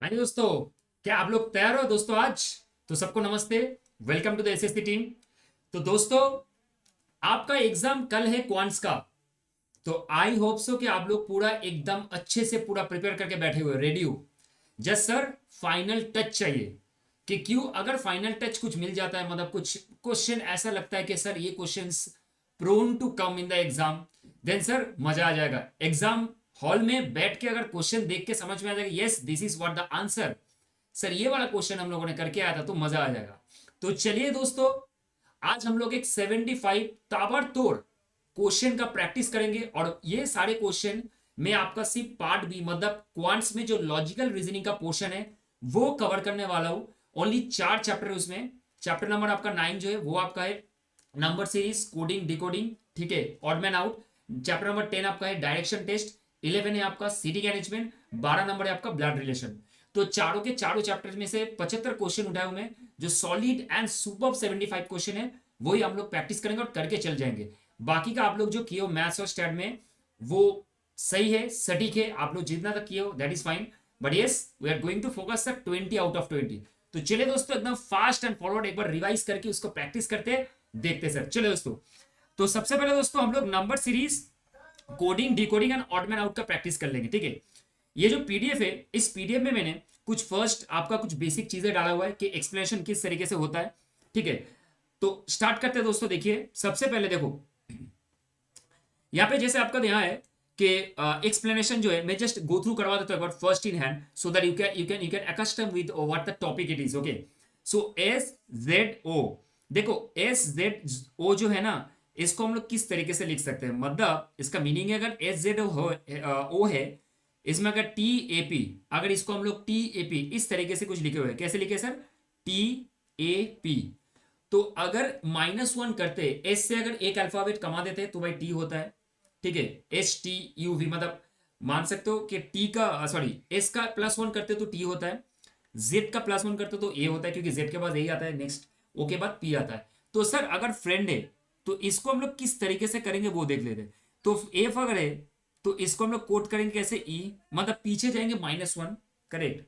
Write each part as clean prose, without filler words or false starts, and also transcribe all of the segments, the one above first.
हाँ जी दोस्तों, क्या आप लोग तैयार हो दोस्तों? आज तो सबको नमस्ते। Welcome to the SSC team. तो दोस्तों, आपका एग्जाम कल है क्वांट्स का। तो आई होप सो कि आप लोग पूरा एकदम अच्छे से पूरा प्रिपेयर करके बैठे हुए रेडी हो। जस्ट सर, फाइनल टच चाहिए। कि क्यों, अगर फाइनल टच कुछ मिल जाता है, मतलब कुछ क्वेश्चन ऐसा लगता है कि सर ये questions prone to come in the exam, then sir मजा आ जाएगा। एग्जाम हॉल में बैठ के अगर क्वेश्चन देख के समझ में आ जाएगा yes this is what the answer, sir ये वाला क्वेश्चन हम लोगों ने करके आया था, तो मजा आ जाएगा। तो चलिए दोस्तों, आज हम लोग एक 75 ताबड़तोड़ क्वेश्चन का प्रैक्टिस करेंगे। और ये सारे क्वेश्चन में आपका सिर्फ पार्ट बी मतलब क्वांट्स में जो लॉजिकल रीजनिंग का पोर्शन है वो कवर करने वाला हूं। ओनली 4 चैप्टर है उसमें। चैप्टर नंबर आपका 9 जो है वो आपका है नंबर सीरीज कोडिंग डिकोडिंग, ठीक है, odd man out. Chapter number 10 आपका है डायरेक्शन टेस्ट। 11 है आपका सिटी मैनेजमेंट। 12 नंबर है आपका ब्लड रिलेशन। तो चारों के चारों चैप्टर में से 75 क्वेश्चन उठाए हुए हैं, जो सॉलिड एंड सुपर 75 क्वेश्चन है वही हम लोग प्रैक्टिस करेंगे और करके चल जाएंगे। बाकी का आप लोग जो किए हो मैथ्स और स्टैट में वो सही है, सटीक है, आप लोग जितना तक किए हो that is fine. But yes, we are going to focus sir 20 out of 20। तो चलिए दोस्तों, एकदम फास्ट एंड फॉरवर्ड एक बार रिवाइज करके उसको प्रैक्टिस करते देखते सर। चलिए दोस्तों, तो सबसे पहले दोस्तों हम लोग number series coding decoding and odd man out का प्रैक्टिस कर लेंगे, ठीक है। ये जो पीडीएफ है, इस पीडीएफ में मैंने कुछ फर्स्ट आपका कुछ बेसिक चीजें डाला हुआ है कि एक्सप्लेनेशन किस तरीके से होता है, ठीक है। तो स्टार्ट करते हैं दोस्तों। देखिए सबसे पहले देखो, यहाँ पे जैसे आपका यहाँ है कि एक्सप्लेनेशन जो है मैं जस्ट गो थ्रू करवा देता हूँ first in hand, so that you can accustom with what the topic it is, okay. So SZO, देखो SZO जो है ना, इसको हम लोग किस तरीके से लिख सकते हैं, मतलब इसका मीनिंग है अगर SZO है, इसमें अगर TAP, अगर इसको हम लोग TAP इस तरीके से कुछ लिखे हुए हैं, कैसे लिखे सर, TAP। तो अगर -1 करते, एस से अगर एक अल्फाबेट कमा देते तो भाई टी होता है, ठीक है। STUV मतलब मान सकते हो कि टी का सॉरी एस का +1 करते तो टी होता है, जेड का +1 करते तो ए होता है, क्योंकि जेड के बाद ए आता है नेक्स्ट, ओ के बाद पी आता है। तो सर अगर फ्रेंड है तो इसको हम लोग किस तरीके से करेंगे वो देख लेते हैं। तो एफ अगर है तो इसको हम लोग कोट करेंगे कैसे, ई मतलब पीछे जाएंगे -1, करेक्ट।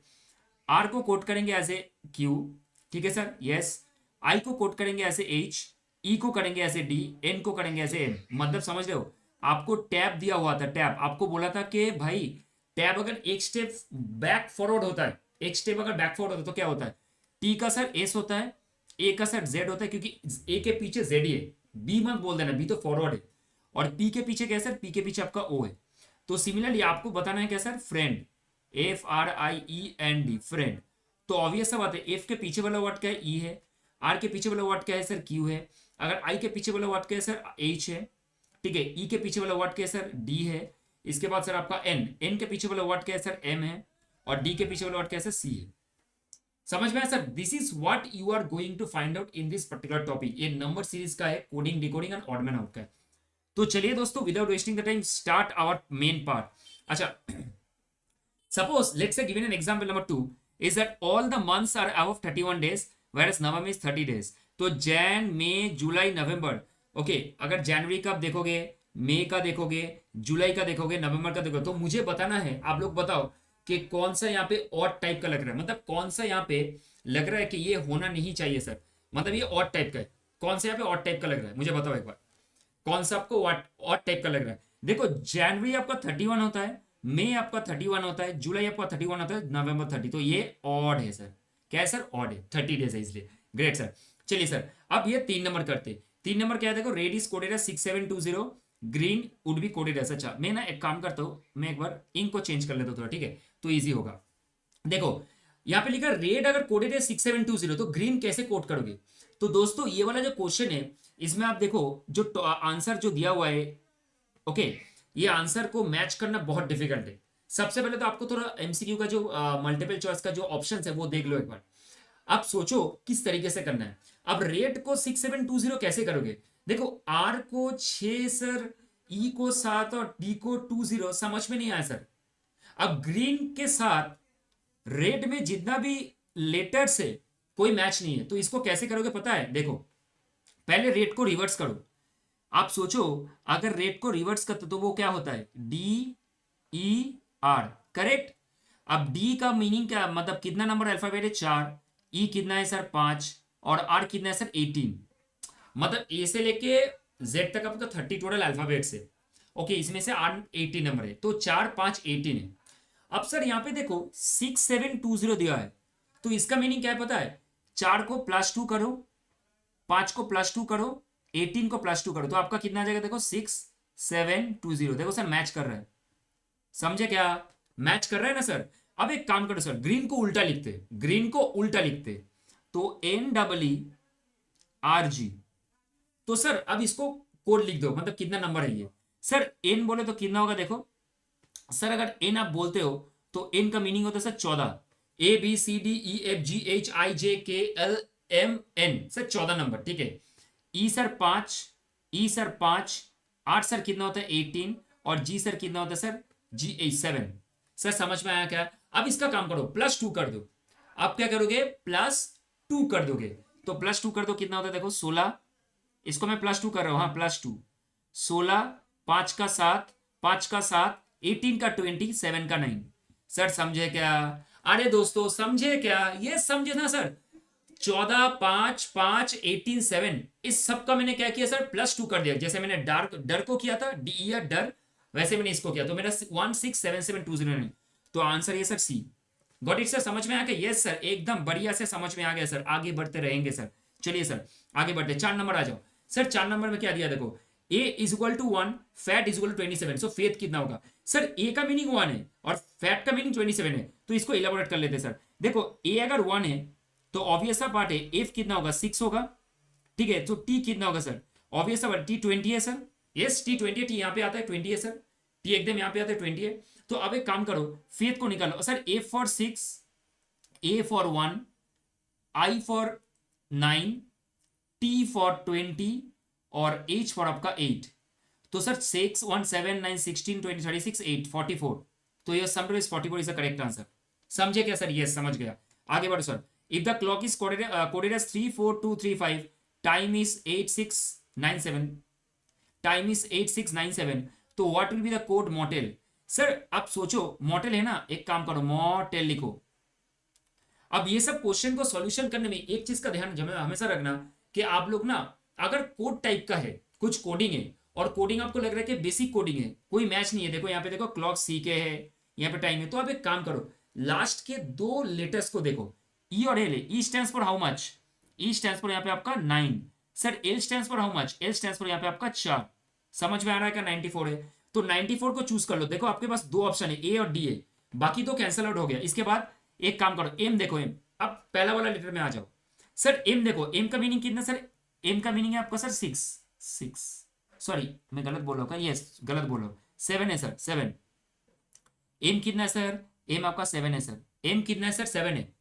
आर को कोट करेंगे एज ए क्यू, ठीक है सर, यस। आई को कोट करेंगे ऐसे एच, ई को करेंगे ऐसे डी, एन को करेंगे ऐसे एम। मतलब समझ रहे हो, आपको टैब दिया हुआ था, टैब आपको बोला था कि भाई टैब अगर एक स्टेप बैक फॉरवर्ड होता है, एक स्टेप अगर बैक फॉरवर्ड होता है तो क्या होता है, टी का सर एस होता है, ए का सर जेड होता है, क्योंकि ए के पीछे जेड ही है, बी मत बोल देना, बी तो फॉरवर्ड है। और पी के पीछे क्या है सर, पी के पीछे आपका ओ है। तो सिमिलरली आपको बताना है क्या सर, फ्रेंड, FRIEND, फ्रेंड। तो ऑब्वियस सा बात है, एफ के पीछे वाला वर्ड क्या है, ई है। आर के पीछे वाला वर्ड क्या है सर, क्यू है। अगर आई के पीछे वाला वर्ड क्या है सर, एच है, ठीक है। ई के पीछे वाला वर्ड क्या है सर, डी है। इसके बाद सर आपका एन, एन के पीछे वाला वर्ड क्या है सर, एम है। और डी के पीछे वाला वर्ड क्या है सर, सी है। समझ में आया sir, this is what you are going to find out in this particular topic. ये नंबर सीरीज का है, coding decoding and odd man out का है। तो चलिए दोस्तों, without wasting the time start our main part. अच्छा, suppose let's say given an example number 2 is that all the months are above 31 days whereas November is 30 days। तो जैन मई जुलाई नवंबर, okay. अगर जनवरी का आप देखोगे, मई का देखोगे, जुलाई का देखोगे, नवंबर का देखोगे, तो मुझे बताना है, आप लोग बताओ कि कौन सा यहाँ पे ऑड टाइप का लग रहा है, मतलब कौन सा यहाँ पे लग रहा है कि ये होना नहीं चाहिए सर, मतलब ये ऑड टाइप का है। कौन सा यहाँ पे ऑड टाइप का लग रहा है मुझे बताओ एक बार, कौन सा आपको ऑड टाइप का लग रहा है। देखो जनवरी आपका 31 होता है, मई आपका 31 होता है, जुलाई आपका 31 होता है, नवंबर 30, तो ये ऑड है सर। क्या है सर, ऑड है, 30 डेज है इसलिए। Great sir. चलिए सर, अब ये 3 नंबर करते। 3 नंबर क्या है, देखो रेड इज कोडेड है 6720, ग्रीन वुड बी कोडेड है। अच्छा मैं ना एक काम करता हूँ, मैं एक बार इंक को चेंज कर लेता हूँ थोड़ा, ठीक है, तो ईजी होगा। देखो यहाँ पे लिखा रेड अगर कोडेड है 6720, तो ग्रीन कैसे कोड करोगे। तो दोस्तों ये वाला जो क्वेश्चन है, इसमें आप देखो जो आंसर जो दिया हुआ है, ओके, ये आंसर को मैच करना बहुत डिफिकल्ट है। सबसे पहले तो आपको थोड़ा एमसीक्यू का जो मल्टीपल चॉइस का जो ऑप्शन है वो देख लो एक बार। आप सोचो किस तरीके से करना है। अब रेट को 6720 कैसे करोगे, देखो आर को 6 सर, ई को 7 और डी को 20, समझ में नहीं आया सर। अब ग्रीन के साथ रेड में जितना भी लेटर्स है कोई मैच नहीं है, तो इसको कैसे करोगे पता है, देखो पहले रेट को रिवर्स करो। आप सोचो अगर रेट को रिवर्स करते तो वो क्या होता है, DER, करेक्ट। अब डी का मीनिंग क्या, मतलब कितना नंबर अल्फाबेट है, 4, ई कितना है सर 5, और आर कितना है सर 18, मतलब ए से लेके जेड तक आपका 30 टोटल अल्फाबेट्स है। ओके, इसमें से आर 18 नंबर है, तो 4 5 18 है। अब सर यहाँ पे देखो 6720 दिया है, तो इसका मीनिंग क्या है पता है, 4 को +2 करो, 5 को +2 करो, 18 को +2 करो, तो आपका कितना आ जाएगा, देखो 6720। देखो सर मैच कर रहा है, समझे क्या, मैच कर रहा है ना सर। अब एक काम करो सर, ग्रीन को उल्टा लिखते, ग्रीन को उल्टा लिखते, तो NEERG। तो सर अब इसको कोड लिख दो, मतलब कितना नंबर है ये। सर एन बोले तो कितना होगा, देखो सर अगर एन आप बोलते हो तो एन का मीनिंग होता है सर 14, ABCDEFGHIJKLMN, सर 14 नंबर, ठीक है। E sir 5, E sir 5, R sir कितना होता है 18, और जी सर कितना होता है सर G7। सर समझ में आया क्या। अब इसका काम करो, +2 कर दो। आप क्या करोगे, +2 कर दोगे, तो +2 कर दो, कितना होता है देखो 16, इसको मैं +2 कर रहा हूं, हाँ +2, 16, 5 का 7, 5 का 7, 18 का 20, 7 का 9। सर समझे क्या, अरे दोस्तों समझे क्या, ये समझे ना सर, 14 5 5 18 7, इस सब का मैंने क्या किया सर, +2 कर दिया, जैसे मैंने डार्क डर को किया था, डी डर, वैसे मैंने इसको किया, तो मेरा 167720 तो आंसर ये sir C. Got it sir, समझ में आ गया, यस सर एकदम बढ़िया से समझ में आ गया सर, आगे बढ़ते रहेंगे सर। चलिए सर आगे बढ़ते, 4 नंबर आ जाओ। सर 4 नंबर में क्या दिया देखो, ए = 1, फैट = 27, सो फेथ कितना होगा। सर ए का मीनिंग 1 है और फैट का मीनिंग 27 है, तो इसको इलेबोरेट कर लेते हैं सर। देखो ए अगर 1 है तो ऑब्वियस सा पार्ट है, एफ कितना होगा 6 होगा, ठीक है। तो टी कितना होगा सर, ऑब्वियस सा टी 20 है सर, यस टी 20 है, टी यहाँ पे आता है 20 है सर, टी एकदम यहाँ पे आता है 20 है। तो अब एक काम करो, फेथ को निकालो sir, A for 6, A for 1, I for 9, T for 20, और एच फॉर आपका 8। तो सर 6 1 7 9 16 20 36 8 44, तो ये sum is 44 is the correct answer. समझे क्या सर, यस समझ गया। आगे बढ़ो sir, if the clock is coded as 34235, time is 8697, time is 8697, तो what will be the code motel. Sir आप सोचो, मॉटेल है ना, एक काम करो मॉटेल लिखो। अब ये सब क्वेश्चन को सॉल्यूशन करने में एक चीज का ध्यान हमेशा रखना, कि आप लोग ना अगर कोड टाइप का है, कुछ कोडिंग है, और कोडिंग आपको लग रहा है कि बेसिक कोडिंग है, कोई मैच नहीं है, देखो यहाँ पे देखो क्लॉक सी के है, यहाँ पे टाइम है, तो आप एक काम करो, लास्ट के 2 लेटर्स को देखो, ई और एल है। ई stands for how much, E stands for यहाँ पे आपका 9, sir L stands for how much, L stands for यहाँ पे आपका 4। समझ में आ रहा है क्या, 94 है, तो 94 को चूज कर लो। देखो आपके पास 2 ऑप्शन है, ए और डी है, बाकी तो कैंसल आउट हो गया। इसके बाद एक काम करो, एम देखो, एम, अब पहला वाला लेटर में आ जाओ। सर एम देखो, एम का मीनिंग कितना सर, एम का मीनिंग है आपका सर 6, 6, सॉरी मैं गलत बोल रहा हूँ, यस गलत बोल रहा हूँ, 7 है सर 7। एम कितना है सर, एम आपका 7 है सर, एम कितना है सर 7 है,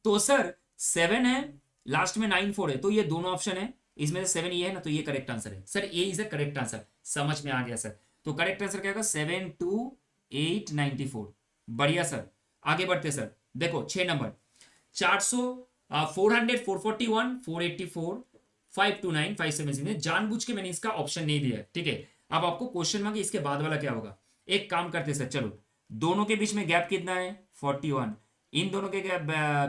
तो सर 7 है, लास्ट में 9 4 है, तो ये दोनों ऑप्शन है, इसमें से 7 ये है ना, तो ये करेक्ट आंसर है sir, A is the correct answer. समझ में आ गया सर, तो करेक्ट आंसर क्या होगा 72894। बढ़िया सर, आगे बढ़ते सर, देखो 6 नंबर, 400 400 441 484 529 576, जानबूझ के मैंने इसका ऑप्शन नहीं दिया, ठीक है। अब आपको क्वेश्चन मांगे इसके बाद वाला क्या होगा, एक काम करते सर, चलो दोनों के बीच में गैप कितना है 41, इन दोनों के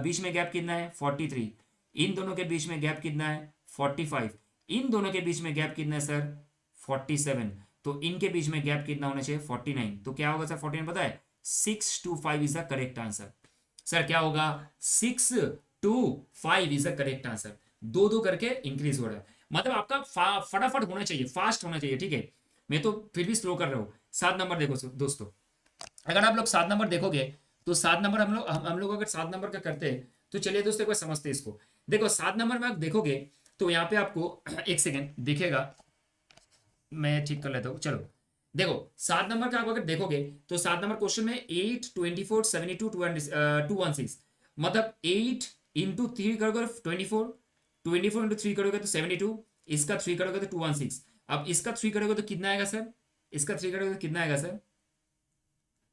बीच में गैप कितना है 43, इन दोनों के बीच में गैप कितना है 45, इन दोनों के बीच में गैप कितना है सर 47, तो इनके बीच में गैप कितना होना चाहिए 49, तो क्या होगा सर 49 पता है, 625 is the correct answer. Sir क्या होगा 625 इज द करेक्ट आंसर, 2 2 करके इंक्रीज हो रहा है, मतलब आपका फटाफट होना चाहिए, फास्ट होना चाहिए, ठीक है। मैं तो फिर भी स्लो कर रहा हूँ। 7 नंबर देखो दोस्तों, अगर आप लोग 7 नंबर देखोगे, तो 7 नंबर हम लोग अगर 7 नंबर का करते हैं, तो चलिए दोस्तों एक बार समझते हैं इसको। देखो 7 नंबर में आप देखोगे, तो यहाँ पे आपको एक सेकेंड दिखेगा, मैं ठीक कर लेता हूँ, चलो देखो 7 नंबर का आप अगर देखोगे, तो 7 नंबर क्वेश्चन में 8 24 72 216, मतलब 8 इंटू 3 करोगे 24, 24 इंटू 3 करोगे तो 72, इसका 3 करोगे तो 216, अब इसका 3 करोगे तो कितना आएगा सर, इसका 3 करोगे तो कितना आएगा सर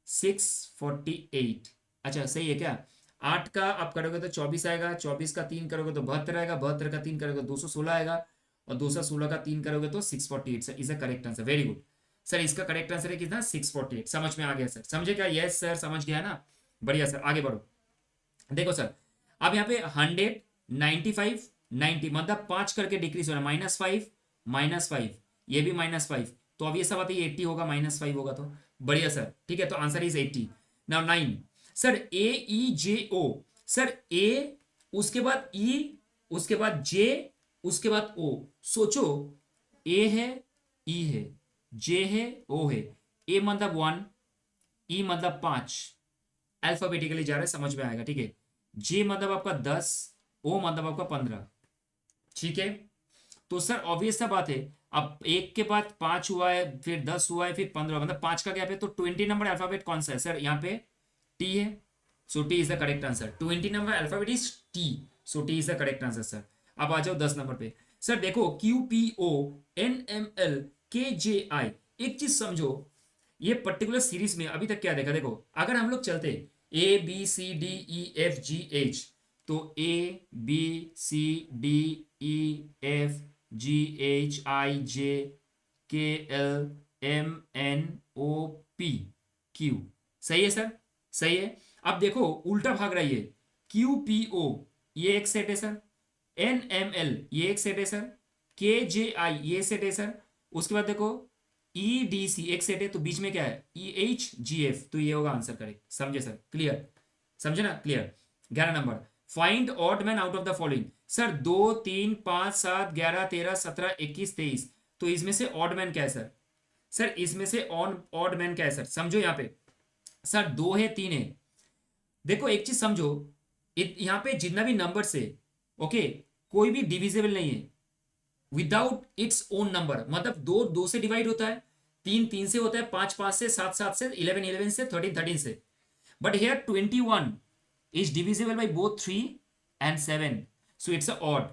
648। अच्छा सही है क्या, 8 का आप करोगे तो 24 आएगा, 24 का 3 करोगे तो 72 आएगा, 72 का 3 करोगे तो 216 आएगा, और 216 का 3 करोगे तो 648। Sir is the correct answer, very good sir, इसका करेक्ट आंसर है कितना 648। समझ में आ गया सर, समझे क्या, यस सर समझ गया ना। बढ़िया सर, आगे बढ़ो। देखो सर, अब यहाँ पे 100, 95, 90, मतलब 5 करके डिक्रीज हो रहा है, -5, -5, ये भी -5, तो अब ये सब बात है, 80 होगा, -5 होगा तो। बढ़िया सर, ठीक है, तो answer is 80। Now 9 sir, AEJO, sir A, उसके बाद ई, उसके बाद जे, उसके बाद ओ। सोचो, ए है, ई है, जे है, ओ है। ए मतलब 1, ई मतलब 5, अल्फाबेटिकली जा रहा है, समझ में आएगा, ठीक है। जे मतलब आपका 10, ओ मतलब आपका 15, ठीक है। तो सर ऑब्वियस सा बात है, अब एक के बाद 5 हुआ है, फिर 10 हुआ है, फिर 15, मतलब 5 का गैप है, तो 20 नंबर अल्फाबेट कौन सा है सर? यहाँ पे टी है, so T is the correct answer. 20 number alphabet is T, so T is the correct answer sir. अब आ जाओ 10 नंबर पे। सर देखो, QPO NML KJI, एक चीज समझो, ये पर्टिकुलर सीरीज में अभी तक क्या देखा, देखो अगर हम लोग चलते ABCDEFGH, तो ABCDEFGHIJKLMNOP सही है सर, सही है। अब देखो उल्टा भाग रही है, QPO ये एक सेट है सर, NML ये एक सेट है सर, KJI ये सेट है सर, उसके बाद देखो EDC एक सेट है, तो बीच में क्या है? EHGF, तो ये होगा आंसर करेक्ट। समझे सर? क्लियर, समझे ना? Clear. 11 number, find odd man out of the following. Sir 2, 3, 5, 7, 11, 13, 17, 21, 23, तो इसमें से ऑड मैन क्या है सर? सर इसमें से ऑन ऑड मैन क्या है सर? समझो यहाँ पे सर 2 है, 3 है। देखो एक चीज समझो, यहाँ पे जितना भी नंबर से, ओके, कोई भी डिविजिबल नहीं है विदाउट इट्स ओन नंबर, मतलब 2 2 से डिवाइड होता है, 3 3 से होता है, 5 5 से, 7 7 से, 11 11 से, 13 13 से, but here 21 is divisible by both 3 and 7, so it's a odd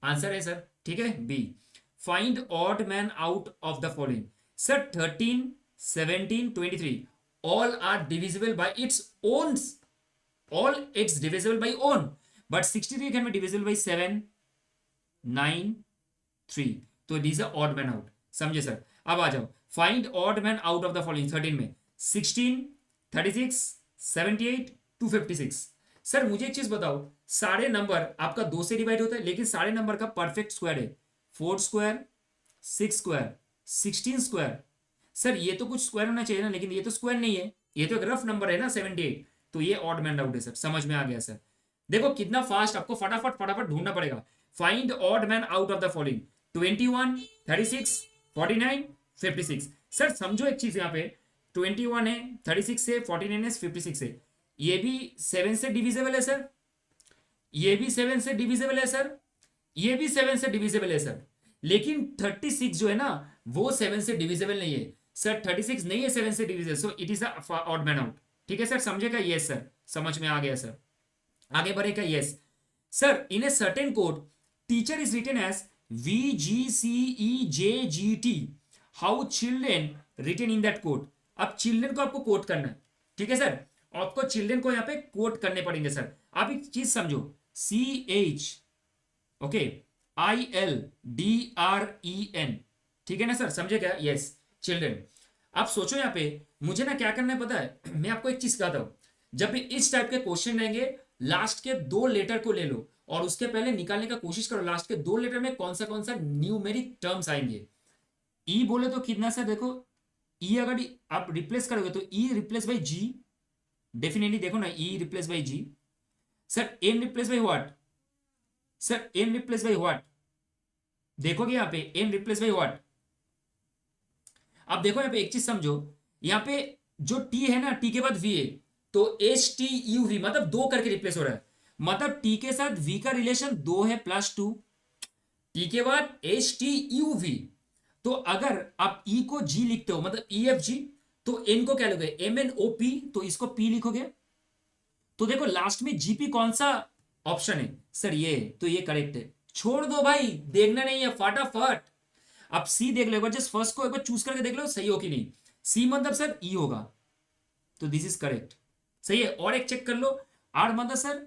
answer है सर, ठीक है। B, find odd man out of the following. Sir 13, 17, 23 all are divisible by its own, all it's divisible by own, but 63 can be divisible by 7, 9, 3, तो these are odd man out। समझे sir? अब आ जाओ, find odd man out of the following 13 में, 16, 36, 78, 256। Sir मुझे एक चीज बताओ, सारे नंबर आपका 2 से डिवाइड होता है, लेकिन सारे नंबर का परफेक्ट स्क्वायर है, 4 स्क्वायर, 6 स्क्वायर, 16 स्क्वायर। सर ये तो कुछ स्क्वायर होना चाहिए ना, लेकिन ये तो स्क्वायर नहीं है, ये तो एक रफ नंबर है ना 78, तो ये ऑड मैन आउट है सर। समझ में आ गया सर? देखो कितना फास्ट, आपको फटाफट फटाफट ढूंढना पड़ेगा। Find odd man out of the following, 21, 36, 49, 56। Sir समझो एक चीज, यहाँ पे 21 है, 36 से, 49 है, 56 है, ये भी 7 से डिविजिबल है सर, ये भी 7 से डिविजिबल है सर, ये भी 7 से डिविजिबल है सर, लेकिन 36 जो है ना, वो 7 से डिविजिबल नहीं है सर। 36 नहीं है 7 से divisible, so it is odd man out. ठीक है सर, समझेगा? यस सर, समझ में आ गया सर। आगे बढ़ेगा, yes sir. In a certain code teacher is written as VGCEJGT, how children written in that code. अब चिल्ड्रेन को आपको कोट करना है, ठीक है सर, आपको चिल्ड्रेन को यहाँ पे कोट करने पड़ेंगे सर। आप एक चीज समझो, CH, ओके, ILDREN, ठीक है ना सर, समझे क्या? Yes, children. आप सोचो यहाँ पे मुझे ना क्या करना है पता है? मैं आपको एक चीज कहता हूं, जब भी इस टाइप के क्वेश्चन रहेंगे, लास्ट के 2 लेटर को ले लो और उसके पहले निकालने का कोशिश करो लास्ट के 2 लेटर में कौन सा न्यूमेरिक टर्म्स आएंगे। ई बोले तो कितना सर, देखो ई अगर आप रिप्लेस करोगे तो E replace by G, definitely देखो ना, E replace by G. Sir N replace by what? Sir N replace by what? देखोगे यहाँ पे एन रिप्लेस बाई व्हाट? अब देखो यहाँ पे एक चीज समझो, यहाँ पे जो टी है ना, टी के बाद वी है, तो HTUV मतलब 2 करके रिप्लेस हो रहा है, मतलब टी के साथ वी का रिलेशन 2 है +2, टी के बाद HTUV। तो अगर आप ई को जी लिखते हो मतलब EFG, तो एन को क्या लोगे? MNOP, तो इसको पी लिखोगे। तो देखो लास्ट में GP कौन सा ऑप्शन है सर? ये, तो ये करेक्ट है। छोड़ दो भाई, देखना नहीं है, फटाफट। अब सी देख लो एक बार, जस्ट फर्स्ट को एक बार चूज करके देख लो सही हो कि नहीं। सी मतलब सर ई होगा, तो दिस इज करेक्ट, सही है। और एक चेक कर लो, आर मतलब सर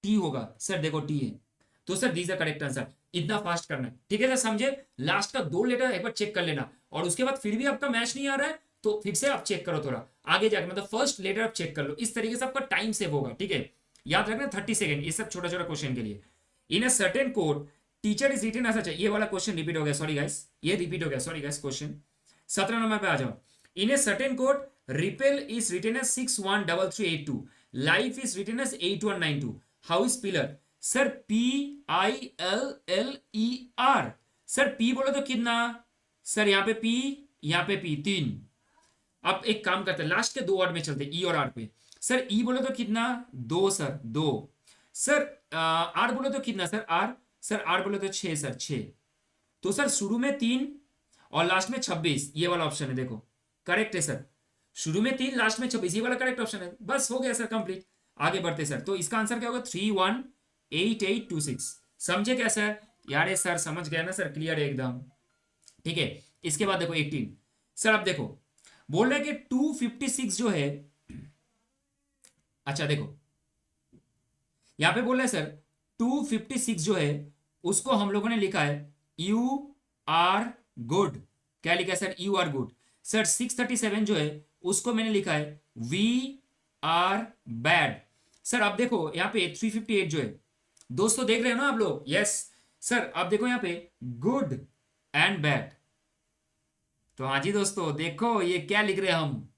टी होगा सर, देखो टी है, तो sir this the correct answer. इतना फास्ट करना है, ठीक है सर, समझे? लास्ट का 2 लेटर एक बार चेक कर लेना, और उसके बाद फिर भी आपका मैच नहीं आ रहा है तो फिर से आप चेक करो थोड़ा आगे जाके, मतलब फर्स्ट लेटर आप चेक कर लो, इस तरीके से आपका टाइम सेव होगा, ठीक है। याद रखना 30 सेकेंड, ये सब छोटा छोटा क्वेश्चन के लिए। In a certain code teacher is written as, अच्छा ये वाला क्वेश्चन रिपीट हो गया, सॉरी गाइस, ये रिपीट हो गया, सॉरी गाइस। क्वेश्चन 17 नंबर पे आ जाओ। In a certain code repel is written as 613382, life is written as 8192, how is pillar? Sir PILLER। Sir P बोलो तो कितना? सर यहाँ पे पी, यहाँ पे पी, 3। अब एक काम करते हैं, लास्ट के 2 वर्ड में चलते, ई और आर पे। सर ई बोलो तो कितना? 2 सर, 2। सर आर बोलो तो कितना सर? आर, सर आर बोलो तो 6 सर, 6। तो सर शुरू में 3 और लास्ट में 26, ये वाला ऑप्शन है, देखो करेक्ट है सर। शुरू में 3 लास्ट में 26, ये वाला करेक्ट ऑप्शन है। बस हो गया सर, कंप्लीट। आगे बढ़ते सर, तो इसका आंसर क्या होगा? 318826। समझे क्या सर? यार सर समझ गया ना सर, क्लियर है एकदम, ठीक है। इसके बाद देखो 18। सर अब देखो बोल रहे हैं कि 256 जो है, अच्छा देखो यहां पे बोल रहे हैं सर 256 जो है उसको हम लोगों ने लिखा है यू आर गुड। क्या लिखा है sir? You are good. Sir 637 जो है उसको मैंने लिखा है वी आर बैड। सर अब देखो यहां पे 358 जो है, दोस्तों देख रहे हो ना आप लोग? Yes sir. अब देखो यहां पे गुड एंड बैड, तो हाँ जी दोस्तों देखो ये क्या लिख रहे हैं हम,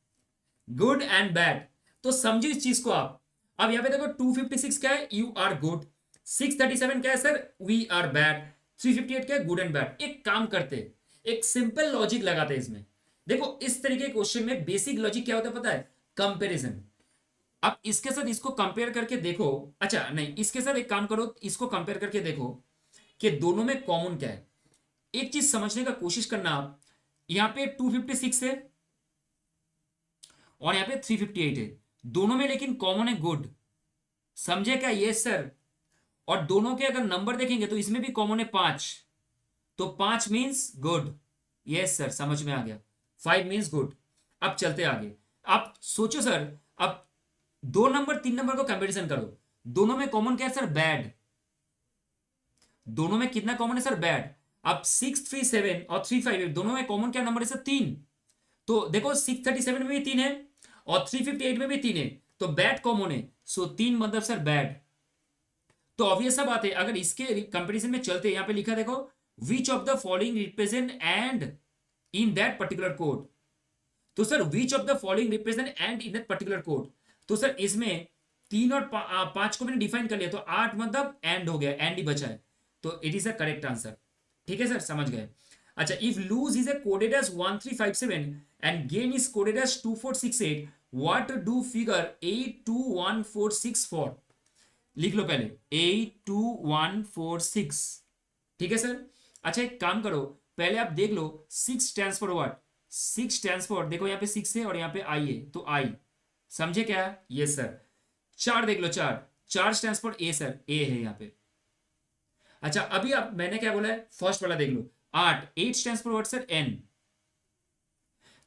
गुड एंड बैड। तो समझो इस चीज को आप। अब यहां पे देखो 256 क्या है? You are good. 637 क्या है सर? We are bad. 358 क्या है? Good and bad. एक काम करते, एक सिंपल लॉजिक लगाते इसमें। देखो इस तरीके के क्वेश्चन में बेसिक लॉजिक क्या होता है पता है? कंपैरिजन। अब इसके साथ इसको कंपेयर करके देखो, अच्छा नहीं, इसके साथ एक काम करो, इसको कंपेयर करके देखो कि दोनों में कॉमन क्या है। एक चीज समझने का कोशिश करना आप, यहां पे 256 है और यहां पे 358 है, दोनों में लेकिन कॉमन है गुड। समझे क्या? Yes sir. और दोनों के अगर नंबर देखेंगे तो इसमें भी कॉमन है 5, तो 5 मींस गुड। यस सर, समझ में आ गया। 5 मींस गुड। अब चलते आगे। आप सोचो सर, अब 2 नंबर 3 नंबर को कंपैरिजन करो, दोनों में कॉमन क्या है सर? बैड। दोनों में कितना कॉमन है सर? बैड। अब 637 और 358 दोनों में कॉमन क्या नंबर है सर? 3। तो देखो 637 में भी 3 है और 358 में भी 3 है, तो बैड कॉमन है, सो 3 मतलब सर बैड। तो ऑब्वियस सा बात है, अगर इसके कंपैरिजन में चलते, यहां पे लिखा देखो which of the following represent end in that particular code. तो sir which of the following represent end in that particular code, तो सर इसमें 3 और 5 को मैंने डिफाइन कर लिया, तो 8 मतलब एंड हो गया, एंड ही बचा है, तो it is a correct answer. ठीक है सर, समझ गए। अच्छा, if lose is coded as 1357 and gain is coded as 2468, what do figure 821464? लिख लो पहले 82146। ठीक है सर। अच्छा एक काम करो, पहले आप देख लो 6 stands for what? 6 stands for, देखो यहाँ पे 6 है और यहाँ पे आई है, तो आई। समझे क्या? Yes sir. 4 देख लो, 4, 4 स्टैंड्स फॉर ए सर, ए है यहाँ पे। अच्छा अभी अब मैंने क्या बोला है, फर्स्ट वाला देख लो, 8, 8 stands for what sir? N.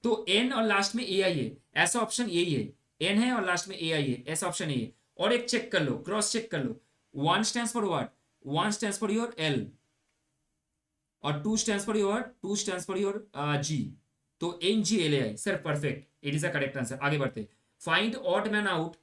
तो एन और लास्ट में ए आई है, ऐसा ऑप्शन यही है, एन है और लास्ट में ए आई है, ऐसा ऑप्शन यही है। और एक चेक कर लो, क्रॉस चेक कर लो, 1 stands for what? 1 stands for your L, और 2 stands for your, 2 stands for your G. तो N G L A I sir, perfect, it is a correct answer. आगे बढ़ते, find odd man out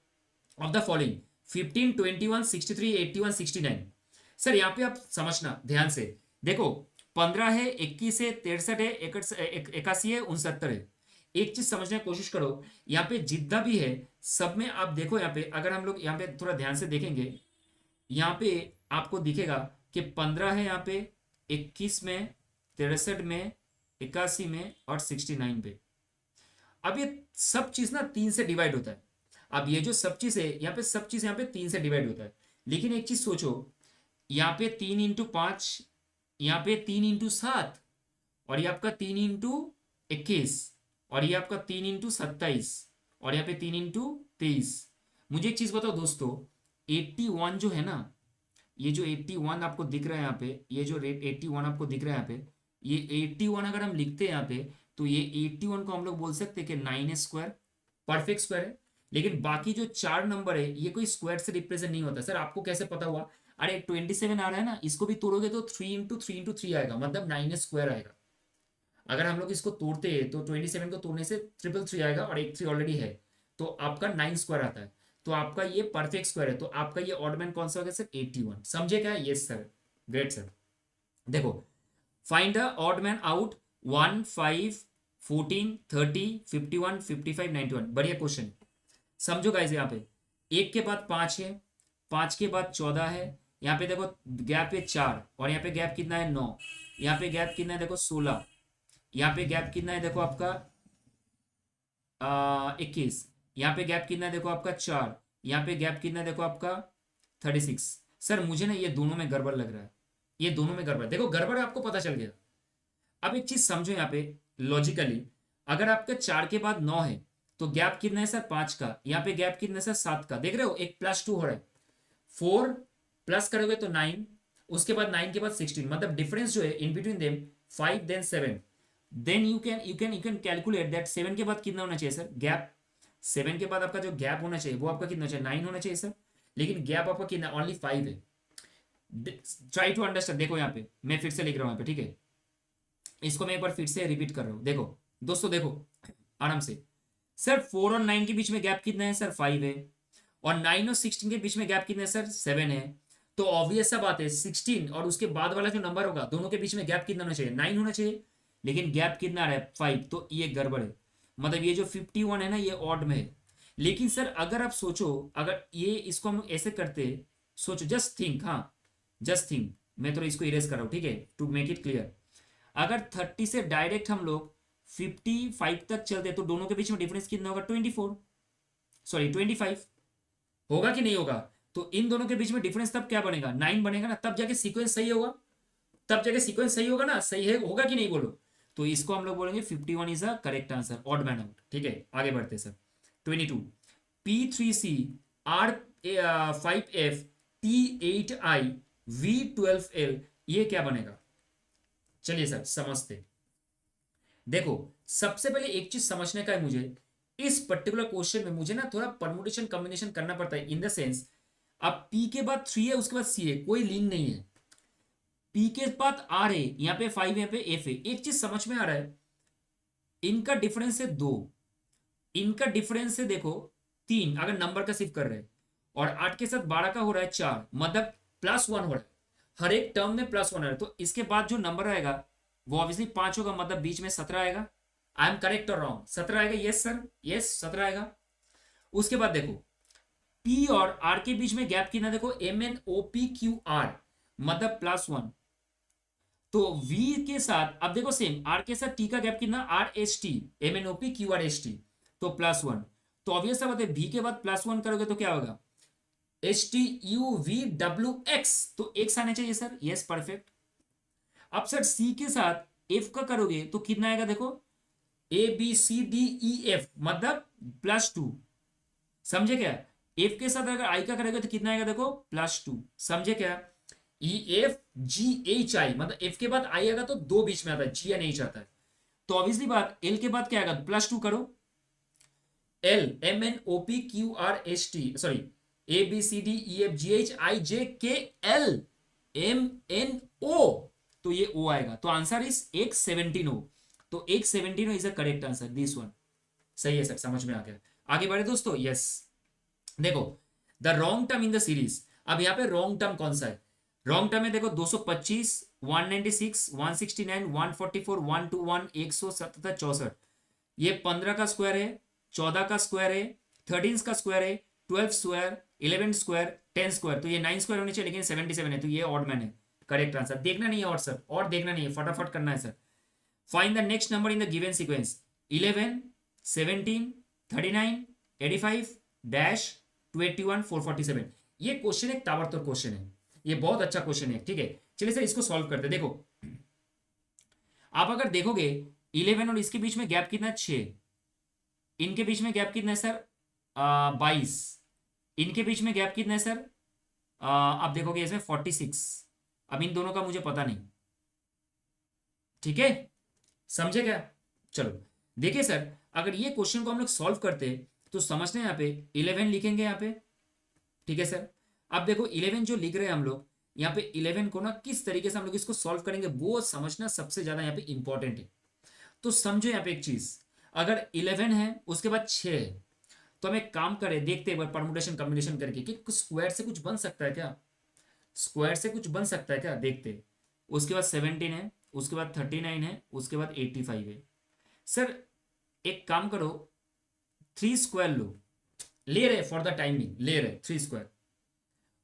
of the following 15, 21, 63, 81, 69। Sir यहाँ पे आप समझना ध्यान से, देखो 15 है, 21 है, 63 है, 81 है, 69 है। एक चीज समझने की कोशिश करो, यहाँ पे जितना भी है सब में आप देखो, यहाँ पे अगर हम लोग यहाँ पे थोड़ा ध्यान से देखेंगे, यहाँ पे आपको दिखेगा कि 15 है यहाँ पे, 21 में, 63 में, 81 में और 69 पे। अब ये सब चीज ना 3 से डिवाइड होता है। अब ये जो सब चीज है यहाँ पे, सब चीज यहाँ पे 3 से डिवाइड होता है। लेकिन एक चीज सोचो, यहाँ पे 3 × 5, यहाँ पे 3 × 7, और ये आपका 3 × 21, और ये आपका 3 × 27, और यहाँ पे 3 × 23। मुझे एक चीज बताओ दोस्तों, 81 जो है ना, ये जो 81 आपको दिख रहा है यहाँ पे, ये जो रेट 81 आपको दिख रहा है यहाँ पे, ये 81 अगर हम लिखते हैं यहाँ पे, तो ये 81 को हम लोग बोल सकते हैं कि 9 स्क्वायर, परफेक्ट स्क्वायर है। लेकिन बाकी जो 4 नंबर है ये कोई स्क्वायर से रिप्रेजेंट नहीं होता। सर आपको कैसे पता हुआ? अरे 27 आ रहा है ना, इसको भी तोड़ोगे तो 3 × 3 × 3 आएगा, मतलब 9 स्क्वायर आएगा। अगर हम लोग इसको तोड़ते हैं तो 27 को तोड़ने से 333 आएगा और एक 3 ऑलरेडी है, तो आपका 9 स्क्वायर आता है। तो आपका ये परफेक्ट स्क्वायर है, तो आपका ये ऑड मैन कौन सा हो गया सर? 81। समझे क्या? Yes sir, great sir. देखो, find the odd man out 1, 5, 14, 30, 51, 55, 91। बढ़िया क्वेश्चन। समझो गाइस, यहाँ पे एक के बाद 5 है, 5 के बाद 14 है, यहाँ पे देखो गैप है 4, और यहाँ पे गैप कितना है? 9। यहाँ पे गैप कितना है? देखो 16। यहाँ पे गैप कितना है? देखो आपका 21। यहाँ पे गैप कितना है? देखो आपका 4। यहाँ पे गैप कितना है? देखो आपका 36। सर मुझे ना ये दोनों में गड़बड़ लग रहा है, ये दोनों में गड़बड़। देखो गड़बड़ आपको पता चल गया। अब एक चीज समझो यहाँ पे लॉजिकली, अगर आपका 4 के बाद 9 है तो गैप कितना है सर? 5 का। यहाँ पे गैप कितना है सर? 7 का। देख रहे हो, एक +2 हो रहा है। 4 प्लस करोगे तो 9, उसके बाद 9 के बाद 16, मतलब डिफरेंस जो है in between them 5 then 7। Then you can calculate that 7 के बाद कितना होना चाहिए सर? गैप। 7 के बाद आपका जो गैप होना चाहिए वो आपका कितना चाहिए? 9 होना चाहिए सर। लेकिन गैप आपका कितना? ओनली 5 है। Try to understand. देखो यहाँ पे मैं फिर से लिख रहा हूँ यहाँ पे, ठीक है? इसको मैं एक बार फिर से रिपीट कर रहा हूँ। देखो दोस्तों, देखो आराम से। सर 4 और 9 के बीच में गैप कितना है सर? 5 है। और 9 और 16 के बीच में गैप कितना है सर? 7 है। तो ऑब्वियस सा बात है, 16 और उसके बाद वाला जो नंबर होगा दोनों के बीच में गैप कितना होना चाहिए? 9 होना चाहिए। लेकिन गैप कितना आ रहा है? 5। तो ये गड़बड़ है, मतलब ये जो 51 है ना, ये ऑड में है। लेकिन सर अगर आप सोचो, अगर ये इसको हम ऐसे करते, सोचो, जस्ट थिंक, हाँ जस्ट थिंक। मैं तो इसको इरेज कर रहा हूँ, ठीक है, टू मेक इट क्लियर। अगर 30 से डायरेक्ट हम लोग 55 तक चलते तो दोनों के बीच में डिफरेंस कितना होगा? 24, सॉरी 25। होगा कि नहीं होगा? तो इन दोनों के बीच में डिफरेंस तब क्या बनेगा? 9 बनेगा ना, तब जाके सीक्वेंस सही होगा। तब जाके सीक्वेंस सही होगा ना, सही है, होगा कि नहीं बोलो? तो इसको हम लोग बोलेंगे 51 is a correct answer, odd man out. ठीक है, आगे बढ़ते sir. 22, P3C R5F T8I V12L, ये क्या बनेगा? चलिए सर समझते। देखो, सबसे पहले एक चीज समझने का है मुझे, इस पर्टिकुलर क्वेश्चन में मुझे ना थोड़ा परमुटेशन कॉम्बिनेशन करना पड़ता है, इन द सेंस अब P के बाद 3 है, उसके बाद C है, कोई लिंक नहीं है। P के बाद R है, यहाँ पे 5 यहाँ पे F है। एक चीज समझ में आ रहा है, इनका डिफरेंस है 2, इनका डिफरेंस है देखो 3, अगर नंबर का सिर्फ कर रहे हैं, और 8 के साथ 12 का हो रहा है 4, मतलब +1 हो रहा है। हर एक टर्म में +1 आ रहा है। तो इसके बाद जो नंबर आएगा वो ऑब्वियसली 5 होगा, मतलब बीच में 17 आएगा। आई एम करेक्ट और रॉन्ग? 17 आएगा, यस सर, यस 17 आएगा। उसके बाद देखो, P और R के बीच में गैप कितना? देखो MNOPQR, मतलब +1। तो V के साथ अब देखो सेम, R के साथ T का गैप कितना? RHT, MNOPQRHT, तो +1। तो ऑब्वियस बात है, V के बाद +1 करोगे तो क्या होगा? HTUVWX, तो एक्स आने चाहिए सर, यस परफेक्ट। अब सर C के साथ F का करोगे तो कितना आएगा? देखो ABCDEF, मतलब +2। समझे क्या? F के साथ अगर I का करोगे तो कितना आएगा? देखो +2। समझे क्या? EFGHI, मतलब F के बाद I आएगा तो 2 बीच में आता है, G या नहीं आता है। तो ऑब्वियसली बात, L के बाद क्या आएगा? +2 करो, L MNOPQRHT, सॉरी ABCDEFGHIJKLMNO, तो ये O आएगा। तो आंसर इज 117O। तो 117O is a correct answer, this one. सही है सर, समझ में आ गया। आगे बढ़े दोस्तों, यस। देखो, the wrong term in the series. अब यहाँ पे रॉन्ग टर्म कौन सा है? रॉन्ग टर्म है देखो 225, 196, 169, 144, 121, 177, 64। ये 15 का स्क्वायर है, 14 का स्क्वायर है, 13 का स्क्वायर है, 12 स्क्वायर, 11 स्क्वायर, 10 स्क्वायर। तो ये 9 स्क्वायर होने चाहिए, लेकिन 77 है, तो ये ऑड मैन है। Correct answer. देखना नहीं है और सर, और देखना नहीं है, फटाफट करना है sir. Find the next number in the given sequence. 11, 17, 39, 85 dash 21, 447। ये क्वेश्चन एक ताबड़तोड़ क्वेश्चन है, ये बहुत अच्छा क्वेश्चन है, ठीक है। चलिए सर इसको सॉल्व करते। देखो, आप अगर देखोगे 11 और इसके बीच में गैप कितना है? 6। इनके बीच में गैप कितना है सर? 22। इनके बीच में गैप कितना है सर? आप देखोगे इसमें 46। अब इन दोनों का मुझे पता नहीं, ठीक है, समझे क्या? चलो देखिए सर, अगर ये क्वेश्चन को हम लोग सॉल्व करते तो समझते हैं, यहाँ पे 11 लिखेंगे यहाँ पे, ठीक है सर। अब देखो 11 जो लिख रहे हैं हम लोग यहाँ पे, 11 को ना किस तरीके से हम लोग इसको सॉल्व करेंगे वो समझना सबसे ज्यादा यहाँ पे इंपॉर्टेंट है। तो समझो यहाँ पे एक चीज, अगर 11 है उसके बाद 6 है, तो हम एक काम करें, देखते हैं एक बार परमुटेशन कॉम्बिनेशन करके कि स्क्वायर से कुछ बन सकता है क्या, स्क्वायर से कुछ बन सकता है क्या, देखते हैं। उसके बाद 17 है, उसके बाद 39 है, उसके बाद 85 है। सर एक काम करो, 3 स्क्वायर लो, ले रहे फॉर द टाइमिंग, ले रहे 3 स्क्वायर,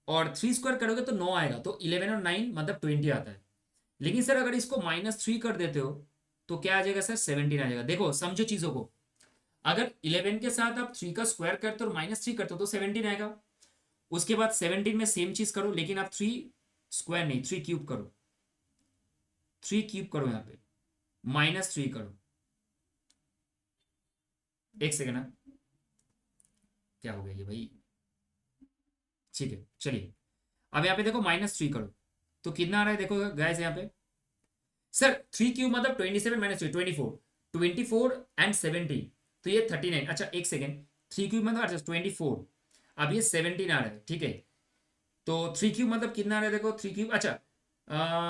और 3 स्क्वायर करोगे तो 9 आएगा, तो 11 और 9 मतलब 20 आता है। लेकिन सर अगर इसको -3 कर देते हो तो क्या आ जाएगा सर, 17 आ जाएगा। देखो समझो चीजों को, अगर 11 के साथ आप 3 का स्क्वायर करते हो और -3 करते हो तो 17 आएगा। उसके बाद 17 में सेम चीज करो, लेकिन आप 3 स्क्वायर नहीं, 3 क्यूब करो, 3 क्यूब करो, यहाँ पे -3 करो। एक सेकेंड ना, क्या हो गया ये भाई, ठीक है चलिए। अब यहाँ पे देखो -3 करो तो कितना आ रहा है, देखो गाइस यहाँ पे, सर 3 क्यूब मतलब 27 -3 24, 24 एंड 70, तो ये 39। अच्छा एक सेकेंड, 3 क्यूब मतलब अच्छा 24, अब ये 17 आ रहा है, ठीक है। तो 3 क्यूब मतलब कितना आ रहा है, देखो 3 क्यूब, अच्छा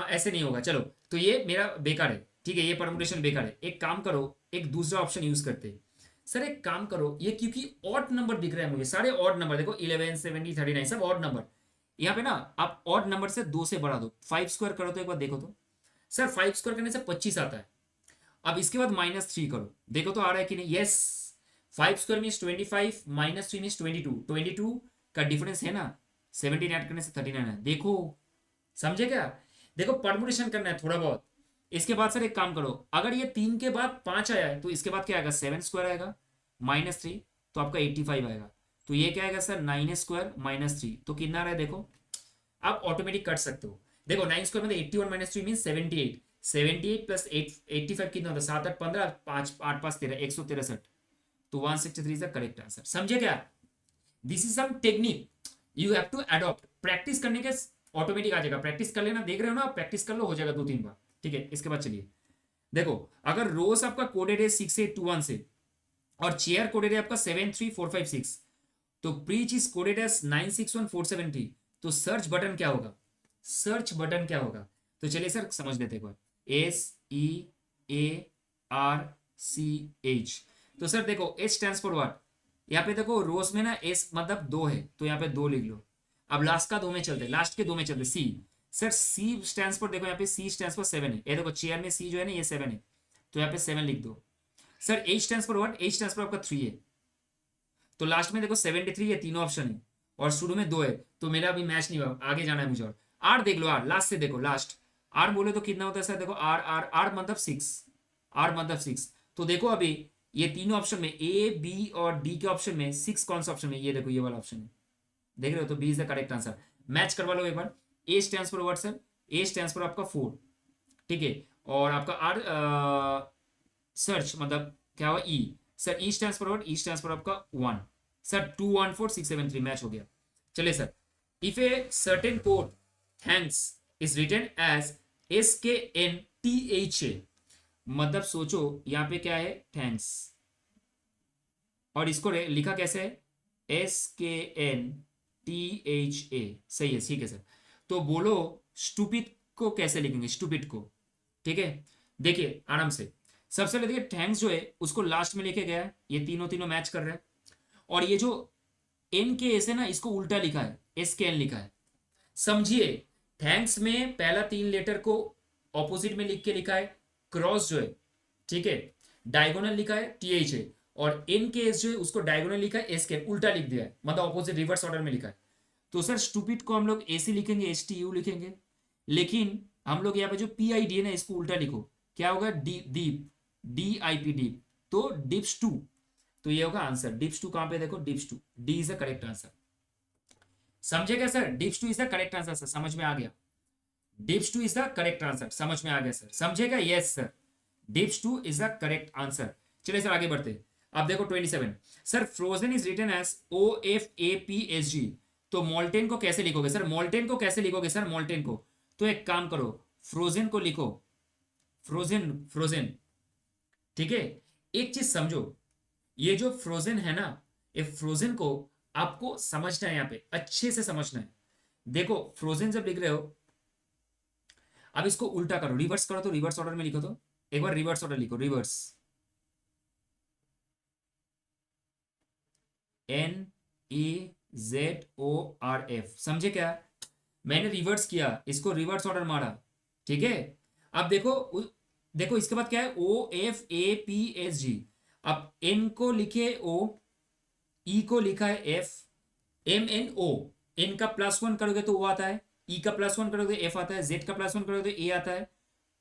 ऐसे नहीं होगा, चलो तो ये मेरा बेकार है, ठीक है, ये परमुटेशन बेकार है। एक काम करो, एक दूसरा ऑप्शन यूज करते हैं। सर एक काम करो, ये क्योंकि ऑड नंबर दिख रहा है मुझे, सारे ऑड नंबर देखो, 11 70 39 सब ऑड नंबर। यहाँ पे ना आप ऑड नंबर से 2 से बढ़ा दो, 5 स्क्वायर करो तो एक बार देखो तो, सर 5 स्क्वायर करने से 25 आता है। अब इसके बाद -3 करो, देखो तो आ रहा है कि नहीं, यस। 5 स्क्वायर मीन्स 25, -3 मीन्स 22, 22 का डिफरेंस है ना, 17 ऐड करने से 39 है, देखो समझे क्या। देखो परमुटेशन करना है थोड़ा बहुत। इसके बाद सर एक काम करो, अगर ये 3 के बाद 5 आया है तो इसके बाद क्या आएगा, 7 स्क्वायर आएगा -3, तो आपका 85 आएगा। तो ये क्या आएगा सर, 9 स्क्वायर -3, तो कितना आ रहा है देखो, आप ऑटोमेटिक कर सकते हो। देखो 9 स्क्वायर मतलब 81 -3 मीन 78, 78 प्लस 85 कितना होता है, 7 8 15, 5 8 5 13, 163, तो 163 इज द करेक्ट आंसर। समझे क्या, this is some technique you have to adopt, practice करने के ऑटोमेटिक आ जाएगा, प्रैक्टिस कर लेना, देख रहे हो ना, प्रैक्टिस कर लो, हो जाएगा 2 3 बार, ठीक है। इसके बाद चलिए देखो, अगर रोज आपका कोडेड है 6821 से और चेयर कोडेड है आपका 73456, तो प्रीच इज कोडेड एज 961470, तो सर्च बटन क्या होगा, सर्च बटन क्या होगा। तो चलिए सर समझ लेते एक बार, SEARCH। तो सर देखो एस स्टैंड फॉर व्हाट, यहाँ पे देखो रोज में ना एस मतलब 2 है, तो यहाँ पे 2 लिख लो। अब लास्ट का 2 में चलते, लास्ट के 2 में चलते, सी। सर सी स्टैंड फॉर, देखो यहाँ पे सी स्टैंड फॉर 7 है, ये देखो चेयर में सी जो है ना ये 7 है, तो यहाँ पे 7 लिख दो। Sir H stand for what, H stand for आपका 3 है, तो लास्ट में देखो 73 है, तीनों ऑप्शन है, और शुरू में 2 है, तो मेरा अभी मैच नहीं हुआ, आगे जाना है मुझे। और आर देख लो, आर लास्ट से देखो, लास्ट आर बोले तो कितना होता है सर, देखो आर आर आर मतलब 6, आर मतलब 6, तो देखो अभी ये तीनों ऑप्शन में, ए बी और डी के ऑप्शन में 6 कौन सा ऑप्शन है, ये देखो ये वाला ऑप्शन है, देख रहे हो, तो B is the correct answer. Match करवा लो एक बार। A stand for what sir, A stand for आपका 4, ठीक है, और आपका आर सर्च मतलब क्या हुआ, E. Sir E stand for what, E stand for आपका 1, सर 214673 मैच हो गया। चलिए sir, if a certain code thanks is written as SKNTHA, मतलब सोचो यहां पे क्या है, थैंक्स, और इसको लिखा कैसे है, SKNTHA, सही है, ठीक है सर। तो बोलो स्टूपिड को कैसे लिखेंगे, स्टूपिड को, ठीक है। देखिए आराम से, सबसे पहले देखिए थैंक्स जो है उसको लास्ट में लेके गया है, ये तीनों तीनों मैच कर रहे हैं, और ये जो एन के एस है ना, इसको उल्टा लिखा है, SKN लिखा है। समझिए, थैंक्स में पहला 3 लेटर को ऑपोजिट में लिख के लिखा है, क्रॉस जो है, ठीक है, डायगोनल लिखा है THA, और एन के एस जो है उसको डायगोनल लिखा है SKN, उल्टा लिख दिया है, मतलब ऑपोजिट रिवर्स ऑर्डर में लिखा है। तो सर स्टूपिड को हम लोग AC लिखेंगे, STU लिखेंगे, लेकिन हम लोग यहाँ पे जो PID है ना, इसको उल्टा लिखो, क्या होगा, डीप, DIP डीप, तो डिप्स टू, तो ये होगा आंसर। डिप्स टू कहां पे, देखो dips two, D is the correct answer. समझेगा sir, dips two is the correct answer sir, समझ में आ गया, dips two is the correct answer, समझ में आ गया सर, समझेगा, yes sir, dips two is the correct answer. चलिए सर आगे बढ़ते, अब देखो 27, sir frozen is written as OFAPSG, तो मोल्टेन को कैसे लिखोगे सर, मोल्टेन को कैसे लिखोगे सर, मोल्टेन को, तो एक काम करो, फ्रोजन को लिखो, फ्रोजन फ्रोजन, ठीक है। एक चीज समझो, ये जो फ्रोजन है ना, ये फ्रोजन को आपको समझना है, यहाँ पे अच्छे से समझना है। देखो फ्रोजन जब लिख रहे हो, अब इसको उल्टा करो, रिवर्स करो, तो रिवर्स ऑर्डर में लिखो तो एक बार रिवर्स ऑर्डर लिखो, रिवर्स, NEZORF, समझे क्या? मैंने रिवर्स किया, इसको रिवर्स ऑर्डर मारा, ठीक है। अब देखो देखो इसके बाद क्या है, OFAPSG। अब N को लिखे O, E को लिखा है F, MNO। N का +1 करोगे तो O आता है, E का +1 करोगे F आता है, Z का +1 करोगे तो A आता है,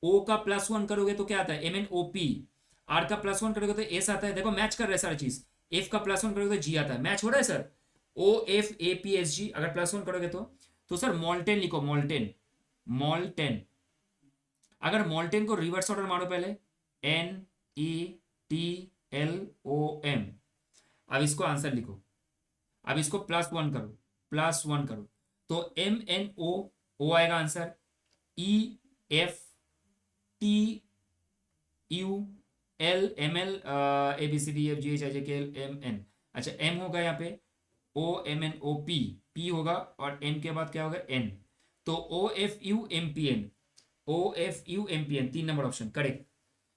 O का +1 करोगे तो क्या आता है, MNOP। R का +1 करोगे तो S आता है। देखो मैच कर रहा है सारी चीज। F का +1 करोगे तो G आता है, मैच हो रहा है सर। OFAPSG अगर +1 करोगे तो सर मॉल्टेन लिखो, मॉल्टेन, मॉल्टेन। अगर मॉल्टेन को रिवर्स ऑर्डर मारो पहले, NETLOM। अब इसको आंसर लिखो, अब इसको +1 करो, +1 करो, तो MNO, O आएगा आंसर, EFTULML ABCDFGHIJKLMN। अच्छा M होगा यहाँ पे, OMNOP, P होगा, और N के बाद क्या होगा, N। तो OFUMPN 3 नंबर ऑप्शन करेक्ट।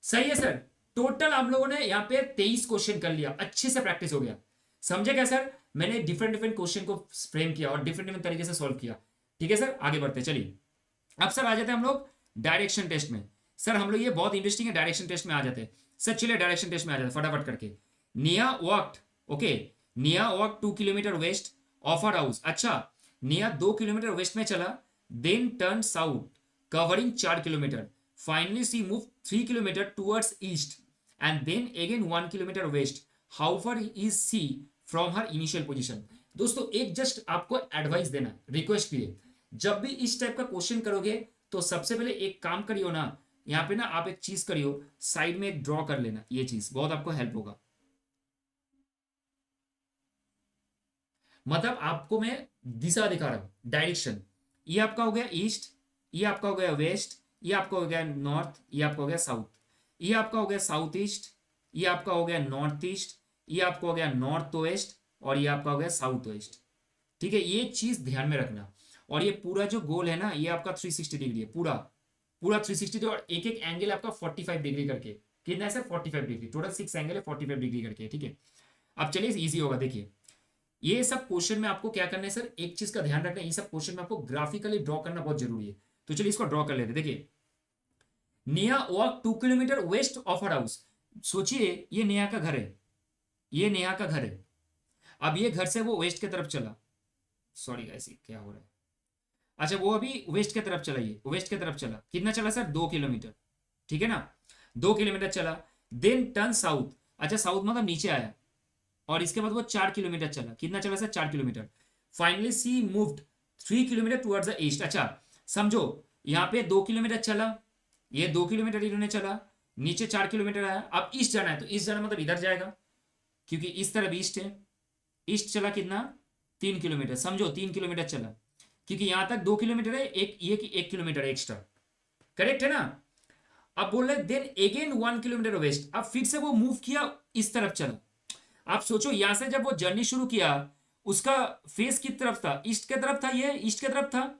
सही है सर। टोटल आप लोगों ने यहाँ पे 23 क्वेश्चन कर लिया, अच्छे से प्रैक्टिस हो गया। समझे क्या सर? मैंने डिफरेंट डिफरेंट क्वेश्चन को फ्रेम किया और डिफरेंट डिफरेंट तरीके से सॉल्व किया। ठीक है सर, आगे बढ़ते चलिए। अब सर आ जाते हैं हम लोग डायरेक्शन टेस्ट में। सर हम लोग, ये बहुत इंटरेस्टिंग है, डायरेक्शन टेस्ट में आ जाते हैं सर। चलिए डायरेक्शन टेस्ट में आ जाते हैं फटाफट करके। Nia walked, okay, Nia walk 2 kilometre west of her house. अच्छा, निया 2 किलोमीटर वेस्ट में चला, then turn south covering 4 kilometre, finally she move 3 kilometre towards east and then again 1 kilometre west. How far is C from her initial position? दोस्तों एक just आपको advice देना, request भी है, जब भी इस टाइप का क्वेश्चन करोगे तो सबसे पहले एक काम करियो ना, यहाँ पे ना आप एक चीज करियो, साइड में एक ड्रॉ कर लेना, ये चीज बहुत आपको हेल्प होगा। मतलब आपको मैं दिशा दिखा रहा हूं, डायरेक्शन। ये आपका हो गया ईस्ट, ये आपका हो गया वेस्ट, ये आपका हो गया नॉर्थ, ये आपका हो गया साउथ, ये आपका हो गया साउथ ईस्ट, ये आपका हो गया नॉर्थ ईस्ट, ये आपका हो गया नॉर्थ वेस्ट, और ये आपका हो गया साउथ वेस्ट। ठीक है, ये चीज ध्यान में रखना। और ये पूरा जो गोल है ना, ये आपका 360 डिग्री है, पूरा पूरा 360 डिग्री, और एक एक एंगल आपका 45 डिग्री करके। कितना है सर? 45 डिग्री, टोटल 6 एंगल है, 45 डिग्री करके। ठीक है, अब चलिए इजी होगा, देखिए। ये सब क्वेश्चन में आपको क्या करना है सर, एक चीज का ध्यान रखना है, ये सब क्वेश्चन में आपको ग्राफिकली ड्रॉ करना बहुत जरूरी है। तो चलिए इसको ड्रॉ कर लेते हैं। देखिए, निया walk 2 kilometre west of her house. सोचिए ये नेहा का घर है, ये नेहा का घर है। अब ये घर से वो वेस्ट की तरफ चला, सॉरी गाइस क्या हो रहा है। अच्छा, वो अभी वेस्ट की तरफ चला, ये वेस्ट की तरफ चला, कितना चला सर? 2 किलोमीटर, ठीक है ना, 2 किलोमीटर चला, देन टर्न साउथ। अच्छा, साउथ मतलब नीचे आया, और इसके बाद वो 4 किलोमीटर चला, कितना चला sir? 4 kilometre. Finally she moved 3 kilometre towards the east. अच्छा समझो, यहाँ पे 2 किलोमीटर चला, ये 2 किलोमीटर इन्होंने चला, नीचे 4 किलोमीटर आया, अब ईस्ट जाना है, तो ईस्ट जाना मतलब इधर जाएगा, क्योंकि इस तरफ ईस्ट है। ईस्ट चला कितना? 3 किलोमीटर, समझो 3 किलोमीटर चला, क्योंकि यहां तक 2 किलोमीटर है, एक ये 1 किलोमीटर एक्स्ट्रा, करेक्ट है ना। अब बोल रहे देन अगेन 1 किलोमीटर वेस्ट, अब फिर से वो मूव किया, इस तरफ चला। आप सोचो यहां से जब वो जर्नी शुरू किया, उसका फेस किस तरफ था? ईस्ट की तरफ था, ये ईस्ट की तरफ था।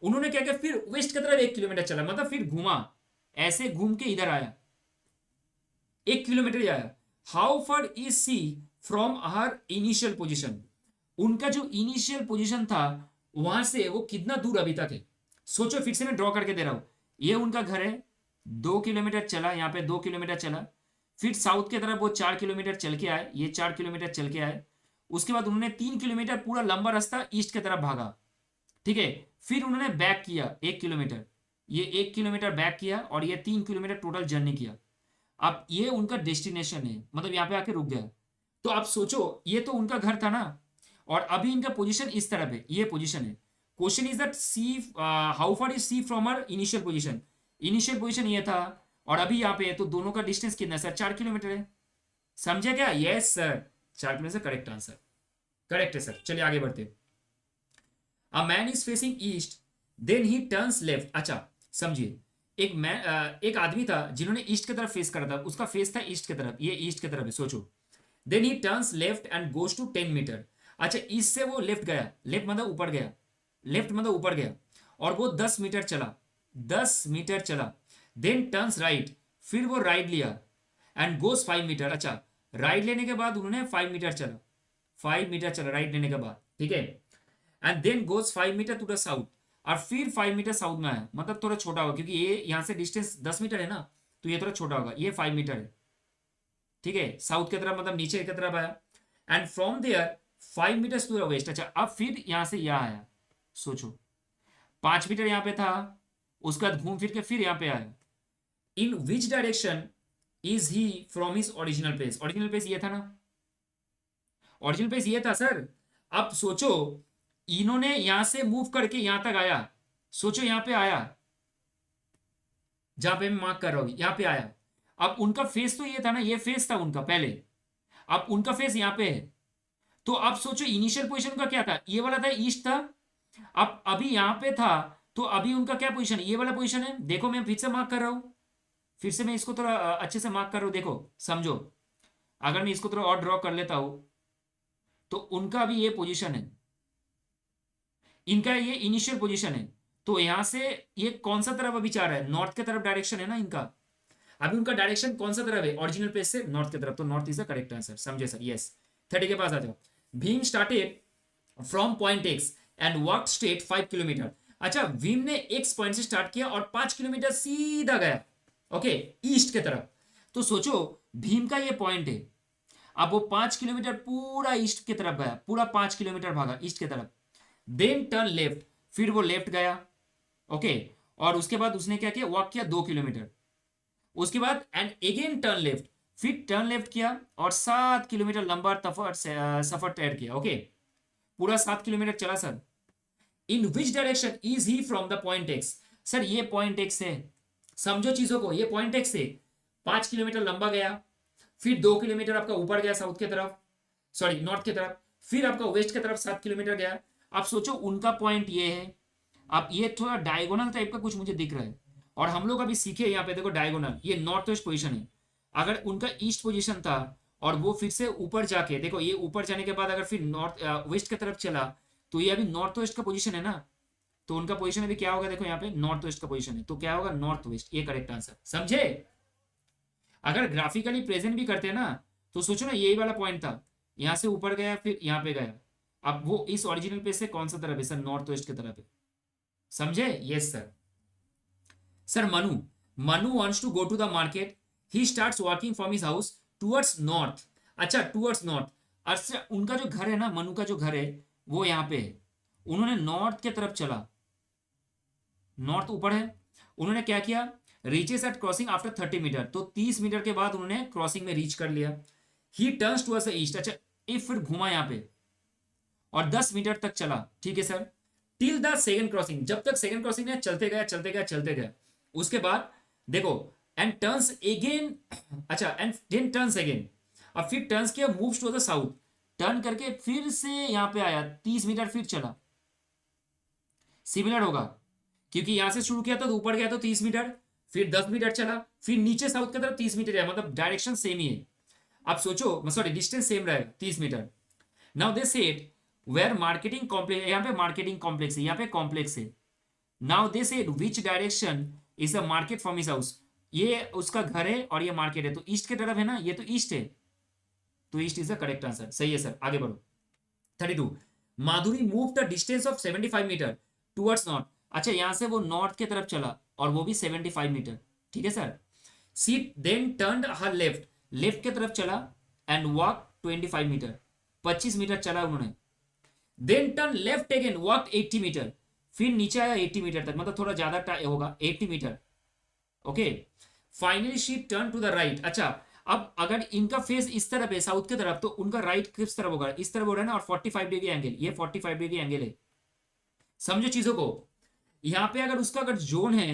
उन्होंने क्या किया, फिर वेस्ट की तरफ 1 किलोमीटर चला, मतलब फिर घूमा, ऐसे घूम के इधर आया, 1 किलोमीटर आया। How far is C from her initial position? उनका जो इनिशियल पोजिशन था वहां से वो कितना दूर अभी तक है? सोचो, फिर से मैं ड्रॉ करके दे रहा हूं। ये उनका घर है, 2 किलोमीटर चला, यहाँ पे 2 किलोमीटर चला, फिर साउथ की तरफ वो 4 किलोमीटर चल के आए, ये 4 किलोमीटर चल के आए। उसके बाद उन्होंने 3 किलोमीटर पूरा लंबा रास्ता ईस्ट की तरफ भागा, ठीक है। फिर उन्होंने बैक किया 1 किलोमीटर, ये 1 किलोमीटर बैक किया, और ये 3 किलोमीटर टोटल जर्नी किया। अब ये उनका डेस्टिनेशन है, मतलब यहाँ पे आके रुक गया। तो आप सोचो, ये तो उनका घर था ना, और अभी इनका पोजीशन इस तरफ है, ये पोजीशन है। Question is that C, how far is C from our initial position? Initial position ये था, और अभी यहाँ पे है, तो दोनों का डिस्टेंस कितना है सर? 4 किलोमीटर है। समझे क्या? यस सर, 4 किलोमीटर से करेक्ट आंसर, करेक्ट है सर। चलिए आगे बढ़ते। A man is facing east, then he turns left. अच्छा समझिए, एक आदमी था जिन्होंने ईस्ट की तरफ फेस करा था, उसका फेस था ईस्ट की तरफ, ये ईस्ट की तरफ है, सोचो। Then he turns left and goes to 10 metre. अच्छा, ईस्ट से वो लेफ्ट गया, लेफ्ट मतलब ऊपर गया, लेफ्ट मतलब ऊपर गया, और वो 10 मीटर चला, 10 मीटर चला। देन टर्न्स राइट, फिर वो राइट लिया एंड गोस 5 मीटर। अच्छा, राइट लेने के बाद उन्होंने 5 मीटर चला, 5 मीटर चला राइट लेने के बाद, ठीक है। And then goes 5 metre to the south, और फिर 5 मीटर साउथ में आया, मतलब थोड़ा छोटा होगा क्योंकि ये यहाँ से डिस्टेंस 10 मीटर है ना, तो ये थोड़ा छोटा होगा, ये 5 मीटर है, ठीक है। साउथ की तरफ मतलब नीचे की तरफ आया, and from there 5 metre to the west. अच्छा, अब फिर यहाँ से यहाँ आया, सोचो 5 मीटर यहाँ पे था, उसके बाद घूम फिर के फिर यहाँ पे आया। In which direction is he from his original place? Original place ये था ना, ओरिजिनल प्लेस ये था सर। अब सोचो इन्होंने यहां से मूव करके यहां तक आया, सोचो यहां पे आया, जहां पे मैं मार्क कर रहा हूं यहां पे आया। अब उनका फेस तो ये था ना, ये फेस था उनका पहले, अब उनका फेस यहां पे है। तो अब सोचो इनिशियल पोजीशन का क्या था, ये वाला था, ईस्ट था। अब अभी यहां पे था, तो अभी उनका क्या पोजीशन है, ये वाला पोजीशन है। देखो मैं फिर से मार्क कर रहा हूं, फिर से मैं इसको थोड़ा अच्छे से मार्क कर रहा हूं, देखो समझो। अगर मैं इसको थोड़ा और ड्रॉ कर लेता हूं, तो उनका भी ये पोजीशन है, इनका ये इनिशियल पोजीशन है। तो यहां से ये कौन सा तरफ अभी जा रहा है, नॉर्थ की तरफ डायरेक्शन है ना इनका। अभी उनका डायरेक्शन कौन सा तरफ है, ओरिजिनल प्लेस से नॉर्थ की तरफ, तो north is the correct answer. समझे सर? यस। 30 के पास आ जाओ। Bhim started from point x and walk straight 5 kilometre. अच्छा, भीम ने एक्स पॉइंट से स्टार्ट किया और 5 किलोमीटर सीधा गया, ओके, ईस्ट की तरफ। तो सोचो भीम का ये पॉइंट है, अब वो 5 किलोमीटर पूरा ईस्ट की तरफ गया, पूरा 5 किलोमीटर भागा ईस्ट की तरफ। देन टर्न लेफ्ट, फिर वो लेफ्ट गया, ओके। और उसके बाद उसने क्या किया, वॉक किया 2 किलोमीटर। उसके बाद एंड अगेन टर्न लेफ्ट, फिर टर्न लेफ्ट किया और 7 किलोमीटर लंबा सफर तय किया, ओके। पूरा 7 किलोमीटर चला sir. In which direction is he from the point x? Sir ये पॉइंट एक्स है, समझो चीजों को, ये पॉइंट एक्स है। 5 किलोमीटर लंबा गया, फिर 2 किलोमीटर आपका ऊपर गया साउथ की तरफ, सॉरी नॉर्थ की तरफ, फिर आपका वेस्ट की तरफ 7 किलोमीटर गया। आप सोचो उनका पॉइंट ये है। अब ये थोड़ा डायगोनल टाइप का कुछ मुझे दिख रहा है, और हम लोग अभी सीखे यहाँ पे, देखो डायगोनल, ये नॉर्थ वेस्ट पोजीशन है। अगर उनका ईस्ट पोजीशन था और वो फिर से ऊपर जाके देखो, ये ऊपर जाने के बाद अगर फिर नॉर्थ वेस्ट की तरफ चला, तो ये अभी नॉर्थ वेस्ट का पोजीशन है ना। तो उनका पोजीशन अभी क्या होगा, देखो यहाँ पे नॉर्थ वेस्ट का पोजीशन है, तो क्या होगा, नॉर्थ वेस्ट, ये करेक्ट आंसर। समझे? अगर ग्राफिकली प्रेजेंट भी करते हैं ना, तो सोचो ना यही वाला पॉइंट था, यहां से ऊपर गया फिर यहाँ पे गया। अब वो इस ओरिजिनल प्लेस से कौन सा तरफ है सर, नॉर्थ वेस्ट की तरफ है। समझे? Yes sir. Sir Manu, Manu wants to go to the market, he starts walking from his house towards north. अच्छा, टुवर्ड्स नॉर्थ। अच्छा, उनका जो घर है ना, मनु का जो घर है वो यहाँ पे है, उन्होंने नॉर्थ की तरफ चला, नॉर्थ ऊपर है। उन्होंने क्या किया, reaches at crossing after 30 metre, तो 30 मीटर के बाद उन्होंने क्रॉसिंग में रीच कर लिया। ही टर्न्स टुवर्ड्स द ईस्ट। अच्छा, एक फिर घुमा यहाँ पे और 10 मीटर तक चला, ठीक है sir, till the second crossing, जब तक सेकंड क्रॉसिंग है चलते गया चलते गया चलते गया। उसके बाद देखो एंड टर्न्स अगेन, अच्छा एंड देन टर्न्स अगेन, अब फिर टर्न्स किया, moves to the south, turn करके फिर से यहां पे आया, 30 मीटर फिर चला। सिमिलर होगा क्योंकि यहां से शुरू किया था तो ऊपर गया तो 30 मीटर, फिर 10 मीटर चला, फिर नीचे साउथ की तरफ 30 मीटर है, मतलब डायरेक्शन सेम ही है। आप सोचो, सॉरी डिस्टेंस सेम रहेगा 30 metre. Now they said where marketing complex, यहाँ पे मार्केटिंग कॉम्प्लेक्स है, यहाँ पे कॉम्प्लेक्स है। Now they said which direction is the market from his house, ये उसका घर है और ये मार्केट है, तो ईस्ट की तरफ है ना, ये तो ईस्ट है, तो east is the correct answer. सही है सर, आगे बढ़ो। 32, Madhuri move the distance of 75 metre towards north. अच्छा, यहां से वो नॉर्थ की तरफ चला और वो भी 75 मीटर, ठीक है sir. She then turn her left, left की तरफ चला एंड वॉक 25 मीटर, 25 मीटर चला उन्होंने। Then turn left again, walk 80 metre, फिर नीचे आया 80 मीटर तक, मतलब थोड़ा ज्यादा होगा 80 metre, okay. Finally she turn to the right. अच्छा, अब अगर इनका फेस इस तरफ है साउथ की तरफ, तो उनका राइट किस तरफ होगा, इस तरफ हो रहा है ना, और 45 डिग्री एंगल, ये 45 डिग्री एंगल है। समझो चीजों को, यहां पे अगर उसका अगर जोन है,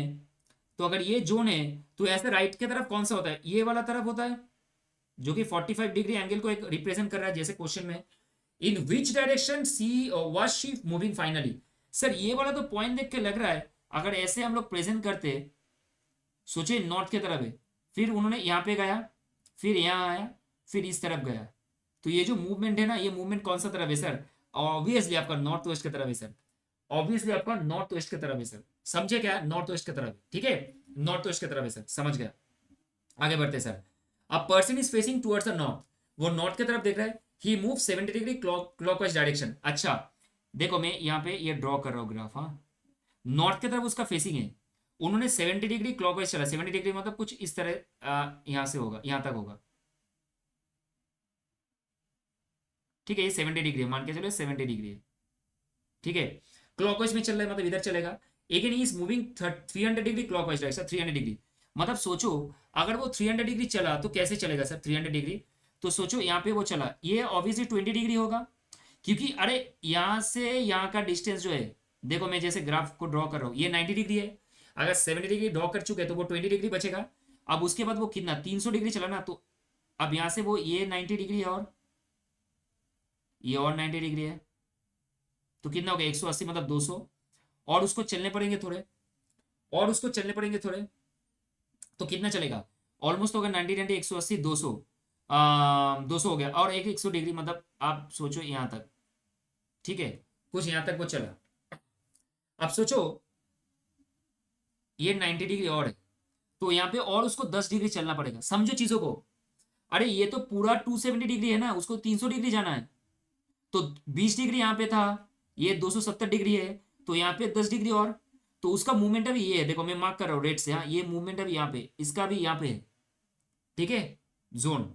तो अगर ये जोन है तो ऐसे राइट की तरफ कौन सा होता है, ये वाला तरफ होता है, जो कि 45 डिग्री एंगल को एक रिप्रेजेंट कर रहा है, जैसे क्वेश्चन में in which direction she was she moving finally. Sir ये वाला तो पॉइंट देख के लग रहा है, अगर ऐसे हम लोग प्रेजेंट करते, सोचे नॉर्थ की तरफ है, फिर उन्होंने यहाँ पे गया, फिर यहाँ आया, फिर इस तरफ गया, तो ये जो मूवमेंट है ना, ये मूवमेंट कौन सा तरफ है सर, ऑब्वियसली आपका नॉर्थ वेस्ट की तरफ है सर, ऑब्वियसली आपका नॉर्थ वेस्ट की तरफ है सर। समझे क्या, नॉर्थ वेस्ट की तरफ, ठीक है, नॉर्थ वेस्ट की तरफ है सर, समझ गया। आगे बढ़ते sir. A person is facing towards the north, वो नॉर्थ की तरफ देख रहा है। ही मूव 70 डिग्री क्लॉकवाइज डायरेक्शन। अच्छा देखो मैं यहाँ पे ये ड्रॉ कर रहा हूँ ग्राफ। हाँ, नॉर्थ की तरफ उसका फेसिंग है, उन्होंने 70 डिग्री क्लॉकवाइज चला। 70 डिग्री मतलब कुछ इस तरह यहाँ से होगा, यहाँ तक होगा। ठीक है, ये 70 डिग्री है, मान के चलो 70 डिग्री है। ठीक है, क्लॉकवाइज में चल रहा है मतलब इधर चलेगा। Again is moving 300 degree clockwise direction. 300 degree मतलब सोचो, अगर वो 300 डिग्री चला तो कैसे चलेगा सर 300 डिग्री? तो सोचो यहाँ पे वो चला, ये ऑब्वियसली 20 डिग्री होगा, क्योंकि अरे यहाँ से यहाँ का डिस्टेंस जो है, देखो मैं जैसे ग्राफ को ड्रॉ कर रहा हूँ, ये 90 डिग्री है। अगर 70 डिग्री ड्रॉ कर चुके तो वो 20 डिग्री बचेगा। अब उसके बाद वो कितना 300 डिग्री चला ना, तो अब यहाँ से वो ये 90 डिग्री है और ये और 90 डिग्री है, तो कितना हो गया 180 मतलब 200। और उसको चलने पड़ेंगे थोड़े, और उसको चलने पड़ेंगे थोड़े, तो कितना चलेगा? ऑलमोस्ट होगा 90 90 180 200, 200 हो गया। और एक 100 डिग्री मतलब आप सोचो यहाँ तक। ठीक है, कुछ यहाँ तक वो चला। अब सोचो ये 90 डिग्री और है, तो यहाँ पे और उसको 10 डिग्री चलना पड़ेगा। समझो चीजों को। अरे ये तो पूरा 270 डिग्री है ना, उसको 300 डिग्री जाना है, तो 20 डिग्री यहाँ पे था, ये 270 डिग्री है, तो यहाँ पे 10 डिग्री और। तो उसका मूवमेंट अभी ये है, देखो मैं मार्क कर रहा हूँ रेड से। हाँ, ये मूवमेंट अभी यहाँ पे, इसका भी यहाँ पे है। ठीक है, जोन।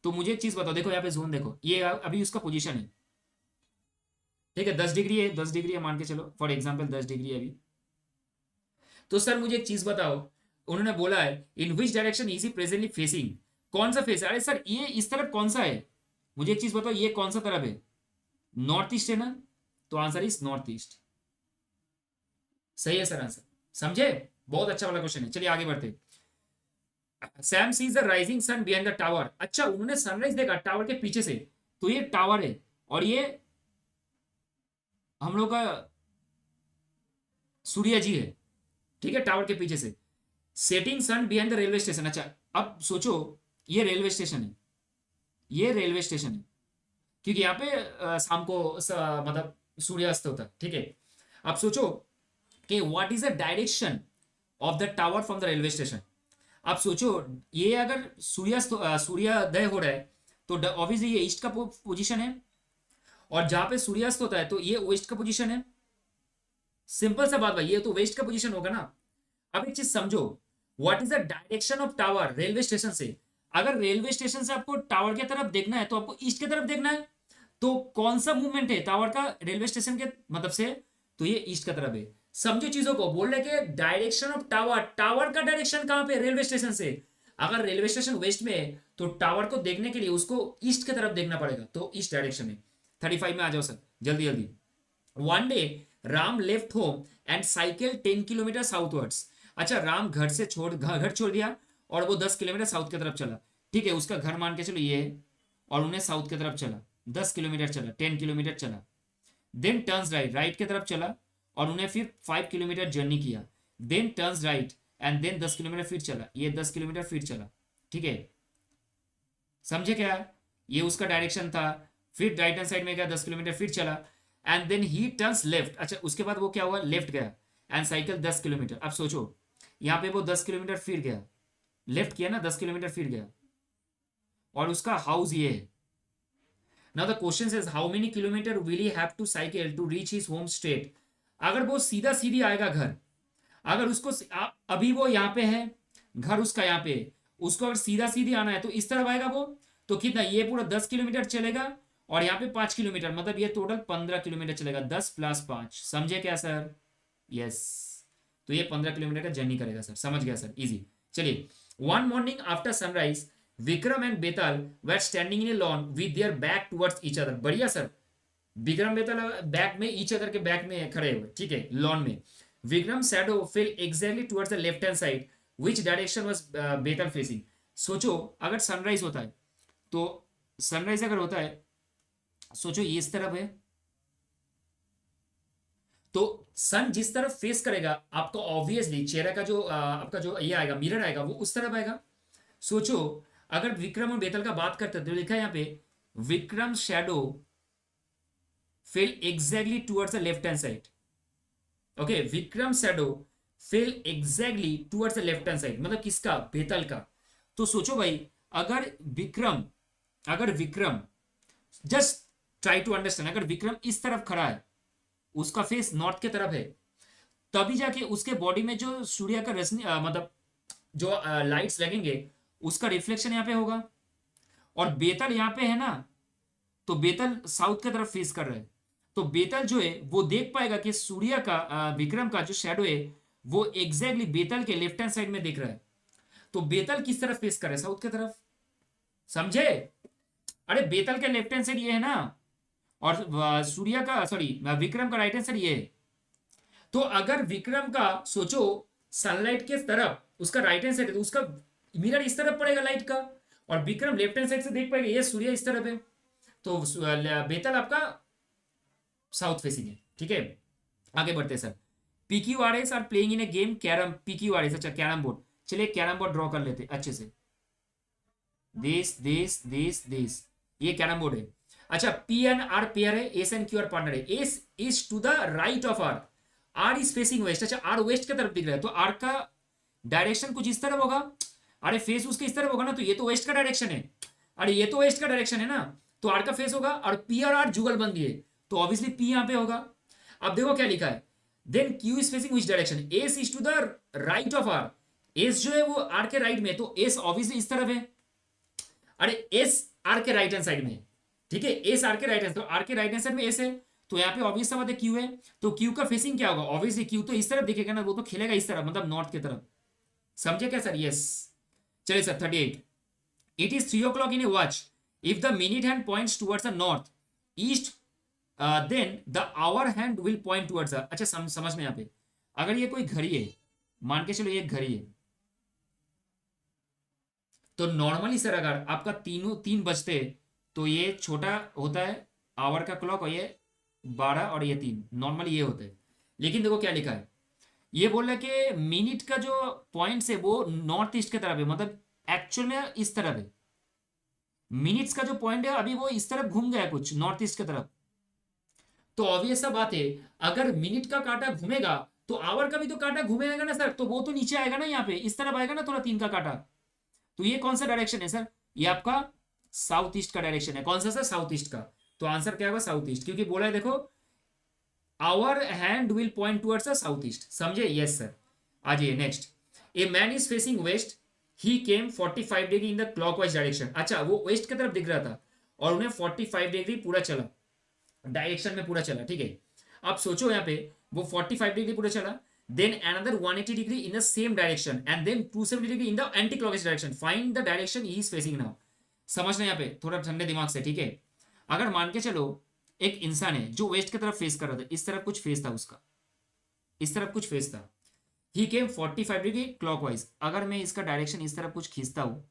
तो मुझे एक चीज बताओ, देखो यहाँ पे जोन देखो, ये अभी उसका पोजीशन है। ठीक है, 10 डिग्री है, 10 डिग्री है मान के चलो, फॉर एग्जाम्पल 10 डिग्री है अभी। तो सर मुझे एक चीज बताओ, उन्होंने बोला है in which direction is he presently facing. कौन सा फेस है? अरे सर ये इस तरफ कौन सा है? मुझे एक चीज बताओ, ये कौन सा तरफ है? नॉर्थ ईस्ट है ना, तो आंसर इज नॉर्थ ईस्ट। सही है सर आंसर। समझे? बहुत अच्छा वाला क्वेश्चन है। चलिए आगे बढ़ते। Sam sees the rising sun behind the tower. अच्छा, उन्होंने सनराइज देखा टावर के पीछे से, तो ये टावर है और ये हम लोग का सूर्य जी है। ठीक है, टावर के पीछे से setting sun behind the railway station. अच्छा, अब सोचो ये रेलवे स्टेशन है, ये रेलवे स्टेशन है, क्योंकि यहाँ पे शाम को मतलब सूर्यास्त होता है। ठीक है, अब सोचो कि what is the direction of the tower from the railway station. आप सोचो, ये अगर सूर्यास्त सूर्योदय हो रहा है तो ऑब्वियसली ये ईस्ट का पोजीशन है, और जहां पे सूर्यास्त होता है तो ये वेस्ट का पोजीशन है। सिंपल सा बात भाई, ये तो वेस्ट का पोजीशन होगा ना। अब एक चीज समझो, what is the direction of tower railway station से। अगर रेलवे स्टेशन से आपको टावर की तरफ देखना है तो आपको ईस्ट की तरफ देखना है, तो कौन सा मूवमेंट है टावर का रेलवे स्टेशन के मतलब से? तो ये ईस्ट का तरफ है। समझो चीजों को, बोल रहे कि डायरेक्शन ऑफ टावर, टावर का डायरेक्शन कहां पे? रेलवे स्टेशन से। अगर रेलवे स्टेशन वेस्ट में है तो टावर को देखने के लिए उसको ईस्ट की तरफ देखना पड़ेगा, तो ईस्ट डायरेक्शन में। 35 में आ जाओ सर, जल्दी जल्दी। One day Ram left home and cycle 10 kilometre southwards. अच्छा, राम घर छोड़ दिया और वो 10 किलोमीटर साउथ की तरफ चला। ठीक है, उसका घर मान के चलो ये है, और उन्हें साउथ की तरफ चला, 10 किलोमीटर चला, 10 किलोमीटर चला। देन टर्न्स राइट, राइट की तरफ चला, और उन्हें फिर 5 किलोमीटर जर्नी किया। Then turns right and then 10 kilometre फिर चला, ये 10 किलोमीटर फिर चला। ठीक है, समझे क्या? ये उसका डायरेक्शन था। फिर राइट हैंड साइड में गया, 10 किलोमीटर फिर चला, and then he turns left. अच्छा, उसके बाद वो क्या हुआ? लेफ्ट गया एंड साइकिल 10 किलोमीटर। अब सोचो यहाँ पे वो 10 किलोमीटर फिर गया, लेफ्ट किया ना, 10 किलोमीटर फिर गया, और उसका हाउस ये है। Now the question is how many kilometre will he have to cycle to reach his home state. अगर वो सीधा सीधी आएगा घर, अगर उसको अभी वो यहाँ पे है, घर उसका यहाँ पे है, उसको अगर सीधा सीधी आना है तो इस तरफ आएगा वो, तो कितना? ये पूरा 10 किलोमीटर चलेगा, और यहाँ पे 5 किलोमीटर, मतलब ये टोटल 15 किलोमीटर चलेगा। 10 + 5, समझे क्या सर? यस, तो ये 15 किलोमीटर का जर्नी करेगा सर। समझ गया सर, इजी। चलिए, one morning after sunrise Vikram and Betal were standing in a lawn with their back towards each other. बढ़िया सर, विक्रम बेताल बैक में, ईच अदर के बैक में खड़े हुए। ठीक है, लॉन में। Vikram shadow fell exactly towards the left hand side, which direction was Betal facing. सोचो अगर सनराइज होता है, तो सनराइज अगर होता है, सोचो ये इस तरफ है, तो सन जिस तरफ फेस करेगा आपको, ऑब्वियसली चेहरा का जो आपका जो ये आएगा, मिरर आएगा, वो उस तरफ आएगा। सोचो अगर विक्रम और बेताल का बात करते तो लिखा है यहाँ पे Vikram shadow fell exactly towards the left hand side. Okay, Vikram shadow fell exactly towards the left hand side, मतलब किसका? बेताल का। तो सोचो भाई, अगर विक्रम अगर Vikram just try to understand, अगर विक्रम इस तरफ खड़ा है, उसका फेस नॉर्थ के तरफ है, तभी जाके उसके बॉडी में जो सूर्य का रोशनी मतलब जो लाइट्स लगेंगे, उसका रिफ्लेक्शन यहाँ पे होगा। और बेतल यहाँ पे है ना, तो बेतल साउथ की तरफ फेस कर रहा है, तो बेतल जो है वो देख पाएगा कि सूर्य का विक्रम का जो शेडो है वो एग्जैक्टली बेतल के लेफ्ट हैंड साइड में दिख रहा है। तो बेतल किस तरफ फेस कर रहा है? साउथ की तरफ। समझे? अरे बेतल के लेफ्ट हैंड साइड ये है ना, और सूर्य का सॉरी विक्रम का राइट हैंड साइड ये है। तो अगर विक्रम का सोचो सनलाइट के तरफ उसका राइट हैंड साइड है, तो उसका मिरर इस तरफ पड़ेगा लाइट का, और विक्रम लेफ्ट हैंड साइड से देख पाएगा ये सूर्य इस तरफ है, तो बेतल आपका साउथ फेसिंग है। ठीक है, आगे बढ़ते हैं sir. PQRS are playing in a game carrom. PQRS, अच्छा कैरम बोर्ड। चलिए कैरम बोर्ड ड्रॉ कर लेते अच्छे से। दिस दिस दिस दिस, ये कैरम बोर्ड है। अच्छा, P एंड R पेयर है, S and Q R partner है। S is to the right of R, R is facing west. अच्छा, R वेस्ट की तरफ दिख रहा है, तो R का डायरेक्शन कुछ इस तरफ होगा। अरे फेस उसके इस तरफ होगा ना, तो ये तो वेस्ट का डायरेक्शन है। अरे ये तो वेस्ट का डायरेक्शन है ना, तो R का फेस होगा। और P और R जुगलबंदी है, तो ऑब्वियसली P यहाँ पे होगा। अब देखो क्या लिखा है, then Q is facing which direction? S is to the right of R। S जो है वो R के राइट में, तो S ऑब्वियसली इस तरफ है। अरे S R के राइट हैंड साइड में, ठीक है, S R के राइट हैंड, तो R के राइट हैंड साइड में S है, तो यहाँ पे ऑब्वियस सा बात है Q है। तो Q का फेसिंग क्या होगा? ऑब्वियसली Q तो इस तरफ दिखेगा ना, वो तो खेलेगा इस तरफ, मतलब नॉर्थ की तरफ। समझे क्या सर? यस। चलिए sir 38, it is 3 o'clock in a watch, if the minute hand points towards the north east, then the hour hand will point towards the. अच्छा समझ में यहाँ पे, अगर ये कोई घड़ी है, मान के चलो ये घड़ी है, तो नॉर्मली सर अगर आपका तीनों 3 बजते तो ये छोटा होता है आवर का क्लॉक, और ये 12 और ये 3, नॉर्मली ये होता है। लेकिन देखो क्या लिखा है, ये बोल रहा है कि मिनट का जो पॉइंट्स है वो नॉर्थ ईस्ट की तरफ है, मतलब एक्चुअल में इस तरफ है। मिनट्स का जो पॉइंट है अभी वो इस तरफ घूम गया कुछ नॉर्थ ईस्ट की तरफ। तो ऑब्वियस सा बात है, अगर मिनट का कांटा घूमेगा तो आवर का भी तो कांटा घूमेगा ना सर, तो वो तो नीचे आएगा ना, यहाँ पे इस तरफ आएगा ना थोड़ा 3 का कांटा। तो ये कौन सा डायरेक्शन है सर? ये आपका साउथ ईस्ट का डायरेक्शन है। कौन सा सर? साउथ ईस्ट का। तो आंसर क्या होगा? साउथ ईस्ट, क्योंकि बोला है देखो our hand will point towards the south east. समझे? Yes sir. आ जाइए next. A man is facing west, he came 45 degree in the clockwise direction. अच्छा, वो वेस्ट की तरफ दिख रहा था और उन्हें 45 डिग्री पूरा चला, डायरेक्शन में पूरा चला। ठीक है, अब सोचो यहाँ पे वो 45 डिग्री पूरा चला, then another 180 degree in the same direction and then 270 degree in the anti-clockwise direction. Find the direction he is facing now. समझना यहाँ पे थोड़ा ठंडे दिमाग से, ठीक है। अगर मान के चलो एक इंसान है जो वेस्ट की तरफ फेस कर रहा था, इस तरफ कुछ फेस था उसका, इस तरफ कुछ फेस था, ही केम 45 डिग्री क्लॉकवाइज। अगर मैं इसका डायरेक्शन इस तरफ कुछ खींचता हूं,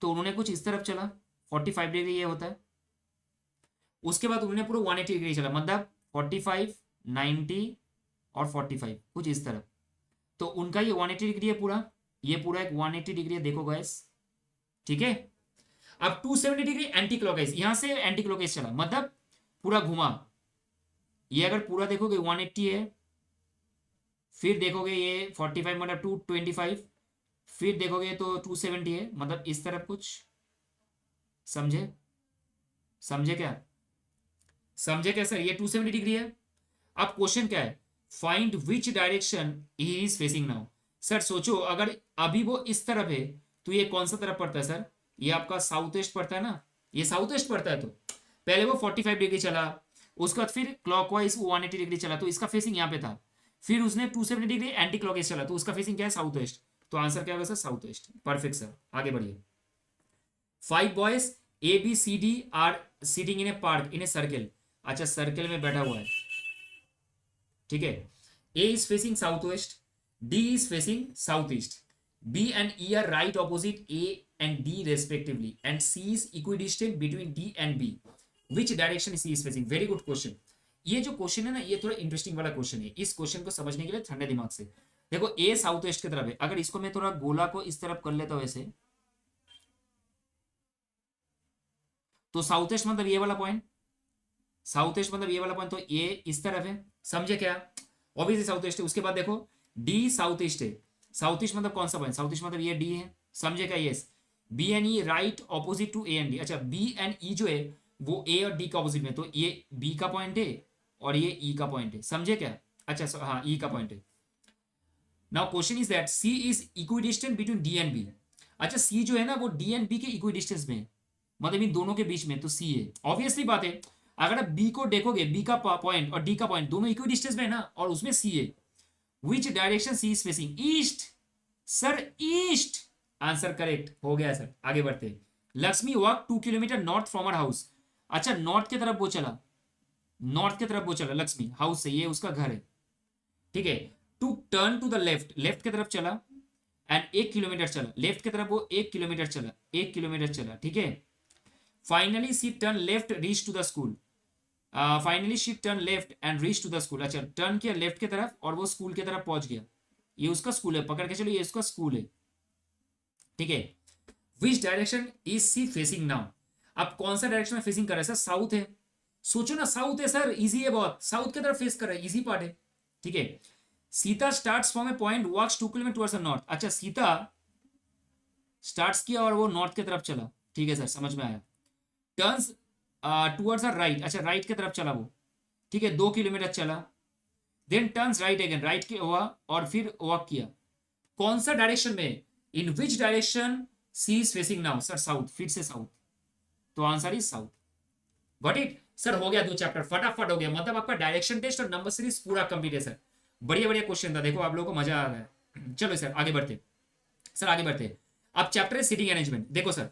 तो उन्होंने कुछ इस तरफ चला, 45 डिग्री ये होता है। उसके बाद उन्होंने पूरा 180 डिग्री चला, मतलब 45, 90 और 45 कुछ इस तरफ। तो उनका ये 180 डिग्री है पूरा, ये पूरा एक 180 डिग्री है, देखो गाइस, ठीक है। अब 270 डिग्री एंटी क्लॉकवाइज, यहां से एंटी क्लॉकवाइज चला, मतलब पूरा घुमा। ये अगर पूरा देखोगे 180 है, फिर देखोगे ये 45 मतलब 225, फिर देखोगे तो 270 है, मतलब इस तरफ कुछ। समझे? समझे क्या? समझे क्या सर? ये 270 डिग्री है। अब क्वेश्चन क्या है? Find which direction he is facing now. Sir सोचो अगर अभी वो इस तरफ है, तो ये कौन सा तरफ पड़ता है सर? ये आपका साउथ ईस्ट पड़ता है ना, ये साउथ ईस्ट पड़ता है। तो पहले वो 45 डिग्री चला, उसके बाद फिर क्लॉकवाइज 180 डिग्री चला, तो इसका फेसिंग यहाँ पे था। फिर उसने 270 डिग्री एंटी क्लॉकवाइज चला, तो उसका फेसिंग क्या है? South east. तो आंसर क्या होगा sir? South east. Perfect sir, आगे बढ़िए। 5 boys ABCD are sitting in a park in a circle. अच्छा, सर्किल में बैठा हुआ है, ठीक है। A is facing southwest, D is facing southeast, B and E are right opposite A and D respectively, and C is equidistant between D and B. Which direction C is facing? Very good question. ये जो question है ना, ये थोड़ा interesting वाला question है। इस question को समझने के लिए ठंडे दिमाग से देखो, A साउथ वेस्ट की तरफ है। अगर इसको मैं थोड़ा गोला को इस तरफ कर लेता हूं ऐसे, तो साउथ वेस्ट मतलब ये वाला पॉइंट, साउथ ईस्ट मतलब ये वाला पॉइंट, तो ये इस तरफ है। समझे क्या? ऑब्वियसली साउथ ईस्ट है। उसके बाद देखो D साउथ ईस्ट है, साउथ ईस्ट मतलब कौन सा पॉइंट? साउथ ईस्ट मतलब ये D है। समझे क्या? Yes. B and E right opposite to A and D. अच्छा बी एंड ई जो है वो ए और डी का ऑपोजिट में, तो ये बी का पॉइंट है और ये ई का पॉइंट है, समझे क्या? अच्छा हाँ ई का पॉइंट है। Now question is that C is equidistant between D and B. अच्छा सी जो है ना वो डी एंड बी के इक्विडिस्टेंस में है, मतलब इन दोनों के बीच में, तो सी है। ऑब्वियसली बात है, अगर आप बी को देखोगे, बी का पॉइंट और डी का पॉइंट दोनों इक्विडिस्टेंस में है ना, और उसमें सी है। Which direction C is facing? East sir, east. Answer correct हो गया सर। आगे बढ़ते हैं। Lakshmi walk 2 kilometre north from her house. अच्छा नॉर्थ की तरफ वो चला, नॉर्थ की तरफ वो चला लक्ष्मी हाउस से, ये उसका घर है, ठीक है। To turn to the left, left की तरफ चला, एंड 1 किलोमीटर चला, लेफ्ट की तरफ वो 1 किलोमीटर चला, 1 किलोमीटर चला, ठीक है। Finally she turn left reach to the school, finally she turn left and reach to the school. अच्छा टर्न किया लेफ्ट की तरफ और वो स्कूल की तरफ पहुंच गया, ये उसका स्कूल है, पकड़ के चलो ये उसका स्कूल है, ठीक है। Which direction is sea facing now? अब कौन सा डायरेक्शन में फेसिंग कर रहा है सर? साउथ है। सोचो ना, साउथ है सर, इजी है बहुत, साउथ की तरफ फेस कर रहा है, इजी पार्ट है, ठीक है। Sita starts from a point walks 2 kilometre towards the north. अच्छा सीता स्टार्ट्स किया और वो नॉर्थ की तरफ चला, ठीक है सर, समझ में आया। टर्न्स टुवर्ड्स द राइट, अच्छा राइट की तरफ चला वो, ठीक है, 2 किलोमीटर चला। Then turns right again, right के हुआ और फिर वॉक किया। कौन सा डायरेक्शन में? In which direction C is facing now? Sir south, फिर से साउथ, तो answer is south. Got it sir, हो गया 2 चैप्टर, फटाफट हो गया, मतलब आपका डायरेक्शन टेस्ट और नंबर सीरीज पूरा कंप्लीट है सर। बढ़िया बढ़िया क्वेश्चन था, देखो आप लोगों को मजा आ रहा है। चलो सर आगे बढ़ते, सर आगे बढ़ते। अब चैप्टर है सीटिंग अरेंजमेंट। देखो सर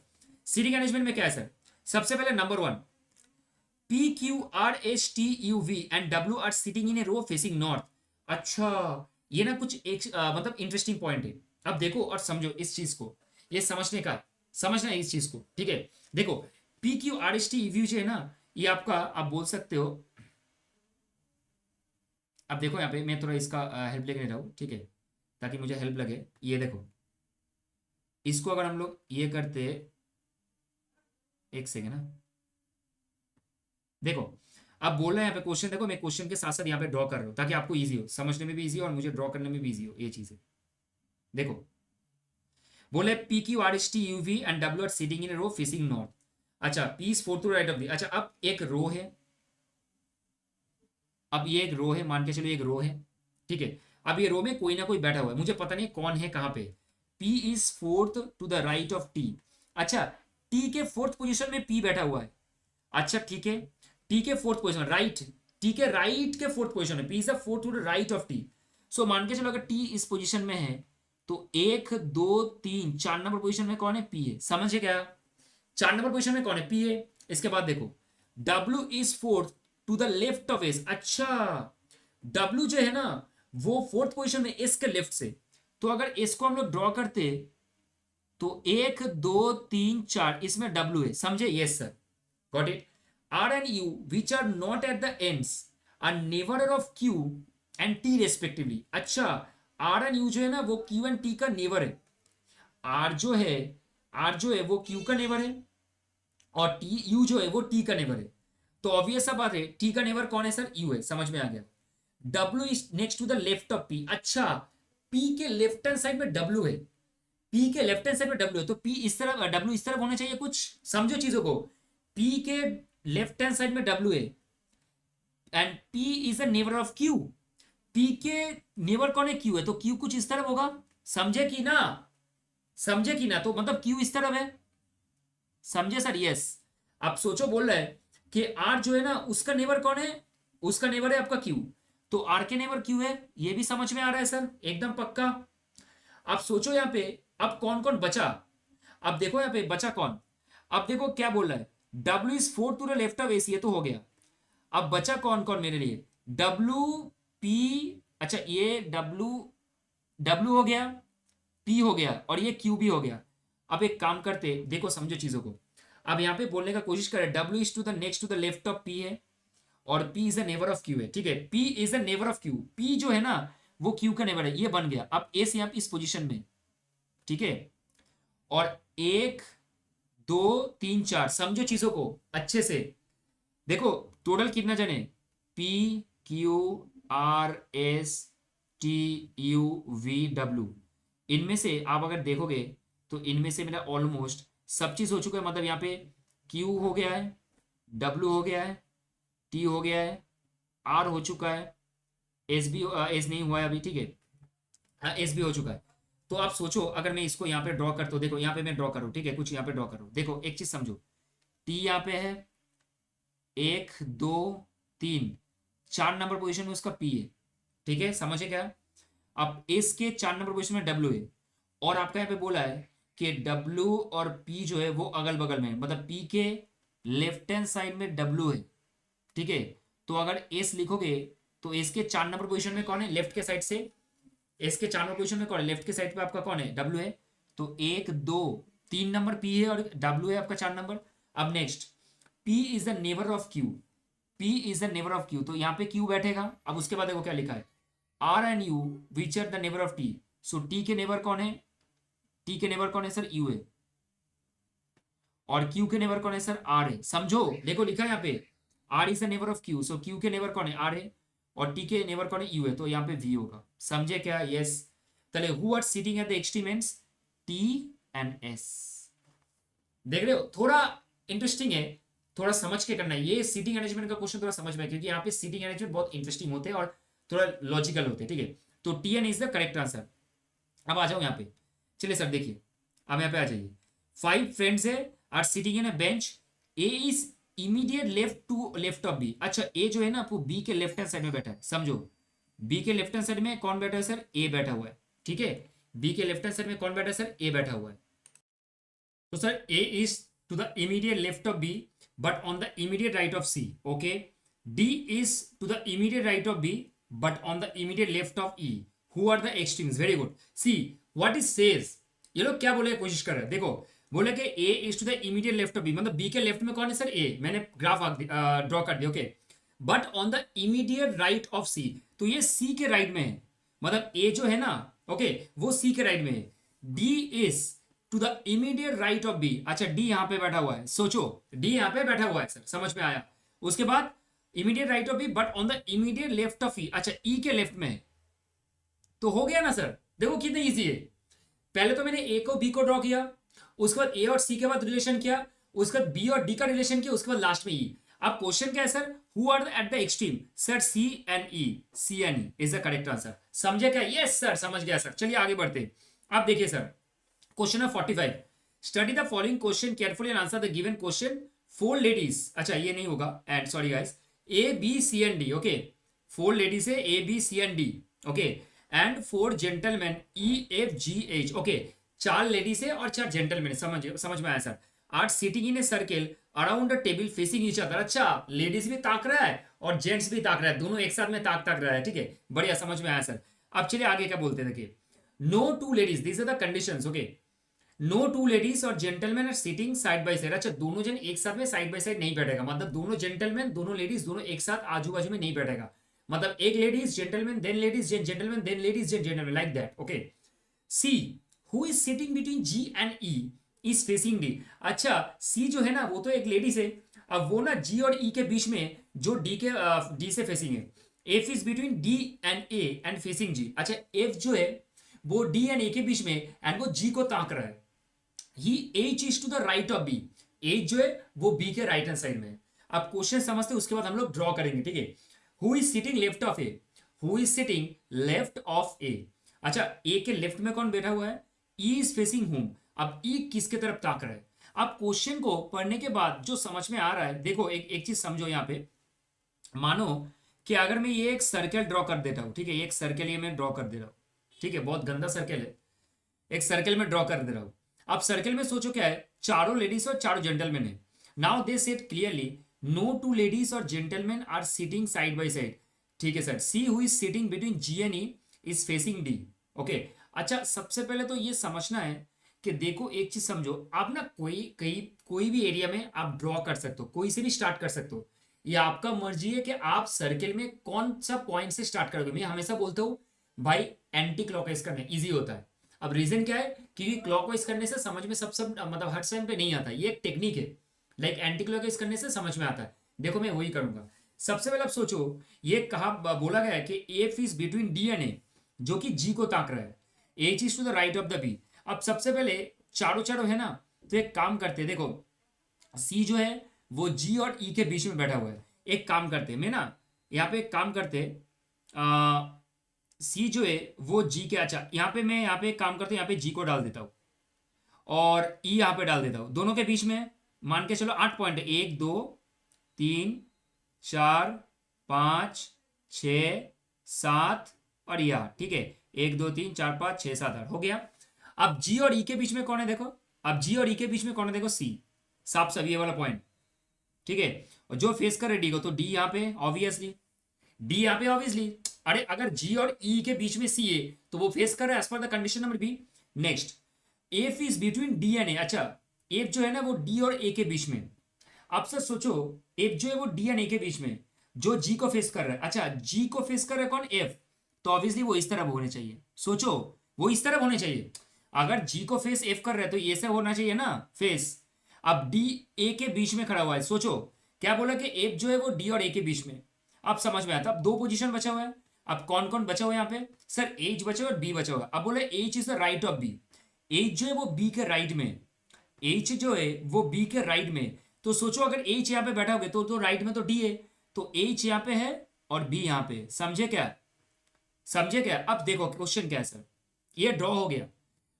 सीटिंग अरेंजमेंट में क्या है सर, सबसे पहले number 1, P Q R S T U V and W are sitting in a row facing north. अच्छा ये ना कुछ एक मतलब इंटरेस्टिंग पॉइंट है। अब देखो और समझो इस चीज को, ये समझने का, समझना है इस चीज को, ठीक है। देखो P Q R S T U V जो है ना, ये आपका आप बोल सकते हो। अब देखो यहाँ पे मैं थोड़ा इसका हेल्प लेके रहा हूँ, ठीक है, ताकि मुझे हेल्प लगे। ये देखो इसको अगर हम लोग ये करते, एक सेकेंड ना, देखो अब बोल रहे हैं यहाँ पे क्वेश्चन, देखो मैं क्वेश्चन के साथ साथ यहाँ पे ड्रॉ कर रहा हूँ ताकि आपको इजी हो, समझने में भी इजी हो और मुझे ड्रॉ करने में भी इजी हो, ये चीज है। देखो बोले P Q R S T U V and W are sitting in row facing north. अच्छा P is fourth to right of T. अच्छा अब एक रो है, अब ये एक रो है, मान के चलो एक रो है, ठीक है। अब ये रो में कोई ना कोई बैठा हुआ है, मुझे पता नहीं कौन है कहाँ पे। P is fourth to the right of T. अच्छा टी के फोर्थ पोजीशन में पी बैठा हुआ है। अच्छा ठीक है, टी के फोर्थ पोजीशन राइट, टी के राइट के फोर्थ पोजीशन में, P is the fourth to the right of T. So मान के चलो अगर टी इस पोजीशन में है तो 1 2 3 4 नंबर पोजीशन में कौन है? पी है, समझे क्या? 4 नंबर पोजीशन में कौन है? पी है। इसके बाद देखो W is fourth to the left of S. अच्छा डब्ल्यू जो है ना वो फोर्थ पोजीशन में एस के लेफ्ट से, तो अगर एस को हम लोग ड्रॉ करते तो 1 2 3 4 इसमें डब्ल्यू है, समझे? Yes sir, got it. R and U which are not at the ends are neighbor of Q and T respectively। अच्छा R and U जो है ना वो Q and T का नेबर है। R जो है, R जो है वो Q का नेबर है और T U जो है वो T का नेबर है। तो ऑब्वियस सा बात है T का नेबर कौन है सर? U है, समझ में आ गया। W is next to the left of P। अच्छा P के लेफ्ट हैंड साइड में W है, P के लेफ्ट हैंड साइड में W है, तो P इस तरफ W इस तरफ होना चाहिए कुछ, समझो चीजों को। P के लेफ्ट हैंड साइड में W है and P is a neighbour of Q। P के नेबर कौन है? Q है, तो Q कुछ इस तरफ होगा, समझे कि ना? समझे कि ना? तो मतलब Q इस तरफ है, समझे सर? यस। अब सोचो बोल रहा है कि R जो है ना उसका नेबर कौन है? उसका नेबर है आपका Q, तो R के नेबर Q है, ये भी समझ में आ रहा है सर, एकदम पक्का। अब सोचो यहाँ पे अब कौन कौन बचा। अब देखो यहाँ पे बचा कौन, अब देखो क्या बोल रहा है, W is fourth to the left of S, ये तो हो गया। अब बचा कौन कौन मेरे लिए? W P, अच्छा ये W हो गया, P हो गया और ये Q भी हो गया। अब एक काम करते, देखो समझो चीजों को। अब यहाँ पे बोलने का कोशिश करें, W is to the next to the left of P है और P is the neighbour of Q है, ठीक है। P is the neighbour of Q, P जो है ना वो Q का नेबर है, ये बन गया। अब S यहाँ इस पोजिशन में, ठीक है। और 1 2 3 4, समझो चीजों को अच्छे से। देखो टोटल कितना जने? P Q R S T U V W, इनमें से आप अगर देखोगे तो इनमें से मेरा ऑलमोस्ट सब चीज हो चुका है, मतलब यहाँ पे क्यू हो गया है, डब्ल्यू हो गया है, टी हो गया है, आर हो चुका है, एस भी एस नहीं हुआ है अभी, ठीक है, एस भी हो चुका है। तो आप सोचो अगर मैं इसको यहाँ पे ड्रॉ करता हूँ, देखो यहाँ पे मैं ड्रॉ करूँ, ठीक है, कुछ यहाँ पे ड्रॉ करूँ, देखो एक चीज समझो, टी यहाँ पे है, 1 2 3, 4 नंबर पोजिशन में उसका पी है, ठीक है, समझे क्या। अब एस के 4 नंबर पोजिशन में डब्ल्यू है, और आपका यहाँ पे बोला है कि डब्ल्यू और पी जो है वो अगल बगल में है, मतलब पी के लेफ्ट हैंड साइड में डब्ल्यू है, ठीक है। तो अगर एस लिखोगे तो एस के 4 नंबर पोजीशन में कौन है, लेफ्ट के साइड से, एस के 4 नंबर पोजीशन में कौन है, लेफ्ट के साइड पे आपका कौन है, डब्ल्यू है। तो 1 2 3 नंबर पी है और डब्ल्यू है आपका 4 नंबर। अब next, P is the neighbour of Q, P is the neighbour of Q, तो यहाँ पे क्यू बैठेगा। अब उसके बाद देखो क्या लिखा है, R and U which are the neighbour of T, so T के नेबर कौन है, टी के नेबर कौन है सर, यू है, और क्यू के नेबर कौन है सर, आर है। समझो देखो लिखा है यहाँ पे R is the neighbour of Q, so Q के नेबर कौन है, आर है, और टी के नेबर कौन है, यू है, तो यहाँ पे वी होगा। समझे क्या, yes. Tell who are sitting at the extreme ends, T and S. देख रहे हो, थोड़ा इंटरेस्टिंग है, थोड़ा समझ के करना है ये सीटिंग अरेंजमेंट का क्वेश्चन, थोड़ा समझ में, क्योंकि यहाँ पे सीटिंग अरेंजमेंट बहुत इंटरेस्टिंग होते हैं और थोड़ा लॉजिकल होते हैं, ठीक है। तो T N is the correct answer. अब आ जाओ यहाँ पे, चलिए सर देखिए, अब यहाँ पे आ जाइए, 5 फ्रेंड्स है are sitting in a bench, A is immediate left of B. अच्छा ए जो है ना वो बी के लेफ्ट हैंड साइड में बैठा है, समझो बी के लेफ्ट हैंड साइड में कौन बैठा है सर, ए बैठा हुआ है, ठीक है। बी के लेफ्ट हैंड साइड में कौन बैठा है सर, ए बैठा हुआ है। तो sir A is to the immediate left of B but on the immediate right of C, okay. D is to the immediate right of B but on the immediate left of E, who are the extremes, very good. See what is says, ये लोग क्या बोले कोशिश कर रहे हैं, देखो बोले कि A is to the immediate left of B, मतलब बी के लेफ्ट में कौन है सर, ए, मैंने ग्राफ ड्रॉ कर दिया, okay. But on the immediate right of C, तो ये सी के राइट में है, मतलब ए जो है ना, ओके, वो सी के राइट में है। D is to the immediate right of B, अच्छा डी यहां पे बैठा हुआ है, सोचो डी यहां पे बैठा हुआ है सर, समझ में आया। उसके बाद immediate right of B but on the immediate left of E, अच्छा ई के लेफ्ट में है, तो हो गया ना सर। देखो कितनी इजी है, पहले तो मैंने ए को बी को ड्रॉ किया, उसके बाद ए और सी के बाद रिलेशन किया, उसके बाद बी और डी का रिलेशन किया, उसके बाद लास्ट में ई। अब क्वेश्चन क्या है sir, who are at the extreme, sir C and E, C and E is the correct answer. समझे क्या, यस सर समझ गया सर। चलिए आगे बढ़ते। अब देखिए sir, question number 45, study the following question carefully and answer the given question. 4 ladies, अच्छा ये नहीं होगा, and sorry guys, A B C and D, okay. 4 ladies है, A B C and D, okay, and 4 gentleman E F G H, okay. 4 ladies है और 4 gentleman, समझ में आया sir. Are sitting in a circle around a table facing each other, अच्छा ladies भी ताक रहा है और जेंट्स भी ताक रहा है, दोनों एक साथ में ताक रहा है, ठीक है, बढ़िया, समझ में आया सर। अब चलिए आगे क्या बोलते हैं, देखिए, no 2 ladies, this are the conditions, okay. No 2 ladies और gentleman are sitting side by side, अच्छा दोनों जन एक साथ में साइड बाय साइड नहीं बैठेगा, मतलब दोनों जेंटलमैन दोनों लेडीज दोनों एक साथ आजू बाजू में नहीं बैठेगा, मतलब एक ladies gentleman then ladies gentleman then ladies gentleman, like that, okay. C who is sitting between G and E is facing D, अच्छा सी जो है ना वो तो एक लेडीज है, अब वो ना जी और ई के बीच में जो डी से फेसिंग है, F is between D and A and facing G, अच्छा एफ जो है वो डी एंड ए के बीच में एंड वो जी को ताक रहा है। ही H is to the right of B, H जो है वो बी के राइट हैंड साइड में है। अब क्वेश्चन समझते हैं, उसके बाद हम लोग ड्रॉ करेंगे, ठीक है। Who is sitting left of A, who is sitting left of A, अच्छा ए के लेफ्ट में कौन बैठा हुआ है, ई इज फेसिंग होम, अब ई किसके तरफ ताक रहा है। अब क्वेश्चन को पढ़ने के बाद जो समझ में आ रहा है, देखो एक चीज समझो यहाँ पे, मानो कि अगर मैं ये एक सर्कल ड्रॉ कर देता हूं, ठीक है, एक सर्कल ये मैं ड्रॉ कर दे रहा हूं, ठीक है, बहुत गंदा सर्कल है, एक सर्कल में ड्रॉ कर दे रहा हूं। अब सर्कल में सोचो क्या है, 4 लेडीज और 4 जेंटलमैन है। Now they said clearly no 2 ladies और gentleman are sitting side by side, ठीक है sir. C who is sitting between G and E is facing D, okay. अच्छा सबसे पहले तो ये समझना है कि देखो एक चीज समझो, आप ना कोई भी एरिया में आप ड्रॉ कर सकते हो, कोई से भी स्टार्ट कर सकते हो, ये आपका मर्जी है कि आप सर्कल में कौन सा पॉइंट से स्टार्ट करोगे। मैं हमेशा बोलता हूँ भाई एंटी क्लॉकवाइज करना इजी होता है। अब रीजन क्या है, क्योंकि क्लॉकवाइज करने से समझ में सब मतलब हर टाइम पे नहीं आता, ये एक टेक्निक है, लाइक एंटी क्लॉकवाइज करने से समझ में आता है। देखो मैं वही करूंगा। सबसे पहले आप सोचो, ये कहा बोला गया है कि F is between D and A, जो कि जी को ताक रहा है, H is to the right of the B. अब सबसे पहले चारों चारों है ना, तो एक काम करते हैं, देखो सी जो है वो जी और ई के बीच में बैठा हुआ है। एक काम करते हैं, मैं ना यहाँ पे एक काम करते हैं, सी जो है वो जी के, अच्छा यहाँ पे मैं यहाँ पे एक काम करते हैं, यहाँ पे जी को डाल देता हूँ और ई यहाँ पे डाल देता हूँ। दोनों के बीच में मान के चलो 8 पॉइंट है, 1 2 3 4 5 6 7 और ये 8, ठीक है। 1 2 3 4 5 6 7 8 हो गया। अब जी और ई के बीच में कौन है देखो, अब जी और ई के बीच में कौन है देखो, सी, साफ साफ ये वाला पॉइंट, ठीक है। और जो फेस कर रहे डी को, तो डी यहाँ पे ऑब्वियसली, डी यहाँ पे ऑब्वियसली, अरे अगर जी और ई के बीच में सी है तो वो फेस कर रहा है as per the condition number B. Next, F is between D and A, अच्छा एफ जो है ना वो डी और ए के बीच में। अब सर सोचो, एफ जो है वो डी एंड ए के बीच में, जो जी को फेस कर रहा है, अच्छा जी को फेस कर रहा है कौन, एफ, तो ऑब्वियसली वो इस तरफ होने चाहिए। सोचो वो इस तरफ होने चाहिए, अगर जी को फेस एफ कर रहा है तो ये से होना चाहिए ना फेस। अब डी ए के बीच में खड़ा हुआ है, सोचो क्या बोला कि एफ जो है वो डी और ए के बीच में। अब समझ में आता, अब दो पोजीशन बचा हुआ है। अब कौन कौन बचा हुआ है यहाँ पे, सर एच बचा हुआ और बी बचा हुआ। अब बोले H is the right of B, H जो है वो बी के राइट में, एच जो है वो बी के राइट में। तो सोचो अगर एच यहाँ पे बैठा होगे तो राइट में तो डी है, तो एच यहाँ पे है और बी यहाँ पे, समझे क्या, समझे क्या। अब देखो क्वेश्चन क्या है सर, ये ड्रॉ हो गया।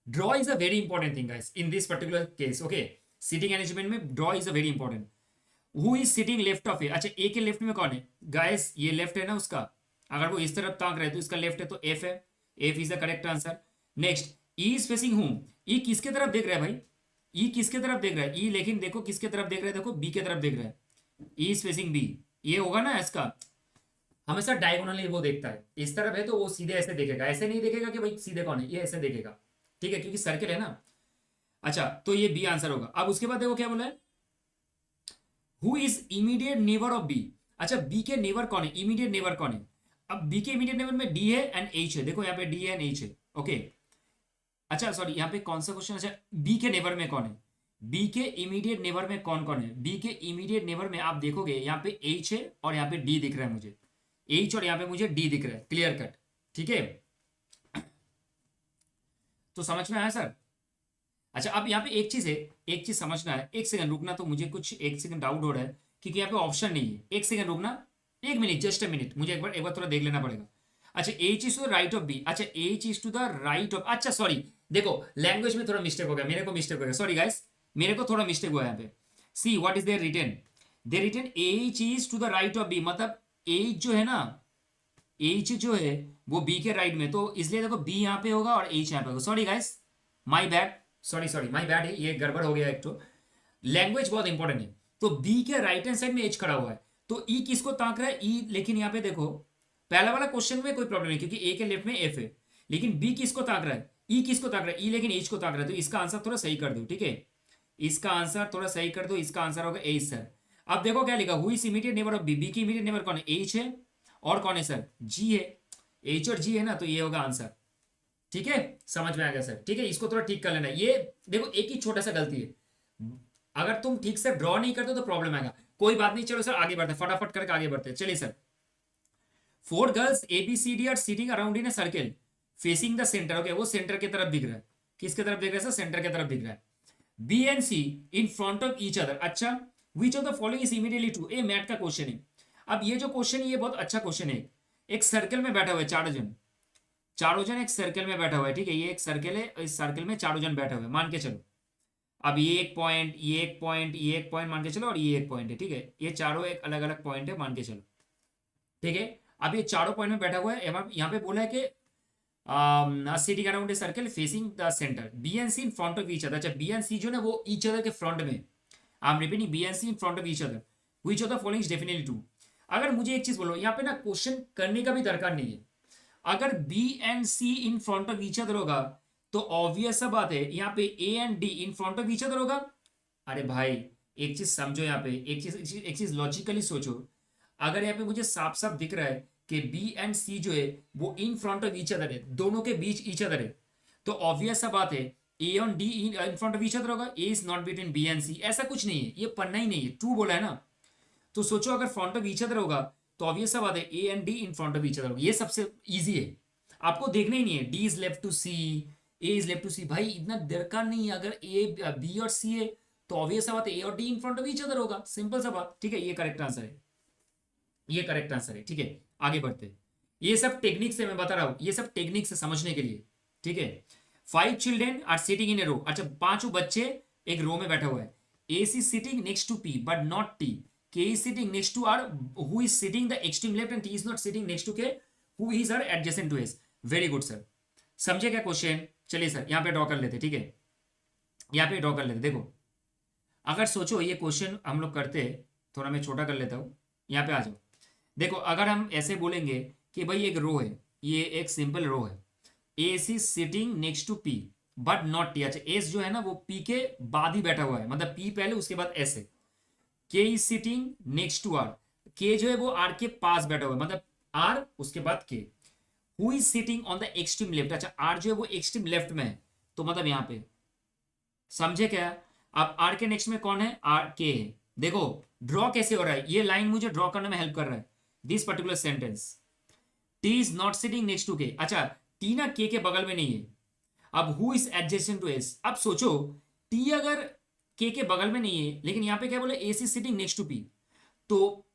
Draw is a very important thing guys in this particular case, okay. Sitting management में draw is a very important. Who is sitting left of A, अच्छा ए के लेफ्ट में कौन है गाइस, ये लेफ्ट है ना उसका, अगर वो इस तरफ ताक रहे तो इसका लेफ्ट है, तो एफ है, F is the correct answer. Next, E is facing whom, E किसके तरफ देख रहा है भाई, ई किसके तरफ देख रहा है, ई लेकिन देखो किसके तरफ देख रहा है, देखो बी के तरफ देख रहा है, ई इज फेसिंग बी, ये होगा ना इसका, हमेशा डायगोनली वो देखता है, इस तरफ है तो वो सीधे ऐसे देखेगा, ऐसे नहीं देखेगा कि भाई सीधे कौन है, ये ऐसे देखेगा, ठीक है, क्योंकि सर्किल है ना। अच्छा तो ये बी आंसर होगा। अब उसके बाद देखो क्या बोला है, who is immediate neighbour of B, अच्छा बी के नेबर कौन है, इमीडिएट नेबर कौन है। अब बी के इमीडिएट नेबर में डी है एंड एच है, देखो यहाँ पे डी एंड एच है, ओके। अच्छा सॉरी यहाँ पे कौन सा क्वेश्चन, अच्छा बी के नेबर में कौन है, बी के इमीडिएट नेबर में कौन कौन है, बी के इमीडिएट नेबर में आप देखोगे यहाँ पे एच है और यहाँ पे डी दिख रहा है मुझे, एच और यहाँ पे मुझे डी दिख रहा है, क्लियर कट, ठीक है। तो समझ में आया सर। अच्छा अब यहाँ पे एक चीज है, एक चीज समझना है, एक सेकंड रुकना, तो मुझे कुछ एक सेकंड डाउट हो रहा है क्योंकि यहाँ पे ऑप्शन नहीं है, एक सेकंड रुकना, एक मिनट, जस्ट अ मिनट, मुझे एक बार थोड़ा देख लेना पड़ेगा। अच्छा H is to the right of B, अच्छा H is to the right of, अच्छा सॉरी देखो लैंग्वेज में थोड़ा मिस्टेक हो गया, मेरे को मिस्टेक हो गया, सॉरी गाइस, मेरे को थोड़ा मिस्टेक हुआ यहाँ पे। See what is there written, they written H is to the right of B, मतलब एच जो है ना, एच जो है वो बी के राइट में, तो इसलिए देखो बी यहाँ पे होगा और एच यहाँ पे होगा, sorry guys my bad, sorry sorry my bad है, ये गड़बड़ हो गया एक तो, लैंग्वेज बहुत इंपॉर्टेंट है। तो बी के राइट हैंड साइड में एच खड़ा हुआ है, तो ई किसको ताक रहा है, ई, लेकिन यहाँ पे देखो पहला वाला क्वेश्चन में कोई प्रॉब्लम नहीं क्योंकि ए के लेफ्ट में एफ है, लेकिन बी किसको ताक रहा है, ई किसको ताक रहा है, ई लेकिन एच को ताक रहा है, तो इसका आंसर थोड़ा सही कर दो, ठीक है, इसका आंसर थोड़ा सही कर दो, इसका आंसर होगा एच सर। अब देखो क्या लिखा, who is immediate neighbour of B, B की इमीडिएट नेबर कौन है, एच है और कौन है सर, जी है, एच और जी है ना, तो ये होगा आंसर, ठीक है, समझ में आ गया सर, ठीक है, इसको थोड़ा ठीक कर लेना। ये देखो एक ही छोटा सा गलती है, अगर तुम ठीक से ड्रॉ नहीं करते तो प्रॉब्लम आएगा, कोई बात नहीं, चलो सर आगे बढ़ते, फटाफट करके आगे बढ़ते, चलिए sir. Four girls A B C D are sitting around in a circle facing the centre, okay, वो सेंटर की तरफ दिख रहा है, किसके तरफ दिख रहा है सर, सेंटर की तरफ दिख रहा है। B and C in front of each other, अच्छा which of the following is immediately true, ये मैथ का क्वेश्चन है। अब ये जो क्वेश्चन है ये बहुत अच्छा क्वेश्चन है, एक सर्कल में बैठा हुआ है चारों जन एक सर्कल में बैठा हुआ है, ठीक है, ये एक सर्कल है, इस सर्कल में चारों जन बैठे हुए हैं, मान के चलो। अब ये एक पॉइंट, ये एक पॉइंट, ये एक पॉइंट मान के चलो और ये एक पॉइंट है, ठीक है, ये चारों एक अलग अलग पॉइंट है मान के चलो, ठीक है। अब ये चारों पॉइंट में बैठा हुआ है, यहाँ पे बोला है कि sitting around a circle facing the centre, B and C in front of each other, अच्छा बी एंड सी जो है ना वो ईच अदर के फ्रंट में, I am repeating B and C in front of each other, which of the following is definitely true. अगर मुझे एक चीज बोलो, यहाँ पे ना क्वेश्चन करने का भी दरकार नहीं है, अगर B and C in front of each other होगा तो ऑब्वियस सा बात है यहाँ पे A and D in front of each other होगा। अरे भाई एक चीज समझो, यहाँ पे एक चीज लॉजिकली सोचो, अगर यहाँ पे मुझे साफ साफ दिख रहा है कि बी एंड सी जो है वो इन फ्रंट ऑफ ईच अदर है, दोनों के बीच ईच अदर है, तो ऑब्वियस सा बात है A on D in front of each other होगा, A is not between B and C, ऐसा कुछ नहीं है, ये पढ़ना ही नहीं है, ट्रू बोला है ना। तो सोचो अगर फ्रंट ऑफ ईच अदर होगा तो ऑब्वियस सा बात है A and D in front of each other होगा, ये सबसे इजी है, आपको देखना ही नहीं है D is left to C, A is left to C, भाई इतना दरकार नहीं है। अगर ए बी और सी है तो ऑब्वियस सा बात है ए और D in front of each other होगा, सिंपल सा बात। ठीक है, ये करेक्ट आंसर है, ये करेक्ट आंसर है। ठीक है, आगे बढ़ते हैं। ये सब टेक्निक से मैं बता रहा हूं, ये सब टेक्निक से समझने के लिए। ठीक है, 5 children are sitting in a row. अच्छा, 5 बच्चे एक रो में बैठा हुआ है। A is sitting next to P but not T. K is sitting next to R who is sitting the extreme left and T is not sitting next to K who is R adjacent to S. Very good sir, समझे क्या question? चलिए sir यहां पे draw कर लेते। ठीक है, यहां पे ड्रॉ कर लेते। देखो अगर सोचो ये क्वेश्चन हम लोग करते, थोड़ा मैं छोटा कर लेता हूं, यहां पे आ जाओ। देखो अगर हम ऐसे बोलेंगे कि भाई एक रो है, ये एक सिंपल रो है, S is sitting next to P but not T. अच्छा, एस जो है ना वो पी के बाद ही बैठा हुआ है, मतलब पी पहले उसके बाद एस है। K is sitting next to R, K जो है वो आर के पास बैठा हुआ है, मतलब आर उसके बाद के। Who is sitting on the extreme left, अच्छा आर जो है वो एक्सट्रीम लेफ्ट में है, तो मतलब यहां पे समझे क्या? अब आर के नेक्स्ट में कौन है? आर के है। देखो ड्रॉ कैसे हो रहा है, ये लाइन मुझे ड्रॉ करने में हेल्प कर रहा है। This particular sentence, T is not sitting next to K. अच्छा, टी ना के बगल में नहीं है। अब who is adjacent to S, अब सोचो टी अगर के बगल में नहीं है, लेकिन यहां पे क्या बोले S is sitting next to P, तो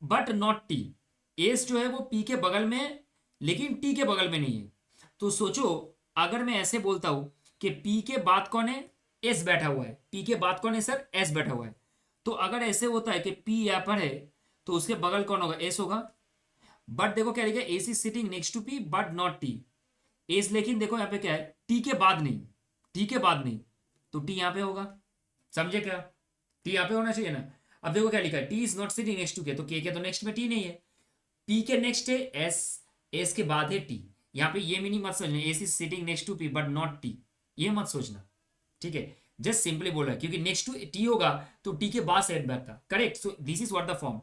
बट नॉट टी। एस जो है वो पी के बगल में है, लेकिन टी के बगल में नहीं है। तो सोचो अगर मैं ऐसे बोलता हूं कि पी के बाद कौन है? एस बैठा हुआ है। पी के बाद कौन है सर? एस बैठा हुआ है। तो अगर ऐसे होता है कि पी यहां पर है तो उसके बगल कौन होगा? एस होगा। बट देखो क्या लिखा है, S is sitting next to P but not T. S लेकिन देखो यहां पे क्या है, टी के बाद नहीं, टी के बाद नहीं, तो टी यहां पे होगा। समझे क्या? टी यहां पे होना चाहिए ना। अब देखो क्या लिखा है, T is not sitting next to K, तो के तो नेक्स्ट में टी नहीं है। पी के नेक्स्ट है एस, एस के बाद है टी। यहां पे ये मीनिंग मत सोचना S is sitting next to P but not T, ये मत सोचना। ठीक है, जस्ट सिंपली बोला क्योंकि नेक्स्ट टू टी होगा तो टी के बाद सेट बैक था। Correct, so this is what the form.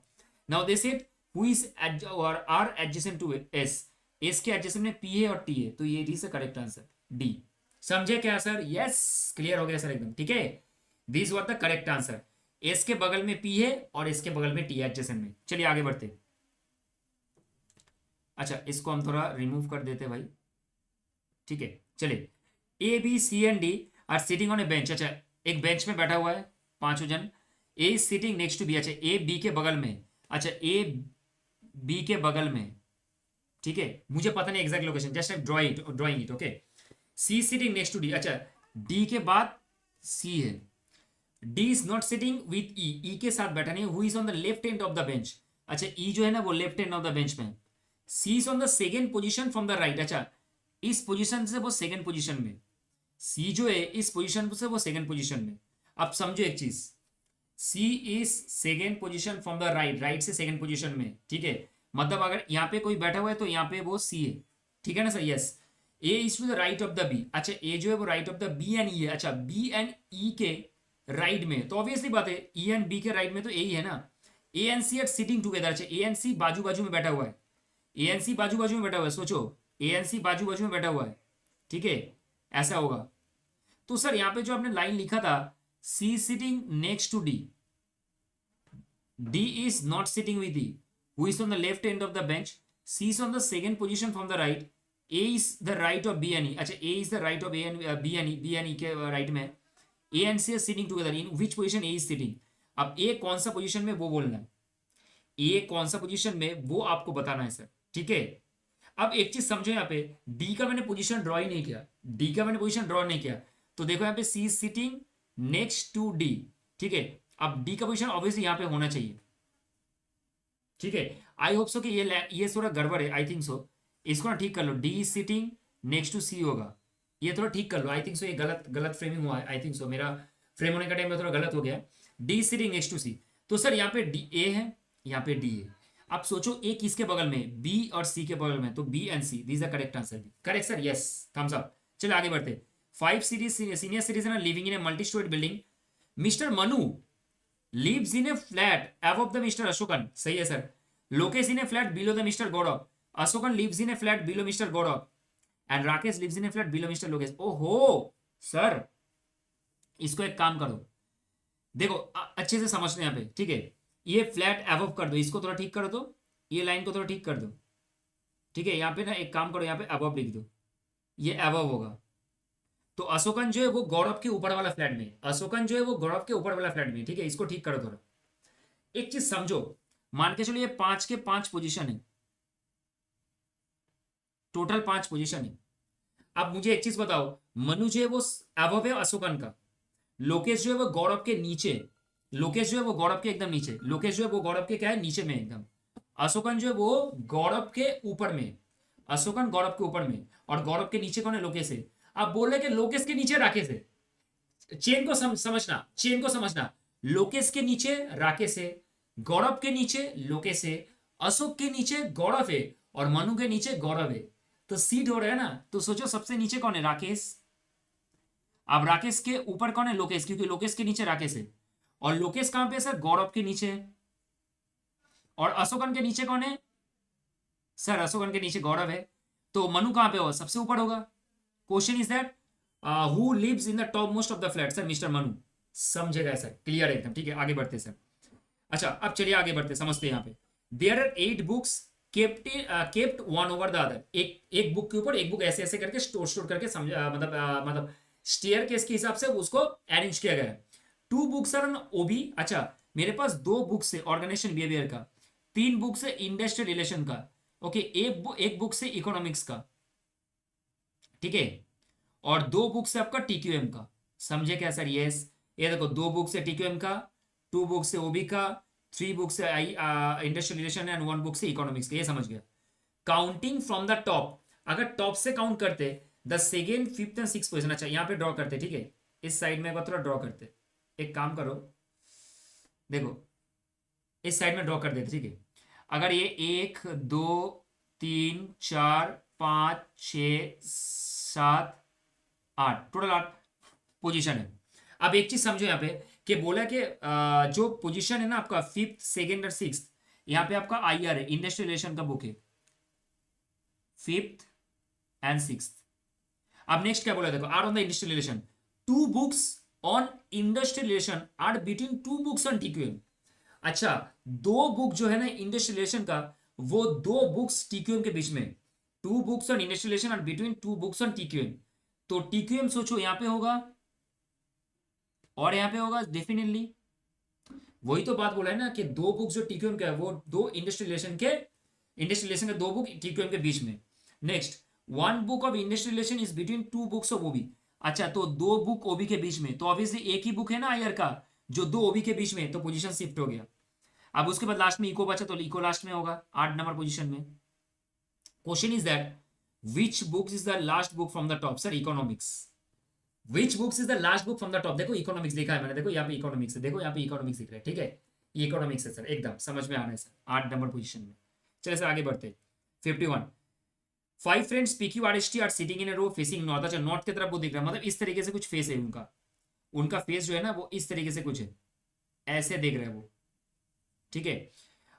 Now they said who is और R adjacent to S, S के एडजेसेंट में पी है और टी है, तो ये is the correct answer D. समझे क्या सर? यस, क्लियर हो गया सर एकदम। ठीक है, this what the correct answer. S के बगल में पी है और इसके बगल में टी एडजेसेंट में। चलिए आगे बढ़ते। अच्छा, इसको हम थोड़ा रिमूव कर देते भाई। ठीक है, चलिए A B C and D are sitting on a bench. अच्छा, एक बेंच में बैठा हुआ है पांचों जन। A is sitting next to B, अच्छा ए बी के बगल में, अच्छा ए बी के बगल में। ठीक है, मुझे पता नहीं exact location, just drawing it. Okay, C sitting next to D, अच्छा डी के बाद सी है। D is not sitting with E, E के साथ बैठा नहीं। Who is on the left end of the bench, अच्छा ई जो है ना वो left end of the bench में। C is on the second position from the right, अच्छा इस पोजिशन से वो सेकेंड पोजिशन में। सी जो है इस पोजिशन से वो सेकेंड पोजिशन में। अब समझो एक चीज, C is second position from the right, right से सेकेंड पोजिशन में। ठीक है, मतलब अगर यहाँ पे कोई बैठा हुआ है तो यहाँ पे वो सी है। ठीक है ना sir? Yes, A is to the right of the B, अच्छा ए जो है वो right of the B and E है। अच्छा बी एंड ई के राइट में, तो ऑब्वियसली बात है ई एंड बी के राइट में तो ए ही है ना। A and C are sitting together, अच्छा ए एंड सी बाजू बाजू में बैठा हुआ है। ए एन सी बाजू बाजू में बैठा हुआ है, सोचो ए एन सी बाजू बाजू में बैठा हुआ है। ठीक है, ऐसा होगा। तो सर यहां पे जो आपने लाइन लिखा था C sitting next to D, D is not sitting with E, who is on the left end of the bench, C is on the second position from the right, A is the right of B and E, अच्छा A is the right of A and B and E, B and E के right में। A and C are sitting together in which position A is sitting. अब ए कौन सा position में वो बोलना है, ए कौन सा पोजिशन में वो आपको बताना है सर। ठीक है, अब एक चीज समझो, यहाँ पे डी का मैंने पोजीशन ड्रॉ ही नहीं किया, डी का मैंने पोजीशन ड्रॉ नहीं किया, तो देखो यहाँ पे सी सिटिंग नेक्स्ट टू डी। ठीक है, अब डी का पोजीशन ऑब्वियसली यहाँ पे होना चाहिए। ठीक है, आई होप सो कि ये थोड़ा गड़बड़ है, आई थिंक सो। इसको ना ठीक कर लो, डी सिटिंग नेक्स्ट टू सी होगा, ये थोड़ा ठीक कर लो। आई थिंक सो ये गलत गलत फ्रेमिंग हुआ है, आई थिंक सो मेरा फ्रेम होने का टाइम में थोड़ा गलत हो गया। डी सिटिंग नेक्स्ट टू सी, तो सर यहाँ पे डी ए है, यहाँ पे डी है। अब सोचो ए किसके बगल में? बी और सी के बगल में, तो B and C, this is the correct answer. Correct sir, yes, thumbs up. चलो आगे बढ़ते। 5 series senior citizen are living in a multi storeyed building. Mister Manu lives in a flat above the Mr. Ashokan, सही है sir. Lokesh in a flat below the Mr. Gaurav. Ashokan lives in a flat below Mr. Gaurav and Rakesh lives in a flat below Mr. Lokesh. ओहो sir, इसको एक काम करो, देखो अच्छे से समझते हैं यहाँ पे। ठीक है, ये फ्लैट एबव कर दो, इसको थोड़ा ठीक कर दो, ये लाइन को थोड़ा ठीक कर दो। ठीक है, यहाँ पे ना एक काम करो, यहाँ पे अबव लिख दो, ये अबव होगा। तो अशोकन जो है वो गौरव के ऊपर वाला फ्लैट में, अशोकन जो है वो गौरव के ऊपर वाला फ्लैट में, ठीक है, इसको ठीक करो थोड़ा। एक चीज समझो, मान के चलो ये 5 के 5 पोजीशन है, टोटल 5 पोजीशन है। अब मुझे एक चीज बताओ, मनु जो है वो अबव है अशोकन का, लोकेश जो है वो गौरव के नीचे, लोकेश जो है वो गौरव के एकदम नीचे, लोकेश जो है वो गौरव के क्या है, नीचे में एकदम। अशोकन जो है वो गौरव के ऊपर में, अशोकन गौरव के ऊपर में, और गौरव के नीचे कौन है, लोकेश है। अब बोल रहे कि लोकेश के नीचे राकेश है। चेन को समझना, चेन को समझना। लोकेश के नीचे राकेश है, गौरव के नीचे लोकेश है, अशोक के नीचे गौरव है, और मनु के नीचे गौरव है। तो सीट हो रहा है ना, तो सोचो सबसे नीचे कौन है, राकेश। अब राकेश के ऊपर कौन है, लोकेश, क्योंकि लोकेश के नीचे राकेश है। और लोकेश कहां पे सर, गौरव के नीचे है। और अशोकन के नीचे कौन है सर, अशोकन के नीचे गौरव है। तो मनु कहां पे होगा, सबसे ऊपर होगा। Question is that who lives in the top most of the flat, sir mister Manu. समझेगा सर, क्लियर एकदम, ठीक है, आगे बढ़ते सर। अच्छा अब चलिए आगे बढ़ते, समझते हैं यहाँ पे। There are 8 books kept one over the other, एक एक बुक के ऊपर एक बुक ऐसे ऐसे करके स्टोर स्टोर करके मतलब स्टेयर केस के हिसाब से उसको अरेंज किया गया है। 2 बुक्स आर ऑन ओबी, अच्छा मेरे पास 2 बुक्स है ऑर्गेनाइजेशन बिहेवियर का, 3 बुक्स है इंडस्ट्रियल रिलेशन का, ओके, एक बुक से इकोनॉमिक्स का, ठीक है, और 2 बुक्स है आपका टीक्यूएम का। समझे क्या सर, यस। ये देखो 2 बुक्स है टीक्यूएम का, 2 बुक्स है ओबी का, 3 बुक्स है इंडस्ट्रियल रिलेशन एंड 1 बुक से इकोनॉमिक्स का, ये समझ गया। काउंटिंग फ्रॉम द टॉप, अगर टॉप से काउंट करते, the second fifth and six position, अच्छा यहाँ पे ड्रॉ करते, ठीक है, इस साइड में एक बार थोड़ा ड्रॉ करते, एक काम करो, देखो इस साइड में ड्रॉ कर देते, ठीक है। अगर ये 1 2 3 4 5 6 7 8, टोटल 8 पोजीशन है। अब एक चीज समझो यहाँ पे, कि बोला कि जो पोजीशन है ना आपका फिफ्थ सेकेंड और सिक्स, यहाँ पे आपका आईआर है, इंडस्ट्रियल रिलेशन का बुक है, फिफ्थ एंड सिक्स। अब नेक्स्ट क्या बोला, देखो are on the industrial relation, 2 books on industrial relation are between 2 books on TQM. अच्छा 2 बुक जो है ना इंडस्ट्रियल रिलेशन का, वो 2 बुक्स टीक्यूएम के बीच में, 2 books on industrial relation are between 2 books on TQM. तो टीक्यूएम सोचो यहां पे होगा और यहां पे होगा डेफिनेटली। वही तो बात बोला है ना कि 2 बुक्स जो टीक्यूएम का है वो 2 इंडस्ट्रियल रिलेशन के 2 बुक टीक्यूएम के बीच में। Next 1 book of industrial relation is between 2 books of OB. अच्छा तो 2 बुक ओबी के बीच में, तो ऑब्वियसली एक ही बुक है ना आयर का जो 2 ओबी के बीच में, तो पोजीशन शिफ्ट हो गया। अब उसके बाद लास्ट में इको बचा, तो इको लास्ट में होगा 8 नंबर पोजीशन में। Question is that which books is the last book from the top, sir economics. Which books is the last book from the top, देखो इकोनॉमिक्स लिखा है मैंने, देखो यहाँ पे इकोनॉमिक्स है, देखो यहाँ पे इकोनॉमिक्स दिख रहा है, ठीक है, ये इकोनॉमिक्स है सर, एकदम समझ में आ रहा है सर, 8 नंबर पोजीशन में। चलिए सर आगे बढ़ते। 51 5 friends PQ RST are sitting in a row facing north, अच्छा नॉर्थ की तरफ वो दिख रहा है, मतलब इस तरीके से कुछ फेस है उनका, उनका फेस जो है ना वो इस तरीके से कुछ है, ऐसे देख रहे हैं वो, ठीक है।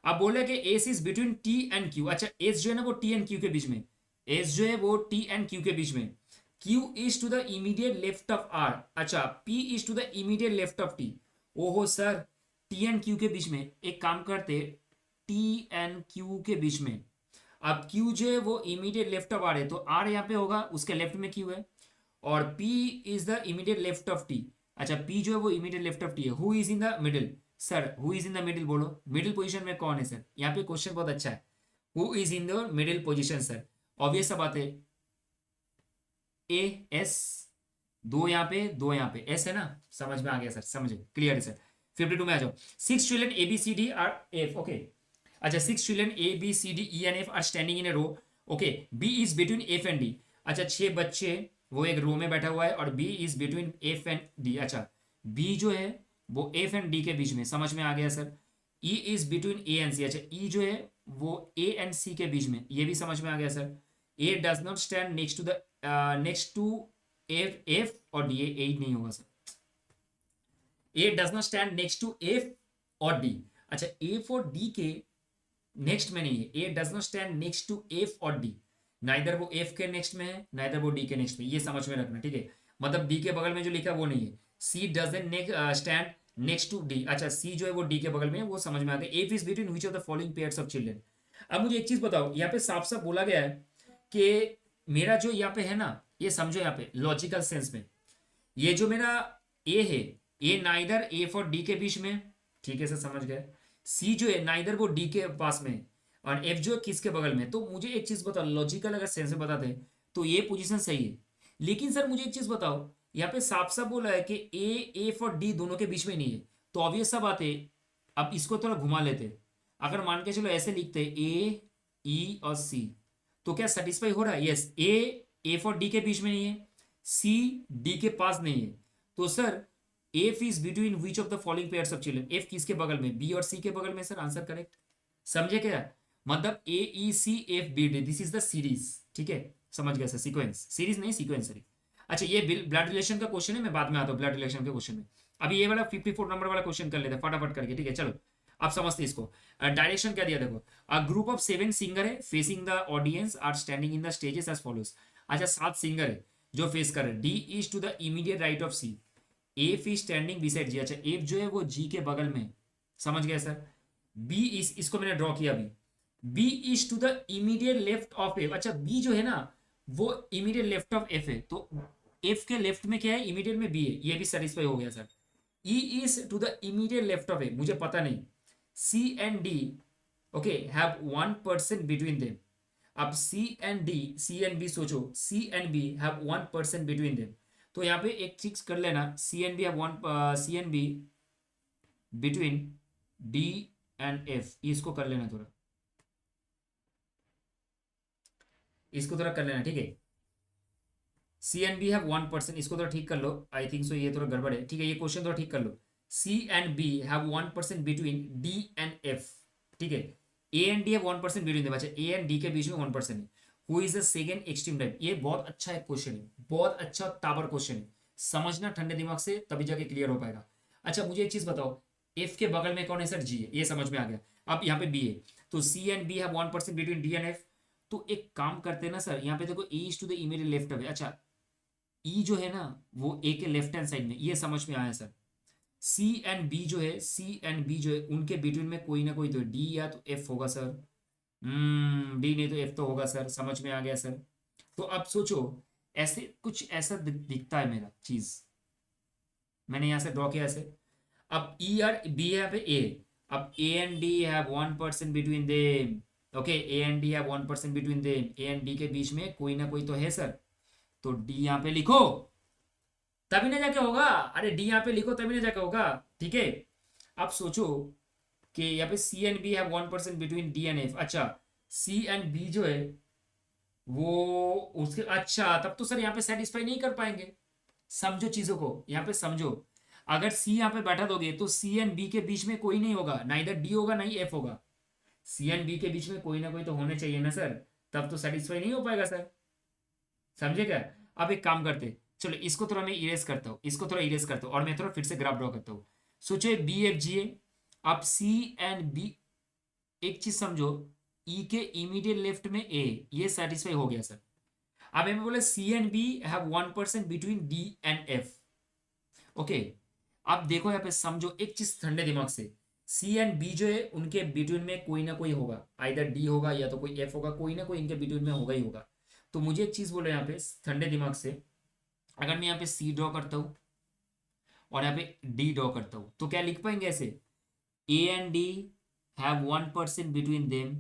अब बोले कि S is between T and Q, अच्छा एस जो है ना वो टी एंड क्यू के बीच में, एस जो है वो टी एंड क्यू के बीच में, Q is to the immediate left of R, अच्छा P is to the immediate left of T. ओहो सर टी एंड क्यू के बीच में, एक काम करते, टी एंड क्यू के बीच में, अब क्यू जो है वो इमीडिएट लेफ्ट ऑफ आर है, तो आर यहाँ पे होगा, उसके लेफ्ट में क्यू है, और P is the immediate left of T, अच्छा पी जो है वो इमीडिएट लेफ्ट ऑफ टी है। Who is in the middle, sir who is in the middle बोलो, मिडिल पोजीशन में कौन है सर, यहाँ पे क्वेश्चन बहुत अच्छा है, who is in the middle position sir, obvious सा बात है ए एस, 2 यहाँ पे 2 यहाँ पे, एस है ना, समझ में आ गया सर, समझे, क्लियर है सर। 52 में आ जाओ। 6 children A B C D are F, okay, अच्छा 6 children A B C D E and F are standing in a row, okay, B is between F and D, अच्छा 6 बच्चे वो एक रो में बैठा हुआ है, और B is between F and D, अच्छा बी जो है वो एफ एंड डी के बीच में, समझ में आ गया sir. E is between A and C, अच्छा ई जो है वो ए एंड सी के बीच में, ये भी समझ में आ गया sir. A does not stand next to the next to F, F और डी, ए नहीं होगा sir, A does not stand next to F और डी, अच्छा एफ और डी के नेक्स्ट में नहीं है, A does not stand next to F और डी, नाइदर वो एफ के नेक्स्ट में है नाइदर वो डी के नेक्स्ट में, ये समझ में रखना, ठीक है, मतलब डी के बगल में जो लिखा वो नहीं है। C doesn't stand next to D, अच्छा सी जो है वो डी के बगल में है, वो समझ में आ गया। F is between which of the following pairs of children. अब मुझे एक चीज बताओ, यहाँ पे साफ साफ बोला गया है कि मेरा जो यहाँ पे है ना, ये समझो यहाँ पे लॉजिकल सेंस में, ये जो मेरा ए है, ए नाइदर ए फॉर डी के बीच में, ठीक है सर समझ गए। सी जो है नाइदर वो डी के पास में है, और एफ जो है किसके बगल में। तो मुझे एक चीज बताओ, लॉजिकल अगर सेंस में बताते हैं तो ये पोजीशन सही है। लेकिन सर मुझे एक चीज बताओ, यहाँ पे साफ साफ बोला है कि ए फॉर डी दोनों के बीच में नहीं है। तो ऑब्वियस सा बात है, अब इसको थोड़ा घुमा लेते हैं। अगर मान के चलो ऐसे लिखते हैं ए ई और सी, तो क्या सेटिस्फाई हो रहा है? यस, ए फॉर डी के बीच में नहीं है, सी डी के पास नहीं है। तो sir F is between which of the following pairs of children, F किसके बगल में? बी और सी के बगल में सर, आंसर करेक्ट। समझे क्या? मतलब A E C F B D, this is the series. ठीक है, समझ गया सर, सीक्वेंस, सीरीज नहीं सीक्वेंस सर। अच्छा ये ब्लड रिलेशन का क्वेश्चन है, मैं बाद में आता हूँ ब्लड रिलेशन के क्वेश्चन में। अभी ये वाला 54 नंबर वाला क्वेश्चन कर लेते हैं फटाफट करके, ठीक है चलो। आप समझते इसको। डायरेक्शन क्या दिया देखो, अ ग्रुप ऑफ 7 सिंगर है facing the audience are standing in the stages as follows. अच्छा 7 सिंगर है जो फेस कर रहे हैं। D is to the immediate right of C, F is standing beside G. अच्छा एफ जो है वो जी के बगल में, समझ गया सर। बी इज, इसको मैंने ड्रॉ किया अभी, B is to the immediate left of F. अच्छा बी जो है ना वो इमीडिएट लेफ्ट ऑफ एफ है, तो एफ के लेफ्ट में क्या है? इमीडिएट में बी है, ये भी सेटिस्फाई हो गया sir. E is to the immediate left of A, मुझे पता नहीं। C and D okay have 1% between them. अब C and D, C and B सोचो, C and B have 1% between them. तो यहाँ पे एक चीज कर लेना, C and B have one, C and B between D and F, इसको कर लेना थोड़ा, इसको थोड़ा कर लेना, ठीक है। सी एंड बी हैव 1%, इसको थोड़ा ठीक कर लो, आई थिंक सो ये थोड़ा गड़बड़ है, ठीक है। ये क्वेश्चन थोड़ा ठीक कर लो। C and B have 1% between D and F, ठीक है। A and D have 1% between them. अच्छा ए एंड डी के बीच में 1% है। Who is the second extreme type? ये बहुत अच्छा एक क्वेश्चन है, बहुत अच्छा ताबर क्वेश्चन है, समझना ठंडे दिमाग से, तभी जाके क्लियर हो पाएगा। अच्छा मुझे एक चीज बताओ, एफ के बगल में कौन है सर? जी है, ये समझ में आ गया। अब यहाँ पे बी है, तो C and B have 1% between D and F. तो एक काम करते हैं ना सर, यहाँ पे देखो A is to the immediate left of है। अच्छा ई जो है ना वो ए के लेफ्ट हैंड साइड में, ये समझ में आया सर। सी एंड बी जो है, सी एंड बी जो है उनके बिटवीन में कोई ना कोई तो डी या तो एफ होगा सर। डी नहीं तो एफ तो होगा सर, समझ में आ गया सर। तो अब सोचो, ऐसे कुछ ऐसा दिखता है मेरा चीज, मैंने यहां से ड्रॉ किया ऐसे। अब ई और बी है पे ए, अब ए and D have 1% between them. Okay A and D have 1% between them, A and D के बीच में कोई ना कोई तो है सर। तो डी यहाँ पे लिखो, तभी ना जाके होगा। अरे डी यहाँ पे लिखो तभी ना जाके होगा, ठीक है। अब सोचो कि यहाँ पे C and B have 1% between D and F. अच्छा सी एंड बी जो है वो उसके, अच्छा तब तो सर यहाँ पे सेटिस्फाई नहीं कर पाएंगे। समझो चीजों को, यहाँ पे समझो। अगर सी यहाँ पे बैठा दोगे तो सी एंड बी के बीच में कोई नहीं होगा, ना इधर डी होगा ना ही एफ होगा। सी एंड बी के बीच में कोई ना कोई तो होने चाहिए ना सर, तब तो सेटिस्फाई नहीं हो पाएगा सर। समझे क्या? अब एक काम करते, चलो इसको थोड़ा मैं इरेज करता हूँ, इसको थोड़ा इरेज करता हूँ, और मैं थोड़ा फिर से ग्राफ ड्रॉ करता हूँ। सोचो बी एफ जी ए, अब सी एंड बी, एक चीज समझो, ई के इमीडिएट लेफ्ट में ए, ये सेटिस्फाई हो गया सर। अब हमें बोले C and B have 1% between D and F. Okay अब देखो यहाँ पे समझो एक चीज ठंडे दिमाग से, सी एंड बी जो है उनके बिटवीन में कोई ना कोई होगा, आइदर डी होगा या तो कोई एफ होगा, कोई ना कोई इनके बिटवीन में होगा ही होगा। तो मुझे एक चीज बोलो यहाँ पे ठंडे दिमाग से, अगर मैं यहाँ पे सी ड्रॉ करता हूँ और यहाँ पे डी ड्रॉ करता हूँ तो क्या लिख पाएंगे ऐसे? A and D have 1% between them.